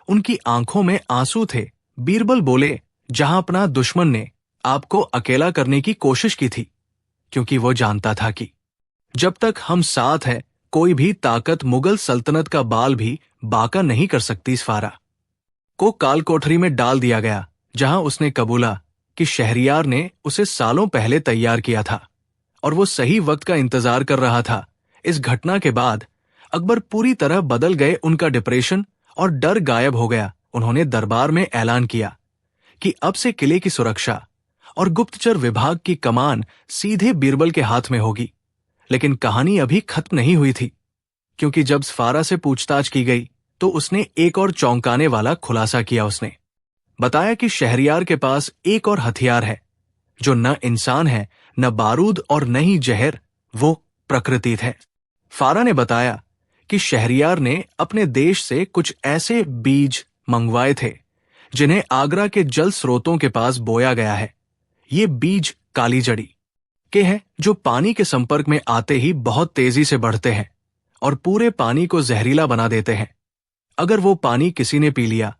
[SPEAKER 1] उनकी आंखों में आंसू थे। बीरबल बोले, जहां अपना दुश्मन ने आपको अकेला करने की कोशिश की थी, क्योंकि वो जानता था कि जब तक हम साथ हैं, कोई भी ताकत मुगल सल्तनत का बाल भी बाका नहीं कर सकती। सफारा को काल कोठरी में डाल दिया गया, जहां उसने कबूला कि शहरियार ने उसे सालों पहले तैयार किया था और वो सही वक्त का इंतजार कर रहा था। इस घटना के बाद अकबर पूरी तरह बदल गए। उनका डिप्रेशन और डर गायब हो गया। उन्होंने दरबार में ऐलान किया कि अब से किले की सुरक्षा और गुप्तचर विभाग की कमान सीधे बीरबल के हाथ में होगी। लेकिन कहानी अभी खत्म नहीं हुई थी, क्योंकि जब सफारा से पूछताछ की गई तो उसने एक और चौंकाने वाला खुलासा किया। उसने बताया कि शहरियार के पास एक और हथियार है जो न इंसान है, न बारूद और न ही जहर, वो प्रकृति है। फारा ने बताया कि शहरियार ने अपने देश से कुछ ऐसे बीज मंगवाए थे जिन्हें आगरा के जल स्रोतों के पास बोया गया है। ये बीज काली जड़ी के हैं जो पानी के संपर्क में आते ही बहुत तेजी से बढ़ते हैं और पूरे पानी को जहरीला बना देते हैं। अगर वो पानी किसी ने पी लिया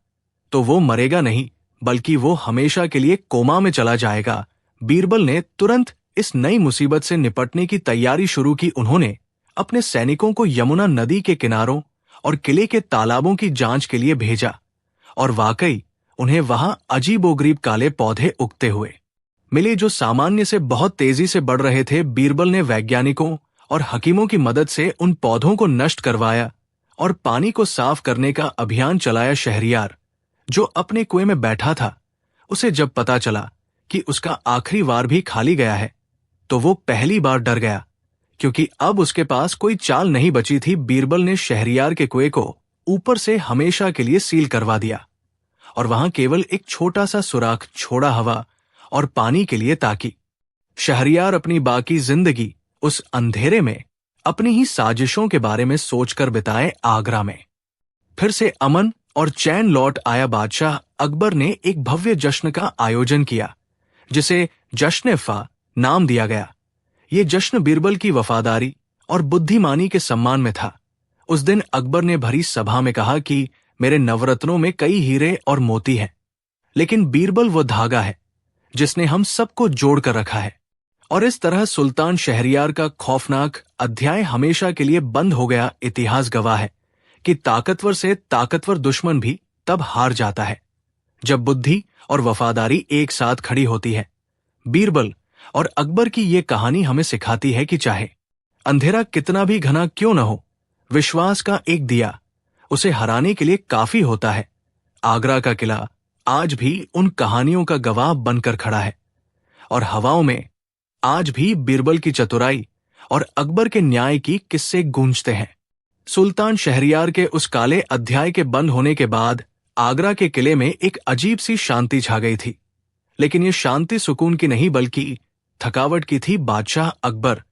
[SPEAKER 1] तो वो मरेगा नहीं, बल्कि वो हमेशा के लिए कोमा में चला जाएगा। बीरबल ने तुरंत इस नई मुसीबत से निपटने की तैयारी शुरू की। उन्होंने अपने सैनिकों को यमुना नदी के किनारों और किले के तालाबों की जांच के लिए भेजा और वाकई उन्हें वहां अजीबोगरीब काले पौधे उगते हुए मिले जो सामान्य से बहुत तेजी से बढ़ रहे थे। बीरबल ने वैज्ञानिकों और हकीमों की मदद से उन पौधों को नष्ट करवाया और पानी को साफ करने का अभियान चलाया। शहरियार जो अपने कुएं में बैठा था, उसे जब पता चला कि उसका आखिरी वार भी खाली गया है तो वो पहली बार डर गया, क्योंकि अब उसके पास कोई चाल नहीं बची थी। बीरबल ने शहरियार के कुएं को ऊपर से हमेशा के लिए सील करवा दिया और वहां केवल एक छोटा सा सुराख छोड़ा हवा और पानी के लिए, ताकि शहरियार अपनी बाकी जिंदगी उस अंधेरे में अपनी ही साजिशों के बारे में सोचकर बिताए। आगरा में फिर से अमन और चैन लौट आया। बादशाह अकबर ने एक भव्य जश्न का आयोजन किया, जिसे जश्न-ए-फा नाम दिया गया। ये जश्न बीरबल की वफादारी और बुद्धिमानी के सम्मान में था। उस दिन अकबर ने भरी सभा में कहा कि मेरे नवरत्नों में कई हीरे और मोती हैं, लेकिन बीरबल वो धागा है जिसने हम सबको जोड़कर रखा है। और इस तरह सुल्तान शहरियार का खौफनाक अध्याय हमेशा के लिए बंद हो गया। इतिहास गवाह है कि ताकतवर से ताकतवर दुश्मन भी तब हार जाता है जब बुद्धि और वफादारी एक साथ खड़ी होती है। बीरबल और अकबर की ये कहानी हमें सिखाती है कि चाहे अंधेरा कितना भी घना क्यों न हो, विश्वास का एक दिया उसे हराने के लिए काफी होता है। आगरा का किला आज भी उन कहानियों का गवाह बनकर खड़ा है और हवाओं में आज भी बीरबल की चतुराई और अकबर के न्याय की किस्से गूंजते हैं। सुल्तान शहरियार के उस काले अध्याय के बंद होने के बाद आगरा के किले में एक अजीब सी शांति छा गई थी, लेकिन ये शांति सुकून की नहीं बल्कि थकावट की थी। बादशाह अकबर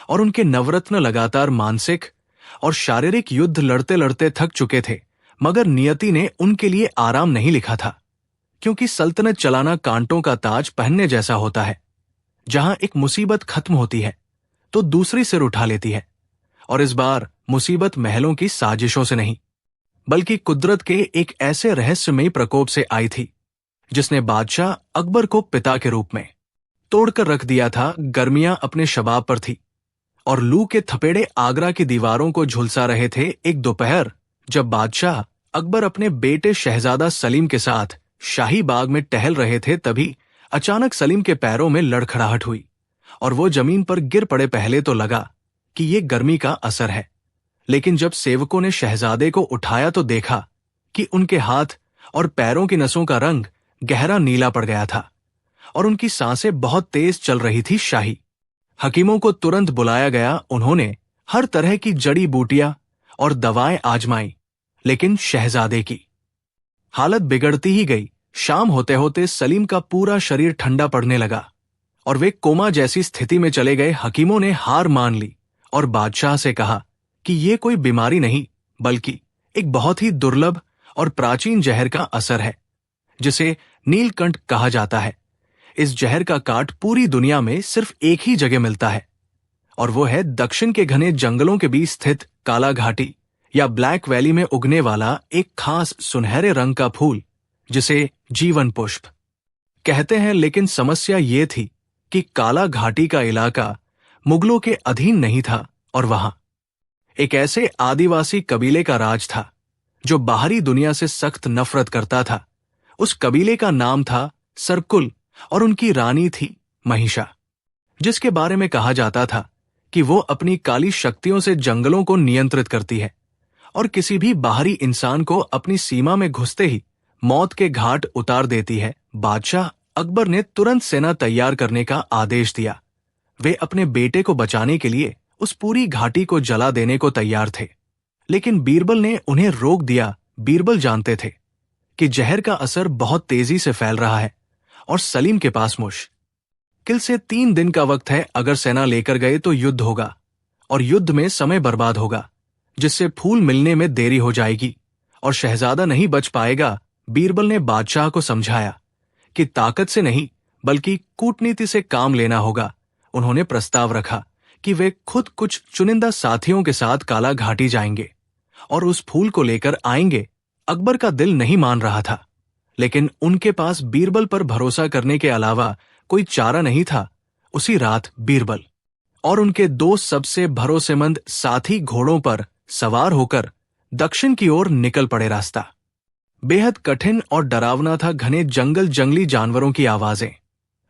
[SPEAKER 1] और उनके नवरत्न लगातार मानसिक और शारीरिक युद्ध लड़ते लड़ते थक चुके थे, मगर नियति ने उनके लिए आराम नहीं लिखा था, क्योंकि सल्तनत चलाना कांटों का ताज पहनने जैसा होता है। जहां एक मुसीबत खत्म होती है तो दूसरी सिर उठा लेती है, और इस बार मुसीबत महलों की साजिशों से नहीं बल्कि कुदरत के एक ऐसे रहस्यमयी प्रकोप से आई थी जिसने बादशाह अकबर को पिता के रूप में तोड़कर रख दिया था। गर्मियां अपने शबाब पर थी और लू के थपेड़े आगरा की दीवारों को झुलसा रहे थे। एक दोपहर जब बादशाह अकबर अपने बेटे शहजादा सलीम के साथ शाही बाग में टहल रहे थे, तभी अचानक सलीम के पैरों में लड़खड़ाहट हुई और वो जमीन पर गिर पड़े। पहले तो लगा कि ये गर्मी का असर है, लेकिन जब सेवकों ने शहजादे को उठाया तो देखा कि उनके हाथ और पैरों की नसों का रंग गहरा नीला पड़ गया था और उनकी सांसें बहुत तेज चल रही थी। शाही हकीमों को तुरंत बुलाया गया। उन्होंने हर तरह की जड़ी बूटियां और दवाएं आजमाई, लेकिन शहजादे की हालत बिगड़ती ही गई। शाम होते होते सलीम का पूरा शरीर ठंडा पड़ने लगा और वे कोमा जैसी स्थिति में चले गए। हकीमों ने हार मान ली और बादशाह से कहा कि ये कोई बीमारी नहीं, बल्कि एक बहुत ही दुर्लभ और प्राचीन जहर का असर है, जिसे नीलकंठ कहा जाता है। इस जहर का काट पूरी दुनिया में सिर्फ एक ही जगह मिलता है, और वो है दक्षिण के घने जंगलों के बीच स्थित काला घाटी या ब्लैक वैली में उगने वाला एक खास सुनहरे रंग का फूल, जिसे जीवन पुष्प कहते हैं। लेकिन समस्या ये थी कि काला घाटी का इलाका मुगलों के अधीन नहीं था और वहां एक ऐसे आदिवासी कबीले का राज था जो बाहरी दुनिया से सख्त नफरत करता था। उस कबीले का नाम था सरकुल और उनकी रानी थी महिषा, जिसके बारे में कहा जाता था कि वो अपनी काली शक्तियों से जंगलों को नियंत्रित करती है और किसी भी बाहरी इंसान को अपनी सीमा में घुसते ही मौत के घाट उतार देती है। बादशाह अकबर ने तुरंत सेना तैयार करने का आदेश दिया। वे अपने बेटे को बचाने के लिए उस पूरी घाटी को जला देने को तैयार थे, लेकिन बीरबल ने उन्हें रोक दिया। बीरबल जानते थे कि जहर का असर बहुत तेजी से फैल रहा है और सलीम के पास मुश्किल से 3 दिन का वक्त है। अगर सेना लेकर गए तो युद्ध होगा और युद्ध में समय बर्बाद होगा, जिससे फूल मिलने में देरी हो जाएगी और शहजादा नहीं बच पाएगा। बीरबल ने बादशाह को समझाया कि ताकत से नहीं बल्कि कूटनीति से काम लेना होगा। उन्होंने प्रस्ताव रखा कि वे खुद कुछ चुनिंदा साथियों के साथ काला घाटी जाएंगे और उस फूल को लेकर आएंगे। अकबर का दिल नहीं मान रहा था, लेकिन उनके पास बीरबल पर भरोसा करने के अलावा कोई चारा नहीं था। उसी रात बीरबल और उनके 2 सबसे भरोसेमंद साथी घोड़ों पर सवार होकर दक्षिण की ओर निकल पड़े। रास्ता बेहद कठिन और डरावना था। घने जंगल, जंगली जानवरों की आवाजें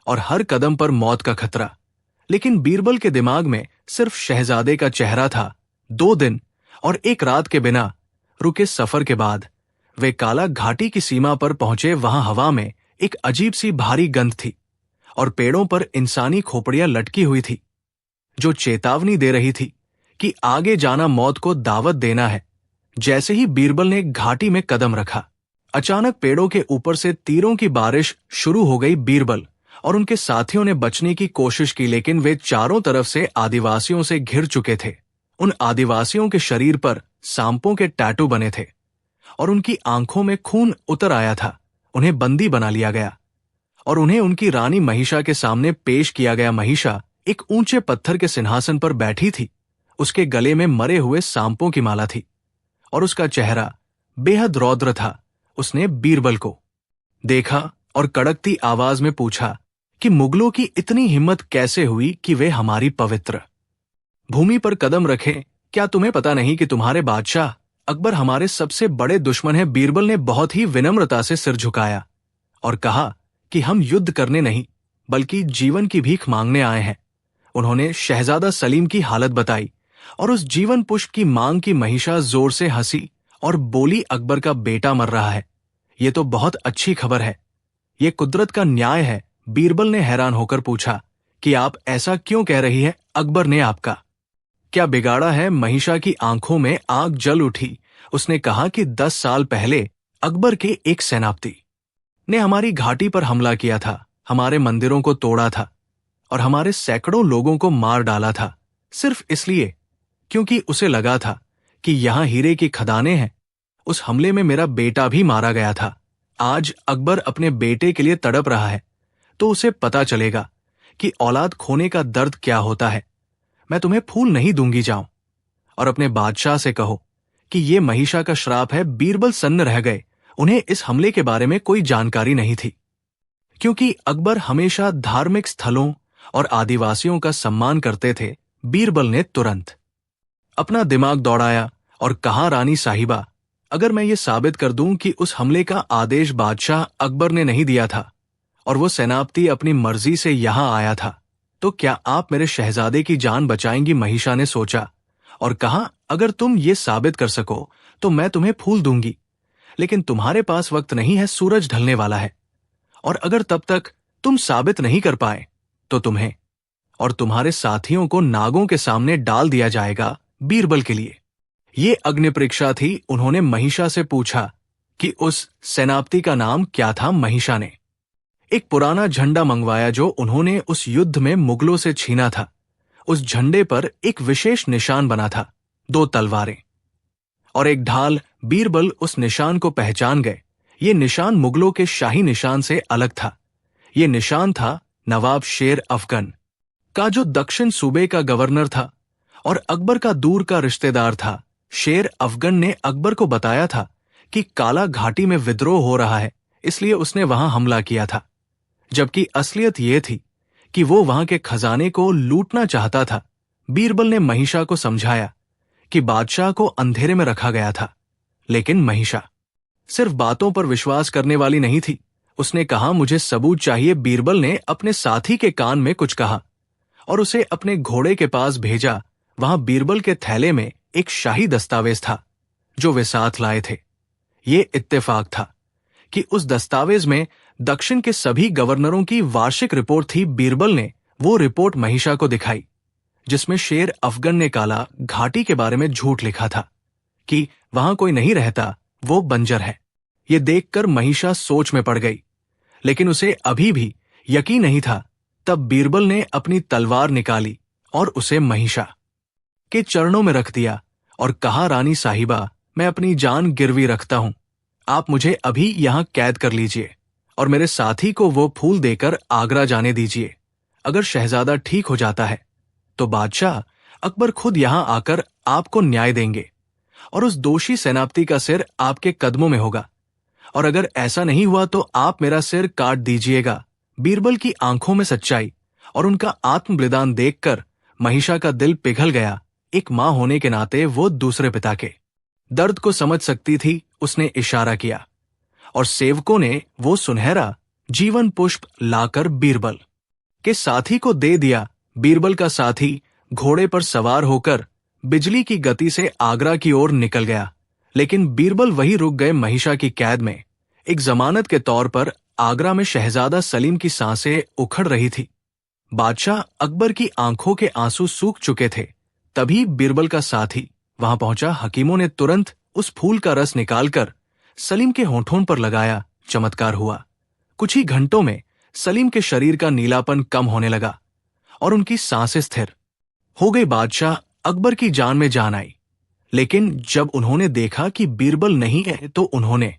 [SPEAKER 1] और हर कदम पर मौत का खतरा। लेकिन बीरबल के दिमाग में सिर्फ शहजादे का चेहरा था। 2 दिन और 1 रात के बिना रुके सफर के बाद वे काला घाटी की सीमा पर पहुंचे। वहां हवा में एक अजीब सी भारी गंध थी और पेड़ों पर इंसानी खोपड़ियां लटकी हुई थी, जो चेतावनी दे रही थी कि आगे जाना मौत को दावत देना है। जैसे ही बीरबल ने घाटी में कदम रखा, अचानक पेड़ों के ऊपर से तीरों की बारिश शुरू हो गई। बीरबल और उनके साथियों ने बचने की कोशिश की, लेकिन वे चारों तरफ से आदिवासियों से घिर चुके थे। उन आदिवासियों के शरीर पर सांपों के टैटू बने थे और उनकी आंखों में खून उतर आया था। उन्हें बंदी बना लिया गया और उन्हें उनकी रानी महिषा के सामने पेश किया गया। महिषा एक ऊंचे पत्थर के सिंहासन पर बैठी थी। उसके गले में मरे हुए सांपों की माला थी और उसका चेहरा बेहद रौद्र था। उसने बीरबल को देखा और कड़कती आवाज में पूछा कि मुगलों की इतनी हिम्मत कैसे हुई कि वे हमारी पवित्र भूमि पर कदम रखें? क्या तुम्हें पता नहीं कि तुम्हारे बादशाह अकबर हमारे सबसे बड़े दुश्मन हैं? बीरबल ने बहुत ही विनम्रता से सिर झुकाया और कहा कि हम युद्ध करने नहीं बल्कि जीवन की भीख मांगने आए हैं। उन्होंने शहजादा सलीम की हालत बताई और उस जीवन पुष्प की मांग की। महिषा जोर से हंसी और बोली, अकबर का बेटा मर रहा है, ये तो बहुत अच्छी खबर है। ये कुदरत का न्याय है। बीरबल ने हैरान होकर पूछा कि आप ऐसा क्यों कह रही है? अकबर ने आपका क्या बिगाड़ा है? महिषा की आंखों में आग जल उठी। उसने कहा कि 10 साल पहले अकबर के एक सेनापति ने हमारी घाटी पर हमला किया था, हमारे मंदिरों को तोड़ा था और हमारे सैकड़ों लोगों को मार डाला था, सिर्फ इसलिए क्योंकि उसे लगा था कि यहां हीरे की खदानें हैं। उस हमले में मेरा बेटा भी मारा गया था। आज अकबर अपने बेटे के लिए तड़प रहा है, तो उसे पता चलेगा कि औलाद खोने का दर्द क्या होता है। मैं तुम्हें फूल नहीं दूंगी। जाओ और अपने बादशाह से कहो कि ये महिषा का श्राप है। बीरबल सन्न रह गए। उन्हें इस हमले के बारे में कोई जानकारी नहीं थी, क्योंकि अकबर हमेशा धार्मिक स्थलों और आदिवासियों का सम्मान करते थे। बीरबल ने तुरंत अपना दिमाग दौड़ाया और कहा, रानी साहिबा, अगर मैं ये साबित कर दूं कि उस हमले का आदेश बादशाह अकबर ने नहीं दिया था और वो सेनापति अपनी मर्जी से यहां आया था, तो क्या आप मेरे शहजादे की जान बचाएंगी? महिषा ने सोचा और कहा, अगर तुम ये साबित कर सको तो मैं तुम्हें फूल दूंगी, लेकिन तुम्हारे पास वक्त नहीं है, सूरज ढलने वाला है, और अगर तब तक तुम साबित नहीं कर पाए तो तुम्हें और तुम्हारे साथियों को नागों के सामने डाल दिया जाएगा। बीरबल के लिए ये अग्नि परीक्षा थी। उन्होंने महिषा से पूछा कि उस सेनापति का नाम क्या था। महिषा ने एक पुराना झंडा मंगवाया जो उन्होंने उस युद्ध में मुगलों से छीना था। उस झंडे पर एक विशेष निशान बना था, 2 तलवारें और एक ढाल। बीरबल उस निशान को पहचान गए। ये निशान मुगलों के शाही निशान से अलग था। ये निशान था नवाब शेर अफगन का, जो दक्षिण सूबे का गवर्नर था और अकबर का दूर का रिश्तेदार था। शेर अफगन ने अकबर को बताया था कि काला घाटी में विद्रोह हो रहा है, इसलिए उसने वहां हमला किया था, जबकि असलियत यह थी कि वो वहां के खजाने को लूटना चाहता था। बीरबल ने महिषा को समझाया कि बादशाह को अंधेरे में रखा गया था, लेकिन महिषा सिर्फ बातों पर विश्वास करने वाली नहीं थी। उसने कहा, मुझे सबूत चाहिए। बीरबल ने अपने साथी के कान में कुछ कहा और उसे अपने घोड़े के पास भेजा। वहां बीरबल के थैले में एक शाही दस्तावेज था जो वे साथ लाए थे। ये इत्तेफाक था कि उस दस्तावेज में दक्षिण के सभी गवर्नरों की वार्षिक रिपोर्ट थी। बीरबल ने वो रिपोर्ट महिषा को दिखाई, जिसमें शेर अफगन ने काला घाटी के बारे में झूठ लिखा था कि वहां कोई नहीं रहता, वो बंजर है। ये देखकर महिषा सोच में पड़ गई, लेकिन उसे अभी भी यकीन नहीं था। तब बीरबल ने अपनी तलवार निकाली और उसे महिषा के चरणों में रख दिया और कहा, रानी साहिबा, मैं अपनी जान गिरवी रखता हूं। आप मुझे अभी यहां कैद कर लीजिए और मेरे साथी को वो फूल देकर आगरा जाने दीजिए। अगर शहजादा ठीक हो जाता है तो बादशाह अकबर खुद यहां आकर आपको न्याय देंगे और उस दोषी सेनापति का सिर आपके कदमों में होगा, और अगर ऐसा नहीं हुआ तो आप मेरा सिर काट दीजिएगा। बीरबल की आंखों में सच्चाई और उनका आत्म बलिदान देखकर महिषा का दिल पिघल गया। एक मां होने के नाते वो दूसरे पिता के दर्द को समझ सकती थी। उसने इशारा किया और सेवकों ने वो सुनहरा जीवन पुष्प लाकर बीरबल के साथी को दे दिया। बीरबल का साथी घोड़े पर सवार होकर बिजली की गति से आगरा की ओर निकल गया, लेकिन बीरबल वहीं रुक गए महिषा की कैद में। एक जमानत के तौर पर आगरा में शहजादा सलीम की सांसें उखड़ रही थी। बादशाह अकबर की आंखों के आंसू सूख चुके थे। तभी बीरबल का साथी वहां पहुंचा। हकीमों ने तुरंत उस फूल का रस निकालकर सलीम के होठों पर लगाया। चमत्कार हुआ। कुछ ही घंटों में सलीम के शरीर का नीलापन कम होने लगा और उनकी सांसें स्थिर हो गई। बादशाह अकबर की जान में जान आई, लेकिन जब उन्होंने देखा कि बीरबल नहीं है तो उन्होंने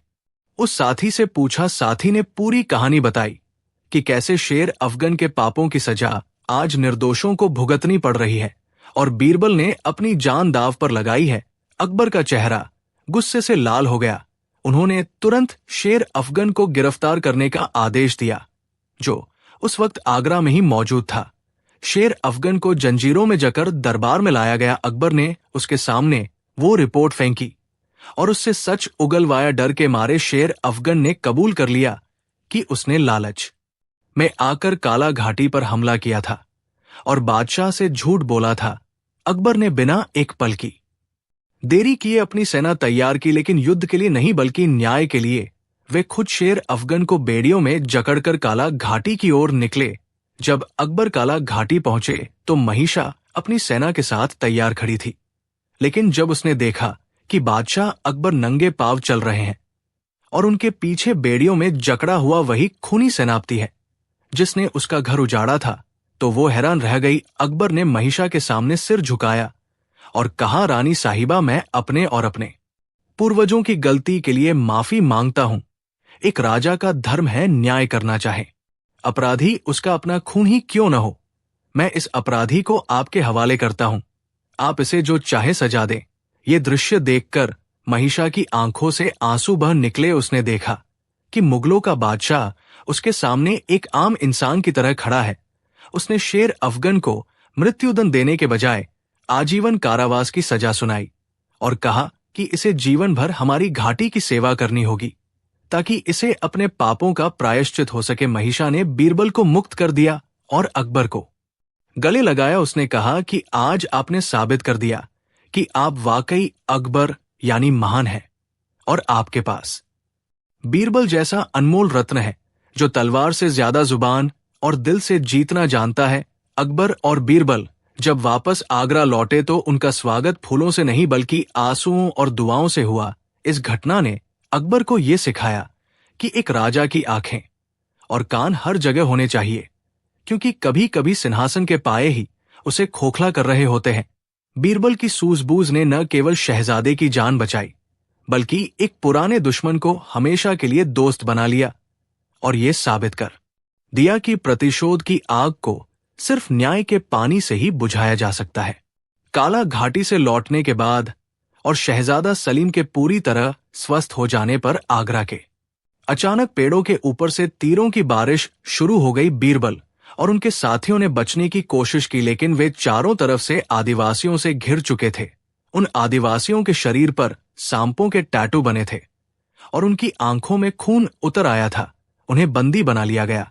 [SPEAKER 1] उस साथी से पूछा। साथी ने पूरी कहानी बताई कि कैसे शेर अफगन के पापों की सजा आज निर्दोषों को भुगतनी पड़ रही है और बीरबल ने अपनी जान दांव पर लगाई है। अकबर का चेहरा गुस्से से लाल हो गया। उन्होंने तुरंत शेर अफगन को गिरफ्तार करने का आदेश दिया, जो उस वक्त आगरा में ही मौजूद था। शेर अफगन को जंजीरों में जकड़ दरबार में लाया गया। अकबर ने उसके सामने वो रिपोर्ट फेंकी और उससे सच उगलवाया। डर के मारे शेर अफगन ने कबूल कर लिया कि उसने लालच में आकर काला घाटी पर हमला किया था और बादशाह से झूठ बोला था। अकबर ने बिना एक पल की देरी किए अपनी सेना तैयार की, लेकिन युद्ध के लिए नहीं बल्कि न्याय के लिए। वे खुद शेर अफगन को बेड़ियों में जकड़कर काला घाटी की ओर निकले। जब अकबर काला घाटी पहुंचे तो महिषा अपनी सेना के साथ तैयार खड़ी थी, लेकिन जब उसने देखा कि बादशाह अकबर नंगे पांव चल रहे हैं और उनके पीछे बेड़ियों में जकड़ा हुआ वही खूनी सेनापति है जिसने उसका घर उजाड़ा था, तो वो हैरान रह गई। अकबर ने महिषा के सामने सिर झुकाया और कहा, रानी साहिबा, मैं अपने और अपने पूर्वजों की गलती के लिए माफी मांगता हूं। एक राजा का धर्म है न्याय करना चाहे, अपराधी उसका अपना खून ही क्यों न हो। मैं इस अपराधी को आपके हवाले करता हूं, आप इसे जो चाहे सजा दें। ये दृश्य देखकर महिषा की आंखों से आंसू बह निकले। उसने देखा कि मुगलों का बादशाह उसके सामने एक आम इंसान की तरह खड़ा है। उसने शेर अफगन को मृत्युदंड देने के बजाय आजीवन कारावास की सजा सुनाई और कहा कि इसे जीवन भर हमारी घाटी की सेवा करनी होगी ताकि इसे अपने पापों का प्रायश्चित हो सके। महिषा ने बीरबल को मुक्त कर दिया और अकबर को गले लगाया। उसने कहा कि आज आपने साबित कर दिया कि आप वाकई अकबर यानी महान हैं और आपके पास बीरबल जैसा अनमोल रत्न है जो तलवार से ज्यादा जुबान और दिल से जीतना जानता है। अकबर और बीरबल जब वापस आगरा लौटे तो उनका स्वागत फूलों से नहीं बल्कि आंसुओं और दुआओं से हुआ। इस घटना ने अकबर को यह सिखाया कि एक राजा की आंखें और कान हर जगह होने चाहिए, क्योंकि कभी कभी सिंहासन के पाये ही उसे खोखला कर रहे होते हैं। बीरबल की सूझबूझ ने न केवल शहजादे की जान बचाई बल्कि एक पुराने दुश्मन को हमेशा के लिए दोस्त बना लिया और ये साबित कर दिया कि प्रतिशोध की आग को सिर्फ न्याय के पानी से ही बुझाया जा सकता है। काला घाटी से लौटने के बाद और शहजादा सलीम के पूरी तरह स्वस्थ हो जाने पर आगरा के अचानक पेड़ों के ऊपर से तीरों की बारिश शुरू हो गई। बीरबल और उनके साथियों ने बचने की कोशिश की, लेकिन वे चारों तरफ से आदिवासियों से घिर चुके थे। उन आदिवासियों के शरीर पर सांपों के टैटू बने थे और उनकी आंखों में खून उतर आया था। उन्हें बंदी बना लिया गया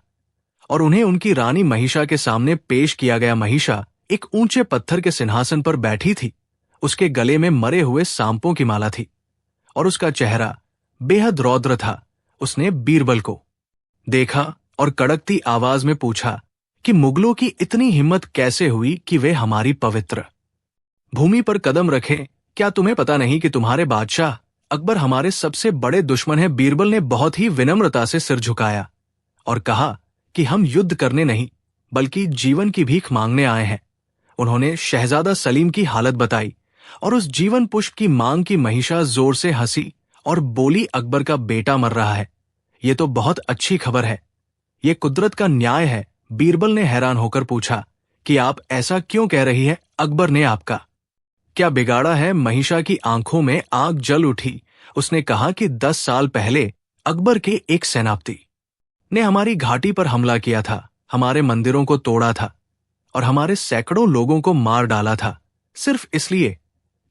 [SPEAKER 1] और उन्हें उनकी रानी महिषा के सामने पेश किया गया। महिषा एक ऊंचे पत्थर के सिंहासन पर बैठी थी। उसके गले में मरे हुए सांपों की माला थी और उसका चेहरा बेहद रौद्र था। उसने बीरबल को देखा और कड़कती आवाज में पूछा कि मुगलों की इतनी हिम्मत कैसे हुई कि वे हमारी पवित्र भूमि पर कदम रखें। क्या तुम्हें पता नहीं कि तुम्हारे बादशाह अकबर हमारे सबसे बड़े दुश्मन हैं? बीरबल ने बहुत ही विनम्रता से सिर झुकाया और कहा कि हम युद्ध करने नहीं बल्कि जीवन की भीख मांगने आए हैं। उन्होंने शहजादा सलीम की हालत बताई और उस जीवन पुष्प की मांग की। महिषा जोर से हंसी और बोली, अकबर का बेटा मर रहा है, ये तो बहुत अच्छी खबर है। ये कुदरत का न्याय है। बीरबल ने हैरान होकर पूछा कि आप ऐसा क्यों कह रही है? अकबर ने आपका क्या बिगाड़ा है? महिषा की आंखों में आग जल उठी। उसने कहा कि 10 साल पहले अकबर के एक सेनापति ने हमारी घाटी पर हमला किया था, हमारे मंदिरों को तोड़ा था और हमारे सैकड़ों लोगों को मार डाला था, सिर्फ इसलिए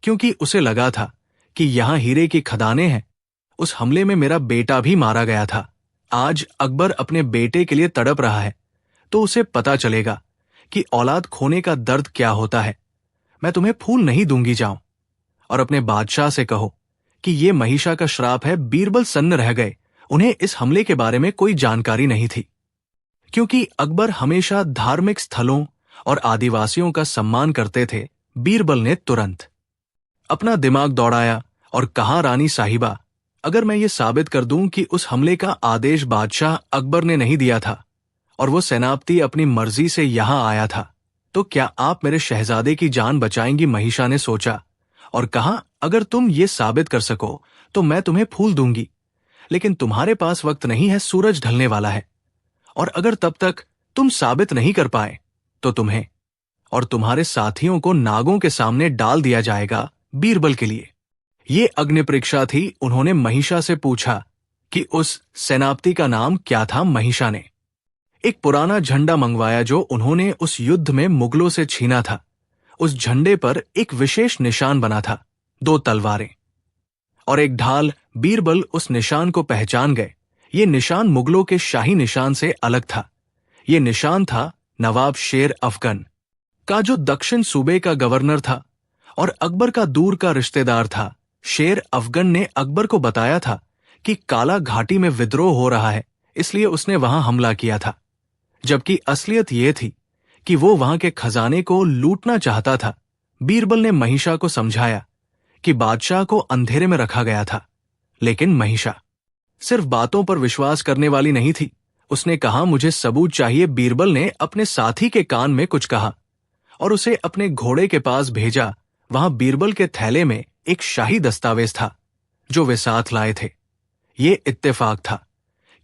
[SPEAKER 1] क्योंकि उसे लगा था कि यहां हीरे की खदानें हैं। उस हमले में मेरा बेटा भी मारा गया था। आज अकबर अपने बेटे के लिए तड़प रहा है तो उसे पता चलेगा कि औलाद खोने का दर्द क्या होता है। मैं तुम्हें फूल नहीं दूंगी, जाओ और अपने बादशाह से कहो कि ये महिषा का श्राप है। बीरबल सन्न रह गए। उन्हें इस हमले के बारे में कोई जानकारी नहीं थी, क्योंकि अकबर हमेशा धार्मिक स्थलों और आदिवासियों का सम्मान करते थे। बीरबल ने तुरंत अपना दिमाग दौड़ाया और कहा, रानी साहिबा, अगर मैं ये साबित कर दूं कि उस हमले का आदेश बादशाह अकबर ने नहीं दिया था और वो सेनापति अपनी मर्जी से यहां आया था, तो क्या आप मेरे शहजादे की जान बचाएंगी? महिषा ने सोचा और कहा, अगर तुम ये साबित कर सको तो मैं तुम्हें फूल दूंगी, लेकिन तुम्हारे पास वक्त नहीं है, सूरज ढलने वाला है और अगर तब तक तुम साबित नहीं कर पाए तो तुम्हें और तुम्हारे साथियों को नागों के सामने डाल दिया जाएगा। बीरबल के लिए ये अग्नि परीक्षा थी। उन्होंने महिषा से पूछा कि उस सेनापति का नाम क्या था। महिषा ने एक पुराना झंडा मंगवाया जो उन्होंने उस युद्ध में मुगलों से छीना था। उस झंडे पर एक विशेष निशान बना था, 2 तलवारें और एक ढाल। बीरबल उस निशान को पहचान गए। ये निशान मुगलों के शाही निशान से अलग था। ये निशान था नवाब शेर अफगन का, जो दक्षिण सूबे का गवर्नर था और अकबर का दूर का रिश्तेदार था। शेर अफगन ने अकबर को बताया था कि काला घाटी में विद्रोह हो रहा है, इसलिए उसने वहां हमला किया था, जबकि असलियत यह थी कि वो वहां के खजाने को लूटना चाहता था। बीरबल ने महिषा को समझाया कि बादशाह को अंधेरे में रखा गया था, लेकिन महिषा सिर्फ बातों पर विश्वास करने वाली नहीं थी। उसने कहा, मुझे सबूत चाहिए। बीरबल ने अपने साथी के कान में कुछ कहा और उसे अपने घोड़े के पास भेजा। वहां बीरबल के थैले में एक शाही दस्तावेज था जो वे साथ लाए थे। ये इत्तेफाक था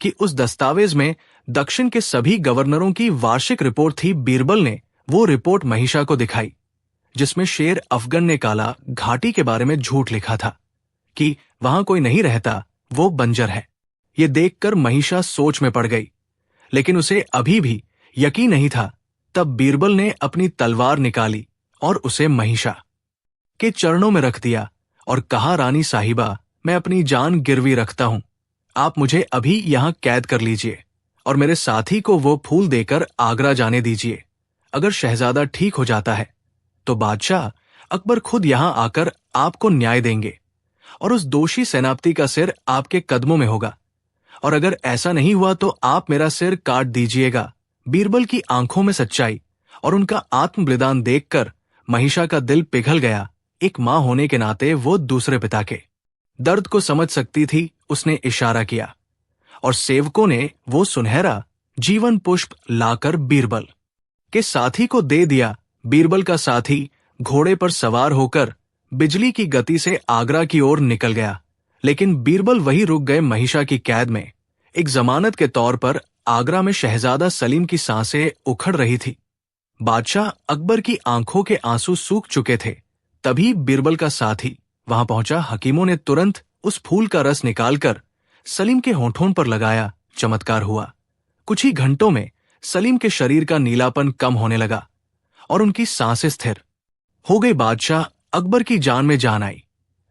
[SPEAKER 1] कि उस दस्तावेज में दक्षिण के सभी गवर्नरों की वार्षिक रिपोर्ट थी। बीरबल ने वो रिपोर्ट महिषा को दिखाई, जिसमें शेर अफगन ने काला घाटी के बारे में झूठ लिखा था कि वहां कोई नहीं रहता, वो बंजर है। ये देखकर महिषा सोच में पड़ गई, लेकिन उसे अभी भी यकीन नहीं था तब बीरबल ने अपनी तलवार निकाली और उसे महिषा के चरणों में रख दिया और कहा, रानी साहिबा, मैं अपनी जान गिरवी रखता हूं, आप मुझे अभी यहां कैद कर लीजिए और मेरे साथी को वो फूल देकर आगरा जाने दीजिए। अगर शहजादा ठीक हो जाता है तो बादशाह अकबर खुद यहां आकर आपको न्याय देंगे और उस दोषी सेनापति का सिर आपके कदमों में होगा, और अगर ऐसा नहीं हुआ तो आप मेरा सिर काट दीजिएगा। बीरबल की आंखों में सच्चाई और उनका आत्म बलिदान देखकर महिषा का दिल पिघल गया। एक मां होने के नाते वो दूसरे पिता के दर्द को समझ सकती थी। उसने इशारा किया और सेवकों ने वो सुनहरा जीवन पुष्प लाकर बीरबल के साथी को दे दिया। बीरबल का साथी घोड़े पर सवार होकर बिजली की गति से आगरा की ओर निकल गया, लेकिन बीरबल वहीं रुक गए महिषा की कैद में। एक जमानत के तौर पर आगरा में शहजादा सलीम की सांसें उखड़ रही थी। बादशाह अकबर की आंखों के आंसू सूख चुके थे। तभी बीरबल का साथी वहां पहुंचा। हकीमों ने तुरंत उस फूल का रस निकालकर सलीम के होठों पर लगाया। चमत्कार हुआ। कुछ ही घंटों में सलीम के शरीर का नीलापन कम होने लगा और उनकी सांसें स्थिर हो गई। बादशाह अकबर की जान में जान आई,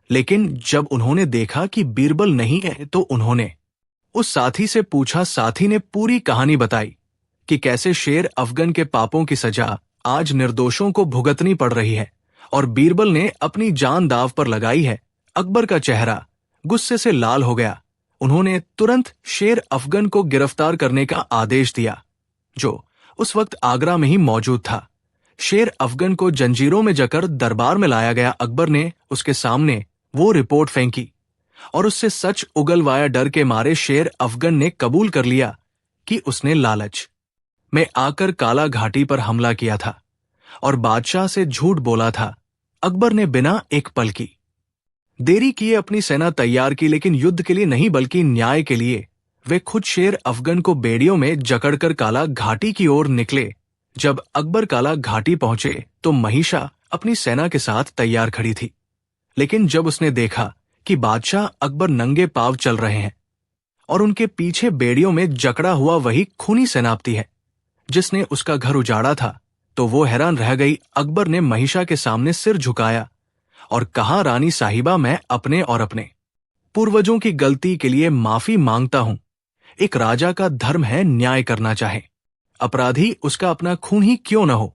[SPEAKER 1] लेकिन जब उन्होंने देखा कि बीरबल नहीं है तो उन्होंने उस साथी से पूछा। साथी ने पूरी कहानी बताई कि कैसे शेर अफगन के पापों की सजा आज निर्दोषों को भुगतनी पड़ रही है और बीरबल ने अपनी जान दांव पर लगाई है। अकबर का चेहरा गुस्से से लाल हो गया। उन्होंने तुरंत शेर अफगन को गिरफ्तार करने का आदेश दिया, जो उस वक्त आगरा में ही मौजूद था। शेर अफगन को जंजीरों में जकड़ दरबार में लाया गया। अकबर ने उसके सामने वो रिपोर्ट फेंकी और उससे सच उगलवाया। डर के मारे शेर अफगन ने कबूल कर लिया कि उसने लालच में आकर काला घाटी पर हमला किया था और बादशाह से झूठ बोला था। अकबर ने बिना एक पल की देरी किए अपनी सेना तैयार की, लेकिन युद्ध के लिए नहीं बल्कि न्याय के लिए। वे खुद शेर अफगन को बेड़ियों में जकड़कर काला घाटी की ओर निकले। जब अकबर काला घाटी पहुंचे तो महिषा अपनी सेना के साथ तैयार खड़ी थी, लेकिन जब उसने देखा कि बादशाह अकबर नंगे पांव चल रहे हैं और उनके पीछे बेड़ियों में जकड़ा हुआ वही खूनी सेनापति है जिसने उसका घर उजाड़ा था, तो वो हैरान रह गई। अकबर ने महिषा के सामने सिर झुकाया और कहा, रानी साहिबा, मैं अपने और अपने पूर्वजों की गलती के लिए माफी मांगता हूं। एक राजा का धर्म है न्याय करना चाहे, अपराधी उसका अपना खून ही क्यों न हो।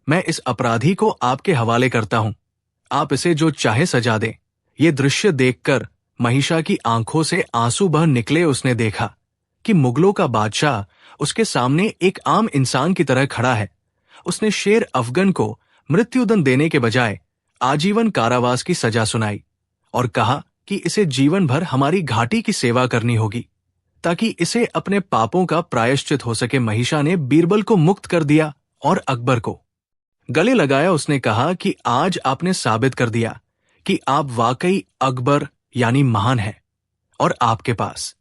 [SPEAKER 1] मैं इस अपराधी को आपके हवाले करता हूं, आप इसे जो चाहे सजा दें। ये दृश्य देखकर महिषा की आंखों से आंसू बह निकले। उसने देखा कि मुगलों का बादशाह उसके सामने एक आम इंसान की तरह खड़ा है। उसने शेर अफगन को मृत्युदंड देने के बजाय आजीवन कारावास की सजा सुनाई और कहा कि इसे जीवन भर हमारी घाटी की सेवा करनी होगी ताकि इसे अपने पापों का प्रायश्चित हो सके। महिषा ने बीरबल को मुक्त कर दिया और अकबर को गले लगाया। उसने कहा कि आज आपने साबित कर दिया कि आप वाकई अकबर यानी महान हैं और आपके पास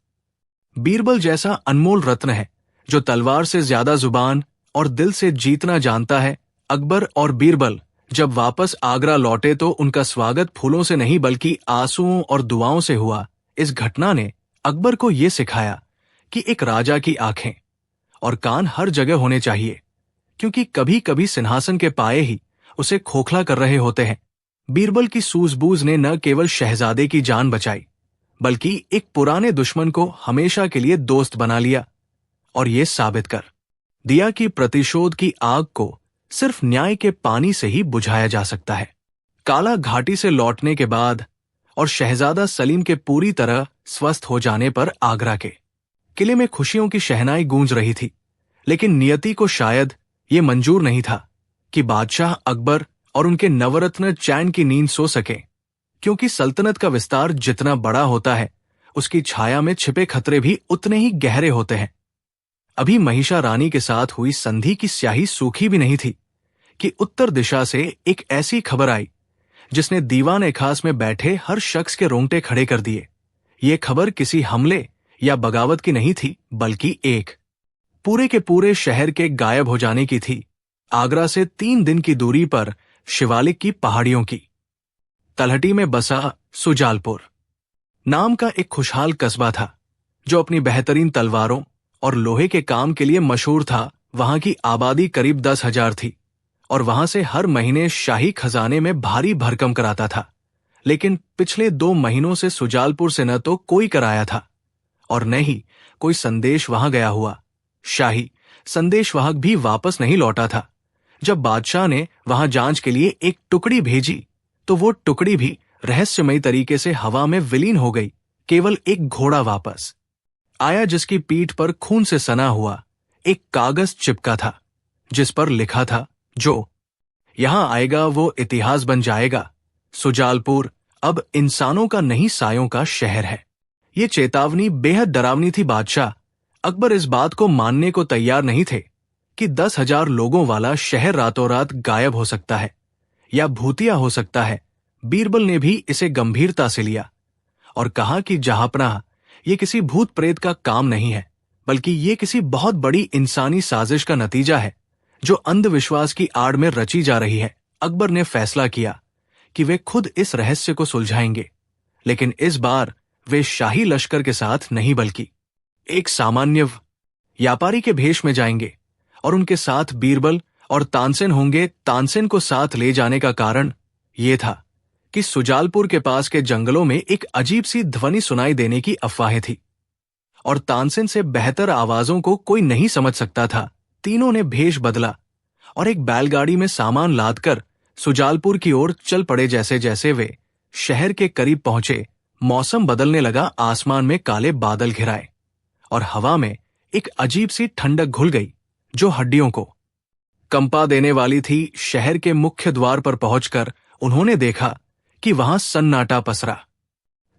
[SPEAKER 1] बीरबल जैसा अनमोल रत्न है जो तलवार से ज्यादा जुबान और दिल से जीतना जानता है। अकबर और बीरबल जब वापस आगरा लौटे तो उनका स्वागत फूलों से नहीं बल्कि आंसुओं और दुआओं से हुआ। इस घटना ने अकबर को यह सिखाया कि एक राजा की आंखें और कान हर जगह होने चाहिए, क्योंकि कभी कभी सिंहासन के पाये ही उसे खोखला कर रहे होते हैं। बीरबल की सूझबूझ ने न केवल शहजादे की जान बचाई बल्कि एक पुराने दुश्मन को हमेशा के लिए दोस्त बना लिया और ये साबित कर दिया कि प्रतिशोध की आग को सिर्फ न्याय के पानी से ही बुझाया जा सकता है। काला घाटी से लौटने के बाद और शहजादा सलीम के पूरी तरह स्वस्थ हो जाने पर आगरा के किले में खुशियों की शहनाई गूंज रही थी, लेकिन नियति को शायद ये मंजूर नहीं था कि बादशाह अकबर और उनके नवरत्न चैन की नींद सो सके, क्योंकि सल्तनत का विस्तार जितना बड़ा होता है उसकी छाया में छिपे खतरे भी उतने ही गहरे होते हैं। अभी महिषा रानी के साथ हुई संधि की स्याही सूखी भी नहीं थी कि उत्तर दिशा से एक ऐसी खबर आई जिसने दीवान खास में बैठे हर शख्स के रोंगटे खड़े कर दिए। ये खबर किसी हमले या बगावत की नहीं थी बल्कि एक पूरे के पूरे शहर के गायब हो जाने की थी। आगरा से 3 दिन की दूरी पर शिवालिक की पहाड़ियों की तलहटी में बसा सुजालपुर नाम का एक खुशहाल कस्बा था जो अपनी बेहतरीन तलवारों और लोहे के काम के लिए मशहूर था। वहां की आबादी करीब 10,000 थी और वहां से हर महीने शाही खजाने में भारी भरकम कराता था। लेकिन पिछले 2 महीनों से सुजालपुर से न तो कोई कराया था और न ही कोई संदेश वहां गया हुआ। शाही संदेशवाहक भी वापस नहीं लौटा था। जब बादशाह ने वहां जांच के लिए एक टुकड़ी भेजी तो वो टुकड़ी भी रहस्यमयी तरीके से हवा में विलीन हो गई। केवल एक घोड़ा वापस आया जिसकी पीठ पर खून से सना हुआ एक कागज चिपका था, जिस पर लिखा था, जो यहां आएगा वो इतिहास बन जाएगा। सुजालपुर अब इंसानों का नहीं सायों का शहर है। ये चेतावनी बेहद डरावनी थी। बादशाह अकबर इस बात को मानने को तैयार नहीं थे कि 10,000 लोगों वाला शहर रातों रात गायब हो सकता है या भूतिया हो सकता है। बीरबल ने भी इसे गंभीरता से लिया और कहा कि जहांपनाह ये किसी भूत प्रेत का काम नहीं है, बल्कि ये किसी बहुत बड़ी इंसानी साजिश का नतीजा है जो अंधविश्वास की आड़ में रची जा रही है। अकबर ने फैसला किया कि वे खुद इस रहस्य को सुलझाएंगे, लेकिन इस बार वे शाही लश्कर के साथ नहीं बल्कि एक सामान्य व्यापारी के भेष में जाएंगे और उनके साथ बीरबल और तानसेन होंगे। तानसेन को साथ ले जाने का कारण यह था कि सुजालपुर के पास के जंगलों में एक अजीब सी ध्वनि सुनाई देने की अफवाहें थी और तानसेन से बेहतर आवाजों को कोई नहीं समझ सकता था। तीनों ने भेष बदला और एक बैलगाड़ी में सामान लादकर सुजालपुर की ओर चल पड़े। जैसे जैसे वे शहर के करीब पहुंचे, मौसम बदलने लगा। आसमान में काले बादल घिराए और हवा में एक अजीब सी ठंडक घुल गई जो हड्डियों को कंपा देने वाली थी। शहर के मुख्य द्वार पर पहुंचकर उन्होंने देखा कि वहां सन्नाटा पसरा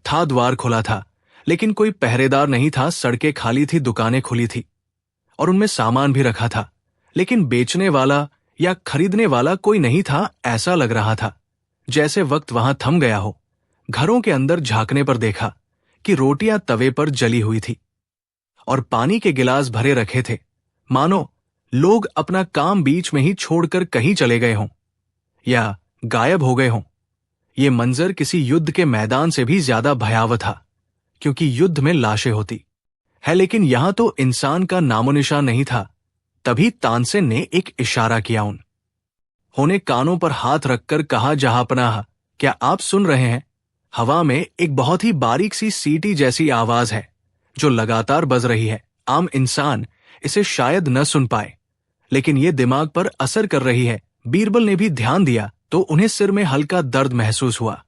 [SPEAKER 1] था। द्वार खुला था लेकिन कोई पहरेदार नहीं था। सड़कें खाली थी, दुकानें खुली थी और उनमें सामान भी रखा था, लेकिन बेचने वाला या खरीदने वाला कोई नहीं था। ऐसा लग रहा था जैसे वक्त वहां थम गया हो। घरों के अंदर झांकने पर देखा कि रोटियां तवे पर जली हुई थी और पानी के गिलास भरे रखे थे, मानो लोग अपना काम बीच में ही छोड़कर कहीं चले गए हों या गायब हो गए हों। ये मंजर किसी युद्ध के मैदान से भी ज्यादा भयावह था, क्योंकि युद्ध में लाशें होती है लेकिन यहां तो इंसान का नामोनिशान नहीं था। तभी तानसेन ने एक इशारा किया। उन्होंने कानों पर हाथ रखकर कहा, जहांपनाह, क्या आप सुन रहे हैं? हवा में एक बहुत ही बारीक सी सीटी जैसी आवाज है जो लगातार बज रही है। आम इंसान इसे शायद न सुन पाए, लेकिन ये दिमाग पर असर कर रही है। बीरबल ने भी ध्यान दिया तो उन्हें सिर में हल्का दर्द महसूस हुआ।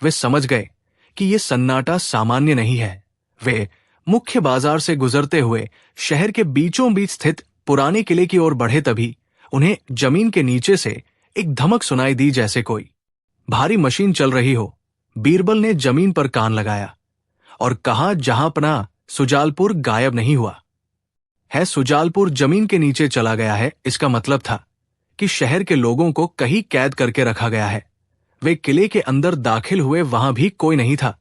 [SPEAKER 1] वे समझ गए कि ये सन्नाटा सामान्य नहीं है। वे मुख्य बाजार से गुजरते हुए शहर के बीचों बीच स्थित पुराने किले की ओर बढ़े। तभी उन्हें जमीन के नीचे से एक धमक सुनाई दी, जैसे कोई भारी मशीन चल रही हो। बीरबल ने जमीन पर कान लगाया और कहा, जहांपनाह, सुजालपुर गायब नहीं हुआ है, सुजालपुर जमीन के नीचे चला गया है। इसका मतलब था कि शहर के लोगों को कहीं कैद करके रखा गया है। वे किले के अंदर दाखिल हुए, वहां भी कोई नहीं था,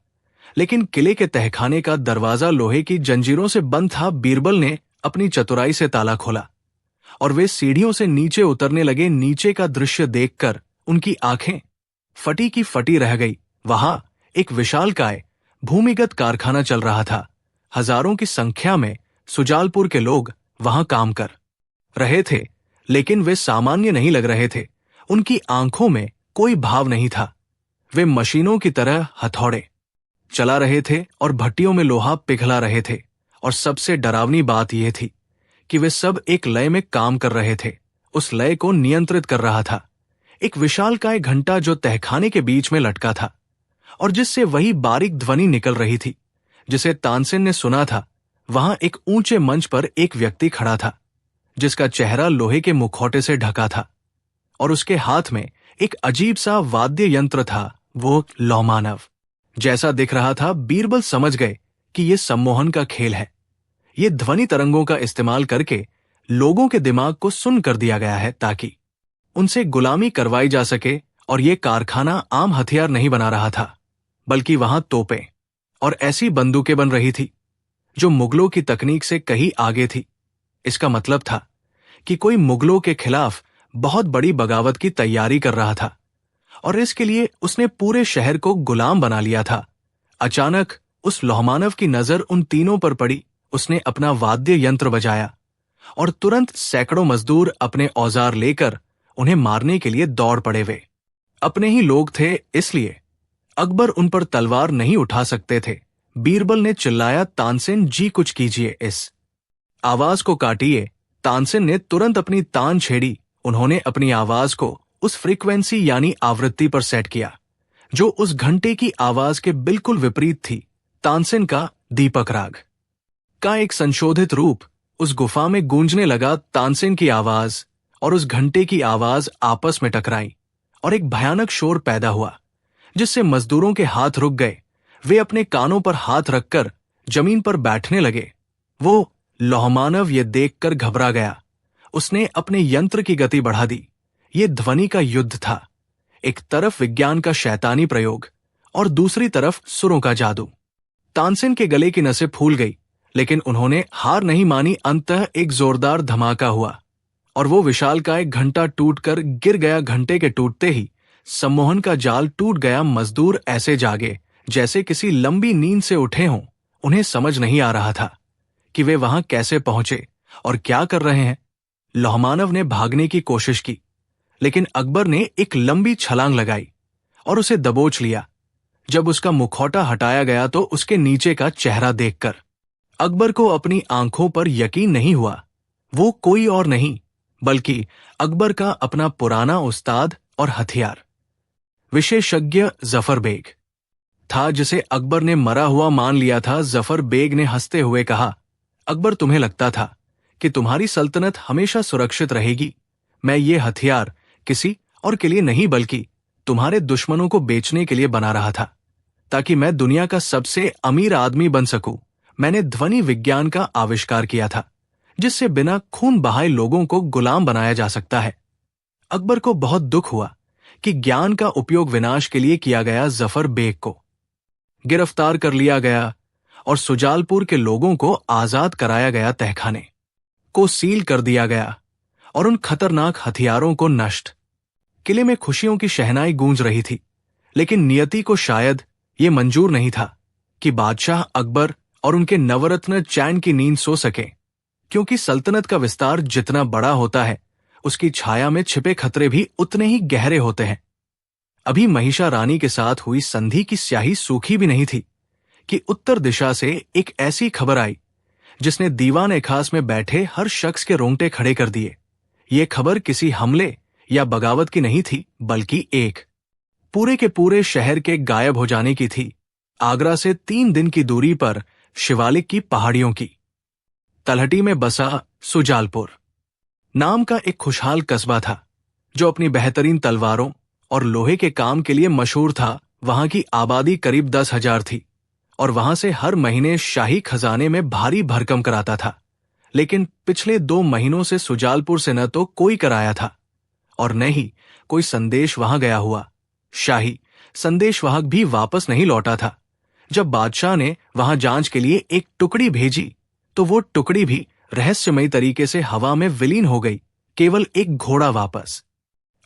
[SPEAKER 1] लेकिन किले के तहखाने का दरवाजा लोहे की जंजीरों से बंद था। बीरबल ने अपनी चतुराई से ताला खोला और वे सीढ़ियों से नीचे उतरने लगे। नीचे का दृश्य देखकर उनकी आंखें फटी की फटी रह गई। वहां एक विशालकाय भूमिगत कारखाना चल रहा था। हजारों की संख्या में सुजालपुर के लोग वहां काम कर रहे थे, लेकिन वे सामान्य नहीं लग रहे थे। उनकी आंखों में कोई भाव नहीं था। वे मशीनों की तरह हथौड़े चला रहे थे और भट्टियों में लोहा पिघला रहे थे। और सबसे डरावनी बात यह थी कि वे सब एक लय में काम कर रहे थे। उस लय को नियंत्रित कर रहा था एक विशालकाय घंटा जो तहखाने के बीच में लटका था और जिससे वही बारीक ध्वनि निकल रही थी जिसे तानसेन ने सुना था। वहां एक ऊंचे मंच पर एक व्यक्ति खड़ा था जिसका चेहरा लोहे के मुखौटे से ढका था और उसके हाथ में एक अजीब सा वाद्य यंत्र था। वो लौमानव जैसा दिख रहा था। बीरबल समझ गए कि यह सम्मोहन का खेल है। ये ध्वनि तरंगों का इस्तेमाल करके लोगों के दिमाग को सुन कर दिया गया है ताकि उनसे गुलामी करवाई जा सके। और यह कारखाना आम हथियार नहीं बना रहा था, बल्कि वहां तोपें और ऐसी बंदूकें बन रही थी जो मुगलों की तकनीक से कहीं आगे थी। इसका मतलब था कि कोई मुगलों के खिलाफ बहुत बड़ी बगावत की तैयारी कर रहा था और इसके लिए उसने पूरे शहर को गुलाम बना लिया था। अचानक उस लौहमानव की नजर उन तीनों पर पड़ी। उसने अपना वाद्य यंत्र बजाया और तुरंत सैकड़ों मजदूर अपने औजार लेकर उन्हें मारने के लिए दौड़ पड़े। वे अपने ही लोग थे, इसलिए अकबर उन पर तलवार नहीं उठा सकते थे। बीरबल ने चिल्लाया, तानसेन जी कुछ कीजिए, इस आवाज को काटिए। तानसेन ने तुरंत अपनी तान छेड़ी। उन्होंने अपनी आवाज को उस फ्रीक्वेंसी यानी आवृत्ति पर सेट किया जो उस घंटे की आवाज के बिल्कुल विपरीत थी। तानसेन का दीपक राग का एक संशोधित रूप उस गुफा में गूंजने लगा। तानसेन की आवाज और उस घंटे की आवाज आपस में टकराई और एक भयानक शोर पैदा हुआ जिससे मजदूरों के हाथ रुक गए। वे अपने कानों पर हाथ रखकर जमीन पर बैठने लगे। वो लौहमानव ये देखकर घबरा गया। उसने अपने यंत्र की गति बढ़ा दी। ये ध्वनि का युद्ध था। एक तरफ विज्ञान का शैतानी प्रयोग और दूसरी तरफ सुरों का जादू। तानसेन के गले की नसें फूल गई, लेकिन उन्होंने हार नहीं मानी। अंततः एक जोरदार धमाका हुआ और वो विशालकाय घंटा टूटकर गिर गया। घंटे के टूटते ही सम्मोहन का जाल टूट गया। मजदूर ऐसे जागे जैसे किसी लंबी नींद से उठे हों। उन्हें समझ नहीं आ रहा था कि वे वहां कैसे पहुंचे और क्या कर रहे हैं। लौहमानव ने भागने की कोशिश की, लेकिन अकबर ने एक लंबी छलांग लगाई और उसे दबोच लिया। जब उसका मुखौटा हटाया गया तो उसके नीचे का चेहरा देखकर अकबर को अपनी आंखों पर यकीन नहीं हुआ। वो कोई और नहीं बल्कि अकबर का अपना पुराना उस्ताद और हथियार विशेषज्ञ जफर बेग था, जिसे अकबर ने मरा हुआ मान लिया था। जफर बेग ने हंसते हुए कहा, अकबर, तुम्हें लगता था कि तुम्हारी सल्तनत हमेशा सुरक्षित रहेगी। मैं ये हथियार किसी और के लिए नहीं बल्कि तुम्हारे दुश्मनों को बेचने के लिए बना रहा था, ताकि मैं दुनिया का सबसे अमीर आदमी बन सकूं। मैंने ध्वनि विज्ञान का आविष्कार किया था, जिससे बिना खून बहाए लोगों को गुलाम बनाया जा सकता है। अकबर को बहुत दुख हुआ कि ज्ञान का उपयोग विनाश के लिए किया गया। जफर बेग को गिरफ्तार कर लिया गया और सुजालपुर के लोगों को आजाद कराया गया। तहखाने को सील कर दिया गया और उन खतरनाक हथियारों को नष्ट। किले में खुशियों की शहनाई गूंज रही थी, लेकिन नियति को शायद ये मंजूर नहीं था कि बादशाह अकबर और उनके नवरत्न चैन की नींद सो सके, क्योंकि सल्तनत का विस्तार जितना बड़ा होता है उसकी छाया में छिपे खतरे भी उतने ही गहरे होते हैं। अभी महिषा रानी के साथ हुई संधि की स्याही सूखी भी नहीं थी कि उत्तर दिशा से एक ऐसी खबर आई जिसने दीवान खास में बैठे हर शख्स के रोंगटे खड़े कर दिए। ये खबर किसी हमले या बगावत की नहीं थी, बल्कि एक पूरे के पूरे शहर के गायब हो जाने की थी। आगरा से 3 दिन की दूरी पर शिवालिक की पहाड़ियों की तलहटी में बसा सुजालपुर नाम का एक खुशहाल कस्बा था, जो अपनी बेहतरीन तलवारों और लोहे के काम के लिए मशहूर था। वहां की आबादी करीब 10,000 थी और वहां से हर महीने शाही खजाने में भारी भरकम कराता था। लेकिन पिछले 2 महीनों से सुजालपुर से न तो कोई कराया था और न ही कोई संदेश वहां गया हुआ। शाही संदेशवाहक भी वापस नहीं लौटा था। जब बादशाह ने वहां जांच के लिए एक टुकड़ी भेजी तो वो टुकड़ी भी रहस्यमयी तरीके से हवा में विलीन हो गई। केवल एक घोड़ा वापस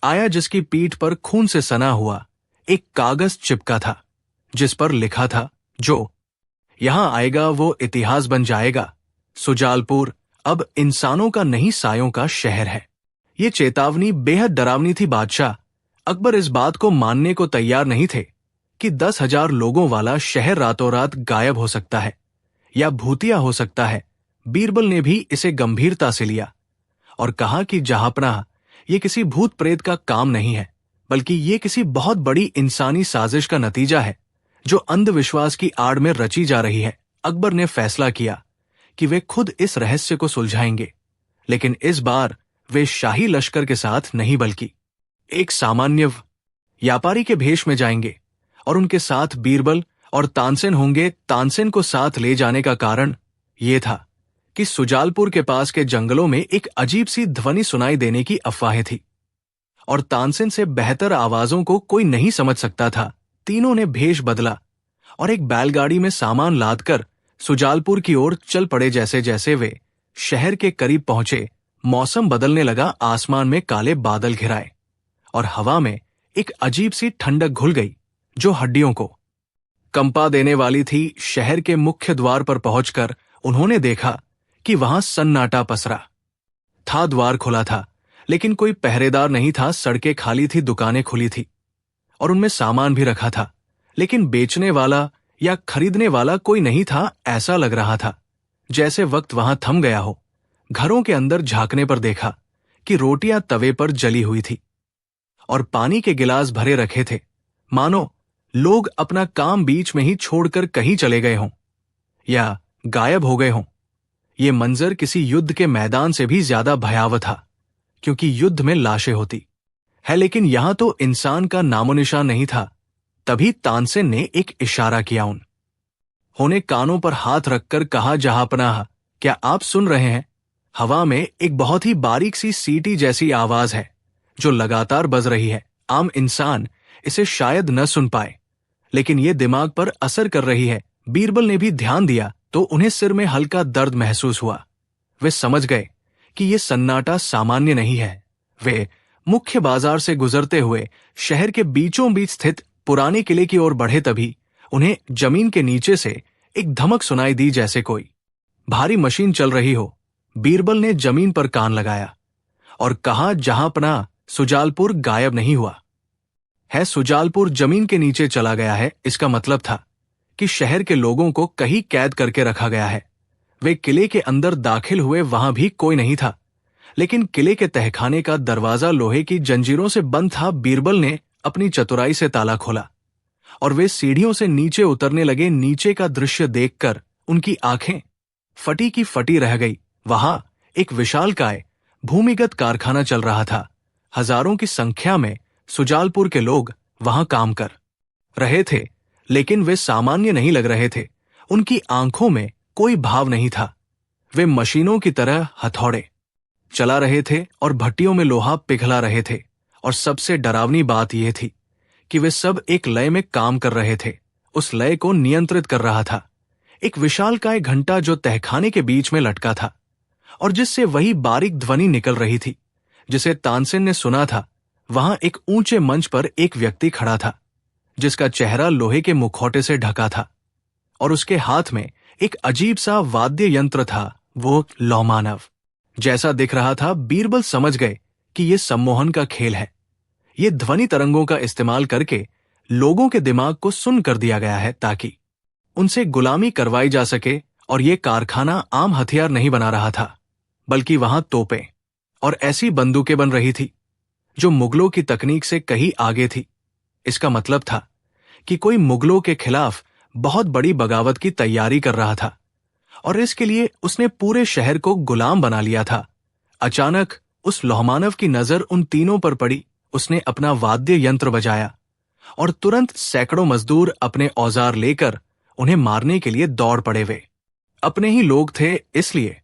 [SPEAKER 1] आया, जिसकी पीठ पर खून से सना हुआ एक कागज चिपका था, जिस पर लिखा था, जो यहां आएगा वो इतिहास बन जाएगा। सुजालपुर अब इंसानों का नहीं, सायों का शहर है। ये चेतावनी बेहद डरावनी थी। बादशाह अकबर इस बात को मानने को तैयार नहीं थे कि 10,000 लोगों वाला शहर रातों रात गायब हो सकता है या भूतिया हो सकता है। बीरबल ने भी इसे गंभीरता से लिया और कहा कि जहांपनाह ये किसी भूत प्रेत का काम नहीं है, बल्कि ये किसी बहुत बड़ी इंसानी साजिश का नतीजा है जो अंधविश्वास की आड़ में रची जा रही है। अकबर ने फैसला किया कि वे खुद इस रहस्य को सुलझाएंगे, लेकिन इस बार वे शाही लश्कर के साथ नहीं बल्कि एक सामान्य व्यापारी के भेष में जाएंगे और उनके साथ बीरबल और तानसेन होंगे। तानसेन को साथ ले जाने का कारण यह था कि सुजालपुर के पास के जंगलों में एक अजीब सी ध्वनि सुनाई देने की अफवाहें थी और तानसेन से बेहतर आवाजों को कोई नहीं समझ सकता था। तीनों ने भेष बदला और एक बैलगाड़ी में सामान लादकर सुजालपुर की ओर चल पड़े। जैसे जैसे वे शहर के करीब पहुंचे, मौसम बदलने लगा। आसमान में काले बादल घिराए और हवा में एक अजीब सी ठंडक घुल गई जो हड्डियों को कंपा देने वाली थी। शहर के मुख्य द्वार पर पहुंचकर उन्होंने देखा कि वहां सन्नाटा पसरा। था द्वार खुला था, लेकिन कोई पहरेदार नहीं था। सड़कें खाली थी, दुकानें खुली थी और उनमें सामान भी रखा था, लेकिन बेचने वाला या खरीदने वाला कोई नहीं था। ऐसा लग रहा था जैसे वक्त वहां थम गया हो। घरों के अंदर झांकने पर देखा कि रोटियां तवे पर जली हुई थी और पानी के गिलास भरे रखे थे, मानो लोग अपना काम बीच में ही छोड़कर कहीं चले गए हों या गायब हो गए हों। ये मंजर किसी युद्ध के मैदान से भी ज्यादा भयावह था, क्योंकि युद्ध में लाशें होती है, लेकिन यहां तो इंसान का नामोनिशान नहीं था। तभी तानसेन ने एक इशारा किया। उन्होंने कानों पर हाथ रखकर कहा, जहांपनाह, क्या आप सुन रहे हैं? हवा में एक बहुत ही बारीक सी सीटी जैसी आवाज है जो लगातार बज रही है। आम इंसान इसे शायद न सुन पाए, लेकिन यह दिमाग पर असर कर रही है। बीरबल ने भी ध्यान दिया तो उन्हें सिर में हल्का दर्द महसूस हुआ। वे समझ गए कि यह सन्नाटा सामान्य नहीं है। वे मुख्य बाजार से गुजरते हुए शहर के बीचों बीच स्थित पुराने किले की ओर बढ़े। तभी उन्हें जमीन के नीचे से एक धमक सुनाई दी, जैसे कोई भारी मशीन चल रही हो। बीरबल ने जमीन पर कान लगाया और कहा, जहांपनाह, सुजालपुर गायब नहीं हुआ है। सुजालपुर जमीन के नीचे चला गया है। इसका मतलब था कि शहर के लोगों को कहीं कैद करके रखा गया है। वे किले के अंदर दाखिल हुए, वहां भी कोई नहीं था, लेकिन किले के तहखाने का दरवाजा लोहे की जंजीरों से बंद था। बीरबल ने अपनी चतुराई से ताला खोला और वे सीढ़ियों से नीचे उतरने लगे। नीचे का दृश्य देखकर उनकी आंखें फटी की फटी रह गई। वहां एक विशालकाय भूमिगत कारखाना चल रहा था। हजारों की संख्या में सुजालपुर के लोग वहां काम कर रहे थे, लेकिन वे सामान्य नहीं लग रहे थे। उनकी आंखों में कोई भाव नहीं था। वे मशीनों की तरह हथौड़े चला रहे थे और भट्टियों में लोहा पिघला रहे थे। और सबसे डरावनी बात यह थी कि वे सब एक लय में काम कर रहे थे। उस लय को नियंत्रित कर रहा था एक विशालकाय घंटा जो तहखाने के बीच में लटका था और जिससे वही बारीक ध्वनि निकल रही थी जिसे तानसेन ने सुना था। वहां एक ऊंचे मंच पर एक व्यक्ति खड़ा था जिसका चेहरा लोहे के मुखौटे से ढका था और उसके हाथ में एक अजीब सा वाद्य यंत्र था। वो लौमानव जैसा दिख रहा था। बीरबल समझ गए कि यह सम्मोहन का खेल है। ये ध्वनि तरंगों का इस्तेमाल करके लोगों के दिमाग को सुन कर दिया गया है ताकि उनसे गुलामी करवाई जा सके। और यह कारखाना आम हथियार नहीं बना रहा था, बल्कि वहां तोपें और ऐसी बंदूकें बन रही थी जो मुगलों की तकनीक से कहीं आगे थी। इसका मतलब था कि कोई मुगलों के खिलाफ बहुत बड़ी बगावत की तैयारी कर रहा था और इसके लिए उसने पूरे शहर को गुलाम बना लिया था। अचानक उस लौहमानव की नजर उन तीनों पर पड़ी। उसने अपना वाद्य यंत्र बजाया और तुरंत सैकड़ों मजदूर अपने औजार लेकर उन्हें मारने के लिए दौड़ पड़े। वे अपने ही लोग थे, इसलिए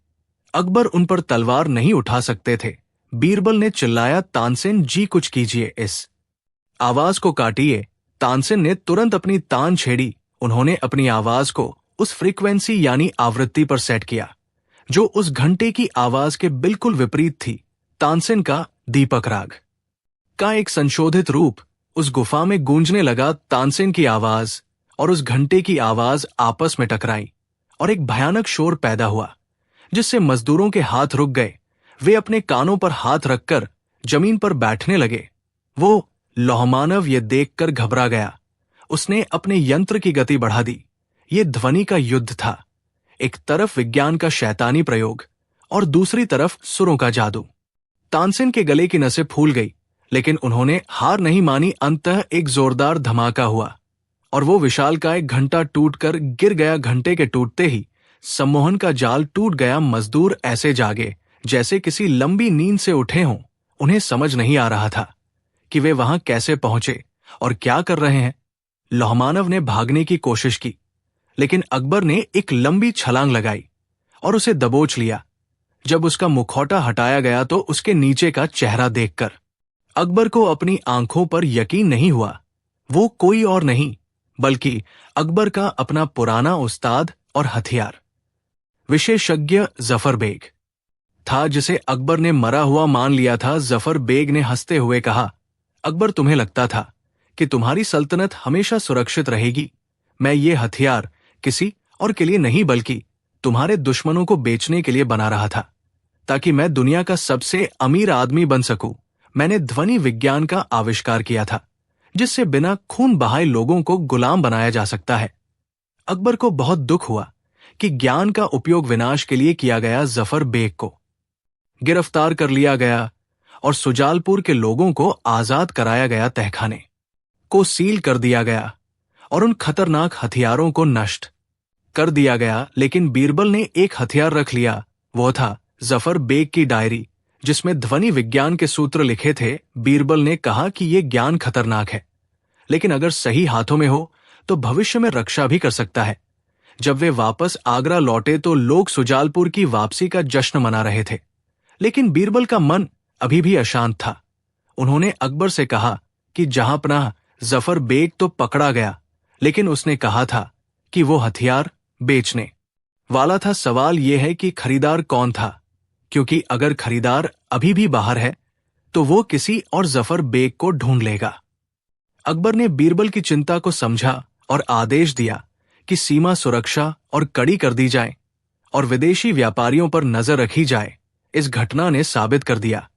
[SPEAKER 1] अकबर उन पर तलवार नहीं उठा सकते थे। बीरबल ने चिल्लाया, तानसेन जी कुछ कीजिए, इस आवाज को काटिए। तानसेन ने तुरंत अपनी तान छेड़ी। उन्होंने अपनी आवाज को उस फ्रीक्वेंसी यानी आवृत्ति पर सेट किया जो उस घंटे की आवाज के बिल्कुल विपरीत थी। तानसेन का दीपक राग का एक संशोधित रूप उस गुफा में गूंजने लगा। तानसेन की आवाज और उस घंटे की आवाज आपस में टकराई और एक भयानक शोर पैदा हुआ जिससे मजदूरों के हाथ रुक गए। वे अपने कानों पर हाथ रखकर जमीन पर बैठने लगे। वो लौहमानव ये देखकर घबरा गया। उसने अपने यंत्र की गति बढ़ा दी। ये ध्वनि का युद्ध था, एक तरफ विज्ञान का शैतानी प्रयोग और दूसरी तरफ सुरों का जादू। तानसेन के गले की नसें फूल गई, लेकिन उन्होंने हार नहीं मानी। अंततः एक जोरदार धमाका हुआ और वो विशालकाय घंटा टूटकर गिर गया। घंटे के टूटते ही सम्मोहन का जाल टूट गया। मजदूर ऐसे जागे जैसे किसी लंबी नींद से उठे हों। उन्हें समझ नहीं आ रहा था कि वे वहां कैसे पहुंचे और क्या कर रहे हैं। लौहमानव ने भागने की कोशिश की, लेकिन अकबर ने एक लंबी छलांग लगाई और उसे दबोच लिया। जब उसका मुखौटा हटाया गया तो उसके नीचे का चेहरा देखकर अकबर को अपनी आंखों पर यकीन नहीं हुआ। वो कोई और नहीं बल्कि अकबर का अपना पुराना उस्ताद और हथियार विशेषज्ञ जफर बेग था, जिसे अकबर ने मरा हुआ मान लिया था। जफर बेग ने हंसते हुए कहा, अकबर, तुम्हें लगता था कि तुम्हारी सल्तनत हमेशा सुरक्षित रहेगी। मैं ये हथियार किसी और के लिए नहीं बल्कि तुम्हारे दुश्मनों को बेचने के लिए बना रहा था, ताकि मैं दुनिया का सबसे अमीर आदमी बन सकूं, मैंने ध्वनि विज्ञान का आविष्कार किया था, जिससे बिना खून बहाए लोगों को गुलाम बनाया जा सकता है। अकबर को बहुत दुख हुआ कि ज्ञान का उपयोग विनाश के लिए किया गया जफर बेग को गिरफ्तार कर लिया गया और सुजालपुर के लोगों को आजाद कराया गया। तहखाने को सील कर दिया गया और उन खतरनाक हथियारों को नष्ट कर दिया गया। लेकिन बीरबल ने एक हथियार रख लिया, वो था जफर बेग की डायरी, जिसमें ध्वनि विज्ञान के सूत्र लिखे थे। बीरबल ने कहा कि यह ज्ञान खतरनाक है, लेकिन अगर सही हाथों में हो तो भविष्य में रक्षा भी कर सकता है। जब वे वापस आगरा लौटे तो लोग सुजालपुर की वापसी का जश्न मना रहे थे, लेकिन बीरबल का मन अभी भी अशांत था। उन्होंने अकबर से कहा कि जहांपनाह जफर बेग तो पकड़ा गया, लेकिन उसने कहा था कि वो हथियार बेचने वाला था। सवाल यह है कि खरीदार कौन था, क्योंकि अगर खरीदार अभी भी बाहर है तो वो किसी और जफर बेग को ढूंढ लेगा। अकबर ने बीरबल की चिंता को समझा और आदेश दिया कि सीमा सुरक्षा और कड़ी कर दी जाए और विदेशी व्यापारियों पर नजर रखी जाए। इस घटना ने साबित कर दिया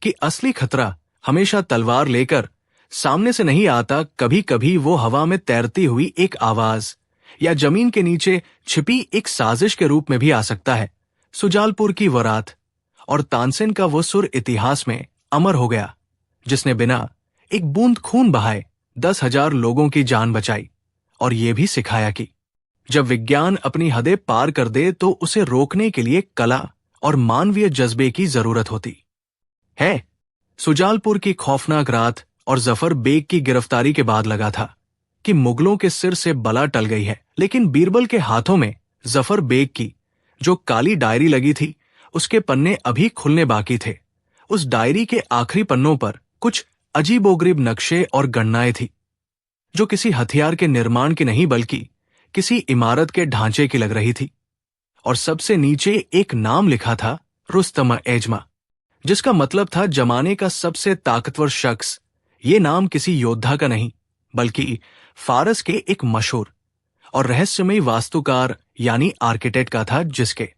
[SPEAKER 1] कि असली खतरा हमेशा तलवार लेकर सामने से नहीं आता। कभी कभी वो हवा में तैरती हुई एक आवाज या जमीन के नीचे छिपी एक साजिश के रूप में भी आ सकता है। सुजालपुर की वो रात और तानसेन का वो सुर इतिहास में अमर हो गया, जिसने बिना एक बूंद खून बहाए 10,000 लोगों की जान बचाई और ये भी सिखाया कि जब विज्ञान अपनी हदें पार कर दे तो उसे रोकने के लिए कला और मानवीय जज्बे की जरूरत होती है। सुजालपुर की खौफनाक रात और जफर बेग की गिरफ्तारी के बाद लगा था कि मुगलों के सिर से बला टल गई है, लेकिन बीरबल के हाथों में जफर बेग की जो काली डायरी लगी थी, उसके पन्ने अभी खुलने बाकी थे। उस डायरी के आखिरी पन्नों पर कुछ अजीबोगरीब नक्शे और गणनाएं थी, जो किसी हथियार के निर्माण की नहीं बल्कि किसी इमारत के ढांचे की लग रही थी। और सबसे नीचे एक नाम लिखा था, रुस्तम-ए-एजमा, जिसका मतलब था जमाने का सबसे ताकतवर शख्स। ये नाम किसी योद्धा का नहीं बल्कि फारस के एक मशहूर और रहस्यमयी वास्तुकार यानी आर्किटेक्ट का था, जिसके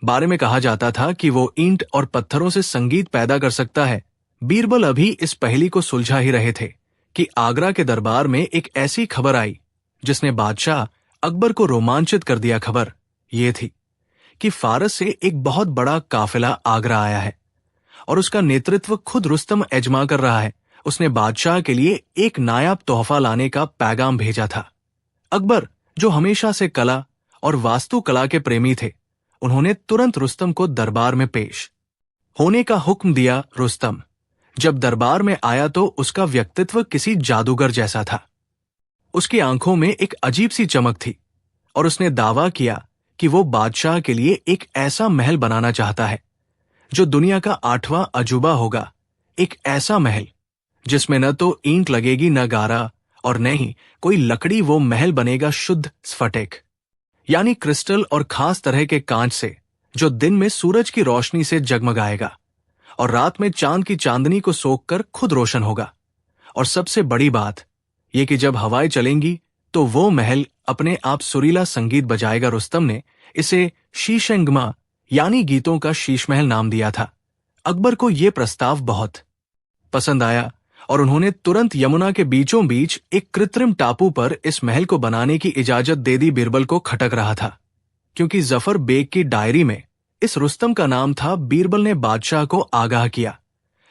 [SPEAKER 1] बारे में कहा जाता था कि वो ईंट और पत्थरों से संगीत पैदा कर सकता है। बीरबल अभी इस पहेली को सुलझा ही रहे थे कि आगरा के दरबार में एक ऐसी खबर आई जिसने बादशाह अकबर को रोमांचित कर दिया। खबर ये थी कि फारस से एक बहुत बड़ा काफिला आगरा आया है और उसका नेतृत्व खुद रुस्तम-ए-एजमा कर रहा है। उसने बादशाह के लिए एक नायाब तोहफा लाने का पैगाम भेजा था। अकबर, जो हमेशा से कला और वास्तुकला के प्रेमी थे, उन्होंने तुरंत रुस्तम को दरबार में पेश होने का हुक्म दिया। रुस्तम जब दरबार में आया तो उसका व्यक्तित्व किसी जादूगर जैसा था। उसकी आंखों में एक अजीब सी चमक थी और उसने दावा किया कि वो बादशाह के लिए एक ऐसा महल बनाना चाहता है जो दुनिया का 8वां अजूबा होगा। एक ऐसा महल जिसमें न तो ईंट लगेगी, न गारा और न ही कोई लकड़ी। वो महल बनेगा शुद्ध स्फटिक यानी क्रिस्टल और खास तरह के कांच से, जो दिन में सूरज की रोशनी से जगमगाएगा और रात में चांद की चांदनी को सोखकर खुद रोशन होगा। और सबसे बड़ी बात यह कि जब हवाएं चलेंगी तो वो महल अपने आप सुरीला संगीत बजाएगा। रुस्तम ने इसे शीशंगमा यानी गीतों का शीश महल नाम दिया था। अकबर को यह प्रस्ताव बहुत पसंद आया और उन्होंने तुरंत यमुना के बीचों बीच एक कृत्रिम टापू पर इस महल को बनाने की इजाजत दे दी। बीरबल को खटक रहा था, क्योंकि जफर बेग की डायरी में इस रुस्तम का नाम था। बीरबल ने बादशाह को आगाह किया,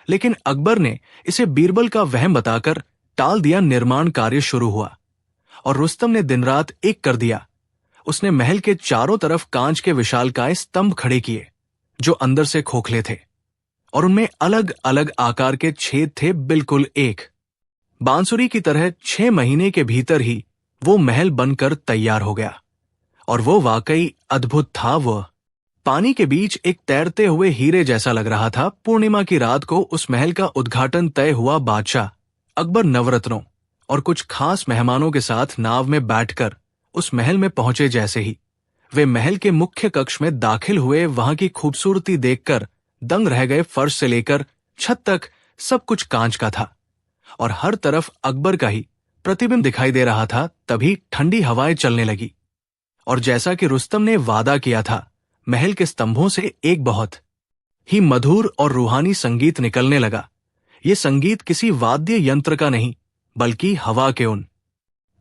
[SPEAKER 1] लेकिन अकबर ने इसे बीरबल का वहम बताकर टाल दिया। निर्माण कार्य शुरू हुआ और रुस्तम ने दिन रात एक कर दिया। उसने महल के चारों तरफ कांच के विशालकाय स्तंभ खड़े किए, जो अंदर से खोखले थे और उनमें अलग अलग आकार के छेद थे, बिल्कुल एक बांसुरी की तरह। 6 महीने के भीतर ही वो महल बनकर तैयार हो गया और वो वाकई अद्भुत था। वह पानी के बीच एक तैरते हुए हीरे जैसा लग रहा था। पूर्णिमा की रात को उस महल का उद्घाटन तय हुआ। बादशाह अकबर नवरत्नों और कुछ खास मेहमानों के साथ नाव में बैठकर उस महल में पहुंचे। जैसे ही वे महल के मुख्य कक्ष में दाखिल हुए, वहां की खूबसूरती देखकर दंग रह गए। फर्श से लेकर छत तक सब कुछ कांच का था और हर तरफ अकबर का ही प्रतिबिंब दिखाई दे रहा था। तभी ठंडी हवाएं चलने लगी और जैसा कि रुस्तम ने वादा किया था, महल के स्तंभों से एक बहुत ही मधुर और रूहानी संगीत निकलने लगा। ये संगीत किसी वाद्य यंत्र का नहीं, बल्कि हवा के उन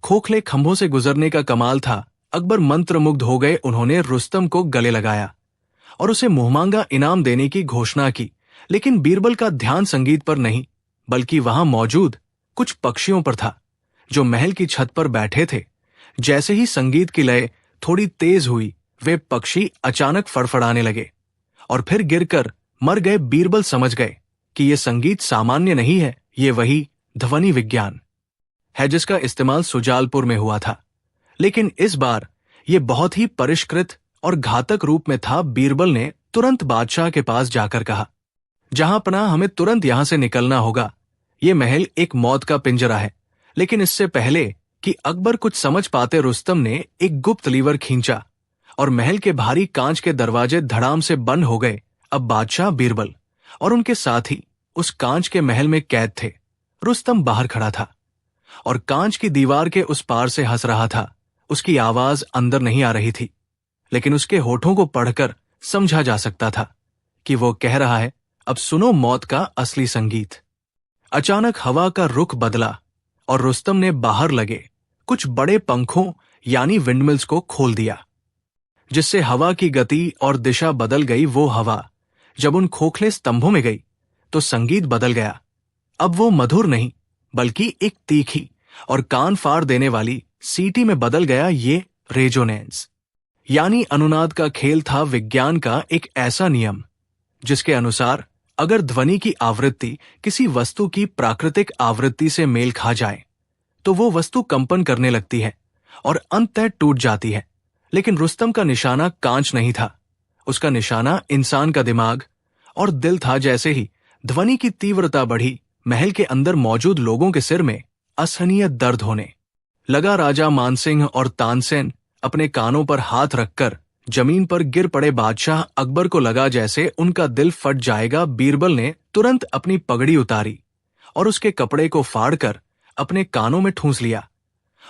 [SPEAKER 1] खोखले खंभों से गुजरने का कमाल था। अकबर मंत्रमुग्ध हो गए। उन्होंने रुस्तम को गले लगाया और उसे मुंहमांगा इनाम देने की घोषणा की। लेकिन बीरबल का ध्यान संगीत पर नहीं, बल्कि वहां मौजूद कुछ पक्षियों पर था, जो महल की छत पर बैठे थे। जैसे ही संगीत की लय थोड़ी तेज हुई, वे पक्षी अचानक फड़फड़ाने लगे और फिर गिरकर मर गए। बीरबल समझ गए कि यह संगीत सामान्य नहीं है, ये वही ध्वनि विज्ञान है जिसका इस्तेमाल सुजालपुर में हुआ था। लेकिन इस बार यह बहुत ही परिष्कृत और घातक रूप में था। बीरबल ने तुरंत बादशाह के पास जाकर कहा, जहां पनाह, हमें तुरंत यहां से निकलना होगा। यह महल एक मौत का पिंजरा है। लेकिन इससे पहले कि अकबर कुछ समझ पाते, रुस्तम ने एक गुप्त लीवर खींचा और महल के भारी कांच के दरवाजे धड़ाम से बंद हो गए। अब बादशाह, बीरबल और उनके साथी उस कांच के महल में कैद थे। रुस्तम बाहर खड़ा था और कांच की दीवार के उस पार से हंस रहा था। उसकी आवाज अंदर नहीं आ रही थी, लेकिन उसके होठों को पढ़कर समझा जा सकता था कि वो कह रहा है, अब सुनो मौत का असली संगीत। अचानक हवा का रुख बदला और रुस्तम ने बाहर लगे कुछ बड़े पंखों यानी विंडमिल्स को खोल दिया, जिससे हवा की गति और दिशा बदल गई। वो हवा जब उन खोखले स्तंभों में गई तो संगीत बदल गया। अब वो मधुर नहीं, बल्कि एक तीखी और कान फाड़ देने वाली सीटी में बदल गया। ये रेजोनेंस यानी अनुनाद का खेल था, विज्ञान का एक ऐसा नियम जिसके अनुसार अगर ध्वनि की आवृत्ति किसी वस्तु की प्राकृतिक आवृत्ति से मेल खा जाए तो वो वस्तु कंपन करने लगती है और अंततः टूट जाती है। लेकिन रुस्तम का निशाना कांच नहीं था, उसका निशाना इंसान का दिमाग और दिल था। जैसे ही ध्वनि की तीव्रता बढ़ी, महल के अंदर मौजूद लोगों के सिर में असहनीय दर्द होने लगा। राजा मानसिंह और तानसेन अपने कानों पर हाथ रखकर जमीन पर गिर पड़े। बादशाह अकबर को लगा जैसे उनका दिल फट जाएगा। बीरबल ने तुरंत अपनी पगड़ी उतारी और उसके कपड़े को फाड़कर अपने कानों में ठूंस लिया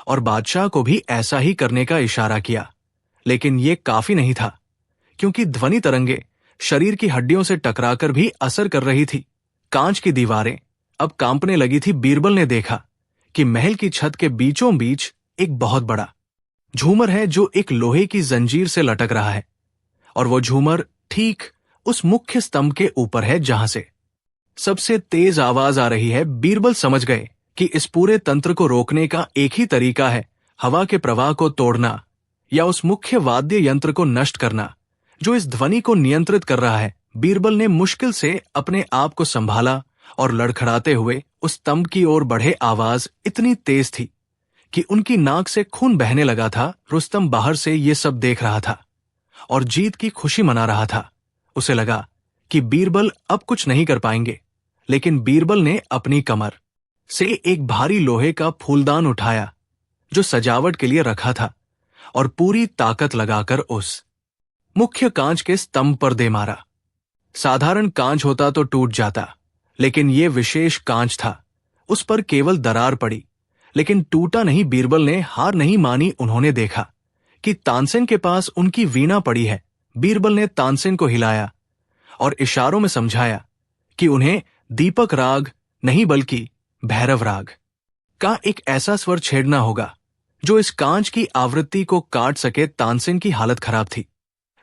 [SPEAKER 1] और बादशाह को भी ऐसा ही करने का इशारा किया। लेकिन यह काफी नहीं था, क्योंकि ध्वनि तरंगे शरीर की हड्डियों से टकराकर भी असर कर रही थी। कांच की दीवारें अब कांपने लगी थी। बीरबल ने देखा कि महल की छत के बीचों बीच एक बहुत बड़ा झूमर है, जो एक लोहे की जंजीर से लटक रहा है, और वो झूमर ठीक उस मुख्य स्तंभ के ऊपर है जहां से सबसे तेज आवाज आ रही है। बीरबल समझ गए कि इस पूरे तंत्र को रोकने का एक ही तरीका है, हवा के प्रवाह को तोड़ना या उस मुख्य वाद्य यंत्र को नष्ट करना जो इस ध्वनि को नियंत्रित कर रहा है। बीरबल ने मुश्किल से अपने आप को संभाला और लड़खड़ाते हुए उस स्तंभ की ओर बढ़े। आवाज इतनी तेज थी कि उनकी नाक से खून बहने लगा था। रुस्तम बाहर से ये सब देख रहा था और जीत की खुशी मना रहा था। उसे लगा कि बीरबल अब कुछ नहीं कर पाएंगे, लेकिन बीरबल ने अपनी कमर से एक भारी लोहे का फूलदान उठाया जो सजावट के लिए रखा था और पूरी ताकत लगाकर उस मुख्य कांच के स्तंभ पर दे मारा। साधारण कांच होता तो टूट जाता, लेकिन यह विशेष कांच था। उस पर केवल दरार पड़ी, लेकिन टूटा नहीं। बीरबल ने हार नहीं मानी। उन्होंने देखा कि तानसेन के पास उनकी वीणा पड़ी है। बीरबल ने तानसेन को हिलाया और इशारों में समझाया कि उन्हें दीपक राग नहीं, बल्कि भैरव राग का एक ऐसा स्वर छेड़ना होगा जो इस कांच की आवृत्ति को काट सके। तानसेन की हालत खराब थी,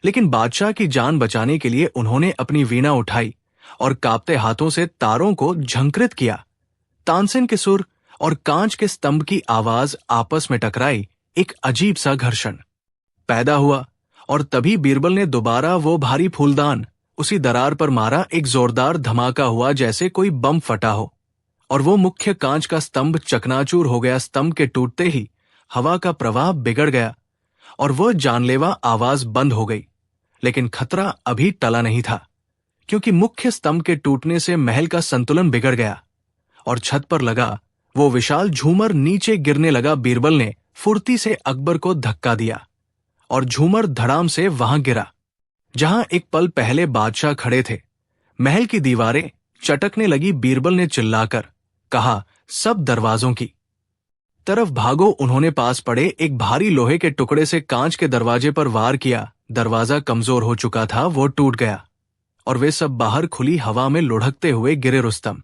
[SPEAKER 1] लेकिन बादशाह की जान बचाने के लिए उन्होंने अपनी वीणा उठाई और कांपते हाथों से तारों को झंकृत किया। तानसेन के सुर और कांच के स्तंभ की आवाज आपस में टकराई। एक अजीब सा घर्षण पैदा हुआ और तभी बीरबल ने दोबारा वो भारी फूलदान उसी दरार पर मारा। एक जोरदार धमाका हुआ, जैसे कोई बम फटा हो, और वो मुख्य कांच का स्तंभ चकनाचूर हो गया। स्तंभ के टूटते ही हवा का प्रवाह बिगड़ गया और वह जानलेवा आवाज बंद हो गई। लेकिन खतरा अभी टला नहीं था, क्योंकि मुख्य स्तंभ के टूटने से महल का संतुलन बिगड़ गया और छत पर लगा वो विशाल झूमर नीचे गिरने लगा। बीरबल ने फुर्ती से अकबर को धक्का दिया और झूमर धड़ाम से वहां गिरा जहां एक पल पहले बादशाह खड़े थे। महल की दीवारें चटकने लगी। बीरबल ने चिल्लाकर कहा, सब दरवाजों की तरफ भागो। उन्होंने पास पड़े एक भारी लोहे के टुकड़े से कांच के दरवाजे पर वार किया। दरवाजा कमजोर हो चुका था, वो टूट गया और वे सब बाहर खुली हवा में लुढ़कते हुए गिरे। रुस्तम,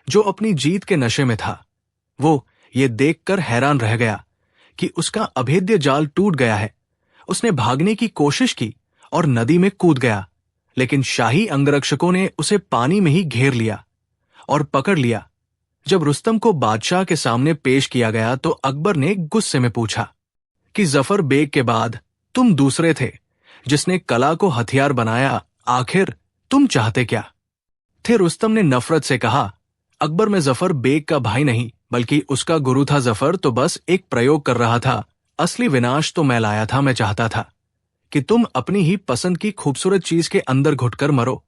[SPEAKER 1] जो अपनी जीत के नशे में था, वो ये देखकर हैरान रह गया कि उसका अभेद्य जाल टूट गया है। उसने भागने की कोशिश की और नदी में कूद गया, लेकिन शाही अंगरक्षकों ने उसे पानी में ही घेर लिया और पकड़ लिया। जब रुस्तम को बादशाह के सामने पेश किया गया तो अकबर ने गुस्से में पूछा कि जफर बेग के बाद तुम दूसरे थे जिसने कला को हथियार बनाया, आखिर तुम चाहते क्या थे? रुस्तम ने नफरत से कहा, अकबर, मैं जफर बेग का भाई नहीं बल्कि उसका गुरु था। जफर तो बस एक प्रयोग कर रहा था, असली विनाश तो मैं लाया था। मैं चाहता था कि तुम अपनी ही पसंद की खूबसूरत चीज के अंदर घुटकर मरो,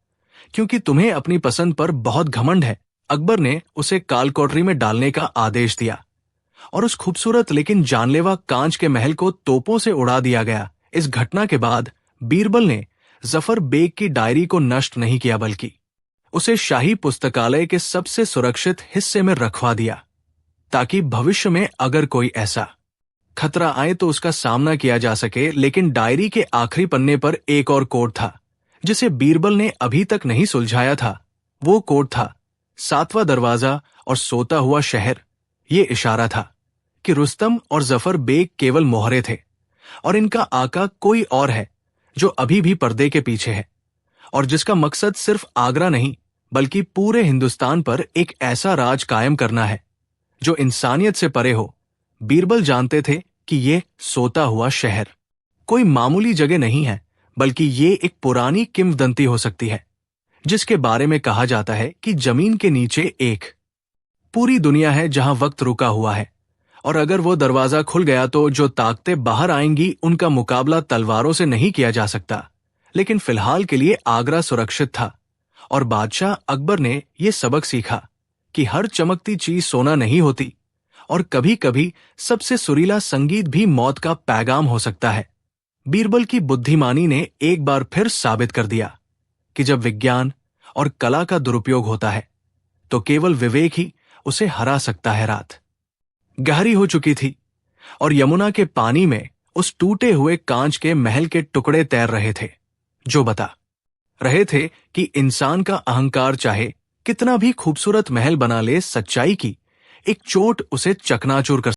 [SPEAKER 1] क्योंकि तुम्हें अपनी पसंद पर बहुत घमंड है। अकबर ने उसे कालकोठरी में डालने का आदेश दिया और उस खूबसूरत लेकिन जानलेवा कांच के महल को तोपों से उड़ा दिया गया। इस घटना के बाद बीरबल ने जफर बेग की डायरी को नष्ट नहीं किया बल्कि उसे शाही पुस्तकालय के सबसे सुरक्षित हिस्से में रखवा दिया, ताकि भविष्य में अगर कोई ऐसा खतरा आए तो उसका सामना किया जा सके। लेकिन डायरी के आखिरी पन्ने पर एक और कोड था जिसे बीरबल ने अभी तक नहीं सुलझाया था। वो कोड था 7वां दरवाजा और सोता हुआ शहर। ये इशारा था कि रुस्तम और जफर बेग केवल मोहरे थे और इनका आका कोई और है जो अभी भी पर्दे के पीछे है और जिसका मकसद सिर्फ आगरा नहीं बल्कि पूरे हिंदुस्तान पर एक ऐसा राज कायम करना है जो इंसानियत से परे हो। बीरबल जानते थे कि ये सोता हुआ शहर कोई मामूली जगह नहीं है, बल्कि ये एक पुरानी किंवदंती हो सकती है जिसके बारे में कहा जाता है कि जमीन के नीचे एक पूरी दुनिया है जहां वक्त रुका हुआ है, और अगर वो दरवाजा खुल गया तो जो ताकतें बाहर आएंगी उनका मुकाबला तलवारों से नहीं किया जा सकता। लेकिन फिलहाल के लिए आगरा सुरक्षित था और बादशाह अकबर ने यह सबक सीखा कि हर चमकती चीज सोना नहीं होती और कभी कभी सबसे सुरीला संगीत भी मौत का पैगाम हो सकता है। बीरबल की बुद्धिमानी ने एक बार फिर साबित कर दिया कि जब विज्ञान और कला का दुरुपयोग होता है तो केवल विवेक ही उसे हरा सकता है। रात गहरी हो चुकी थी और यमुना के पानी में उस टूटे हुए कांच के महल के टुकड़े तैर रहे थे, जो बता रहे थे कि इंसान का अहंकार चाहे कितना भी खूबसूरत महल बना ले, सच्चाई की एक चोट उसे चकनाचूर कर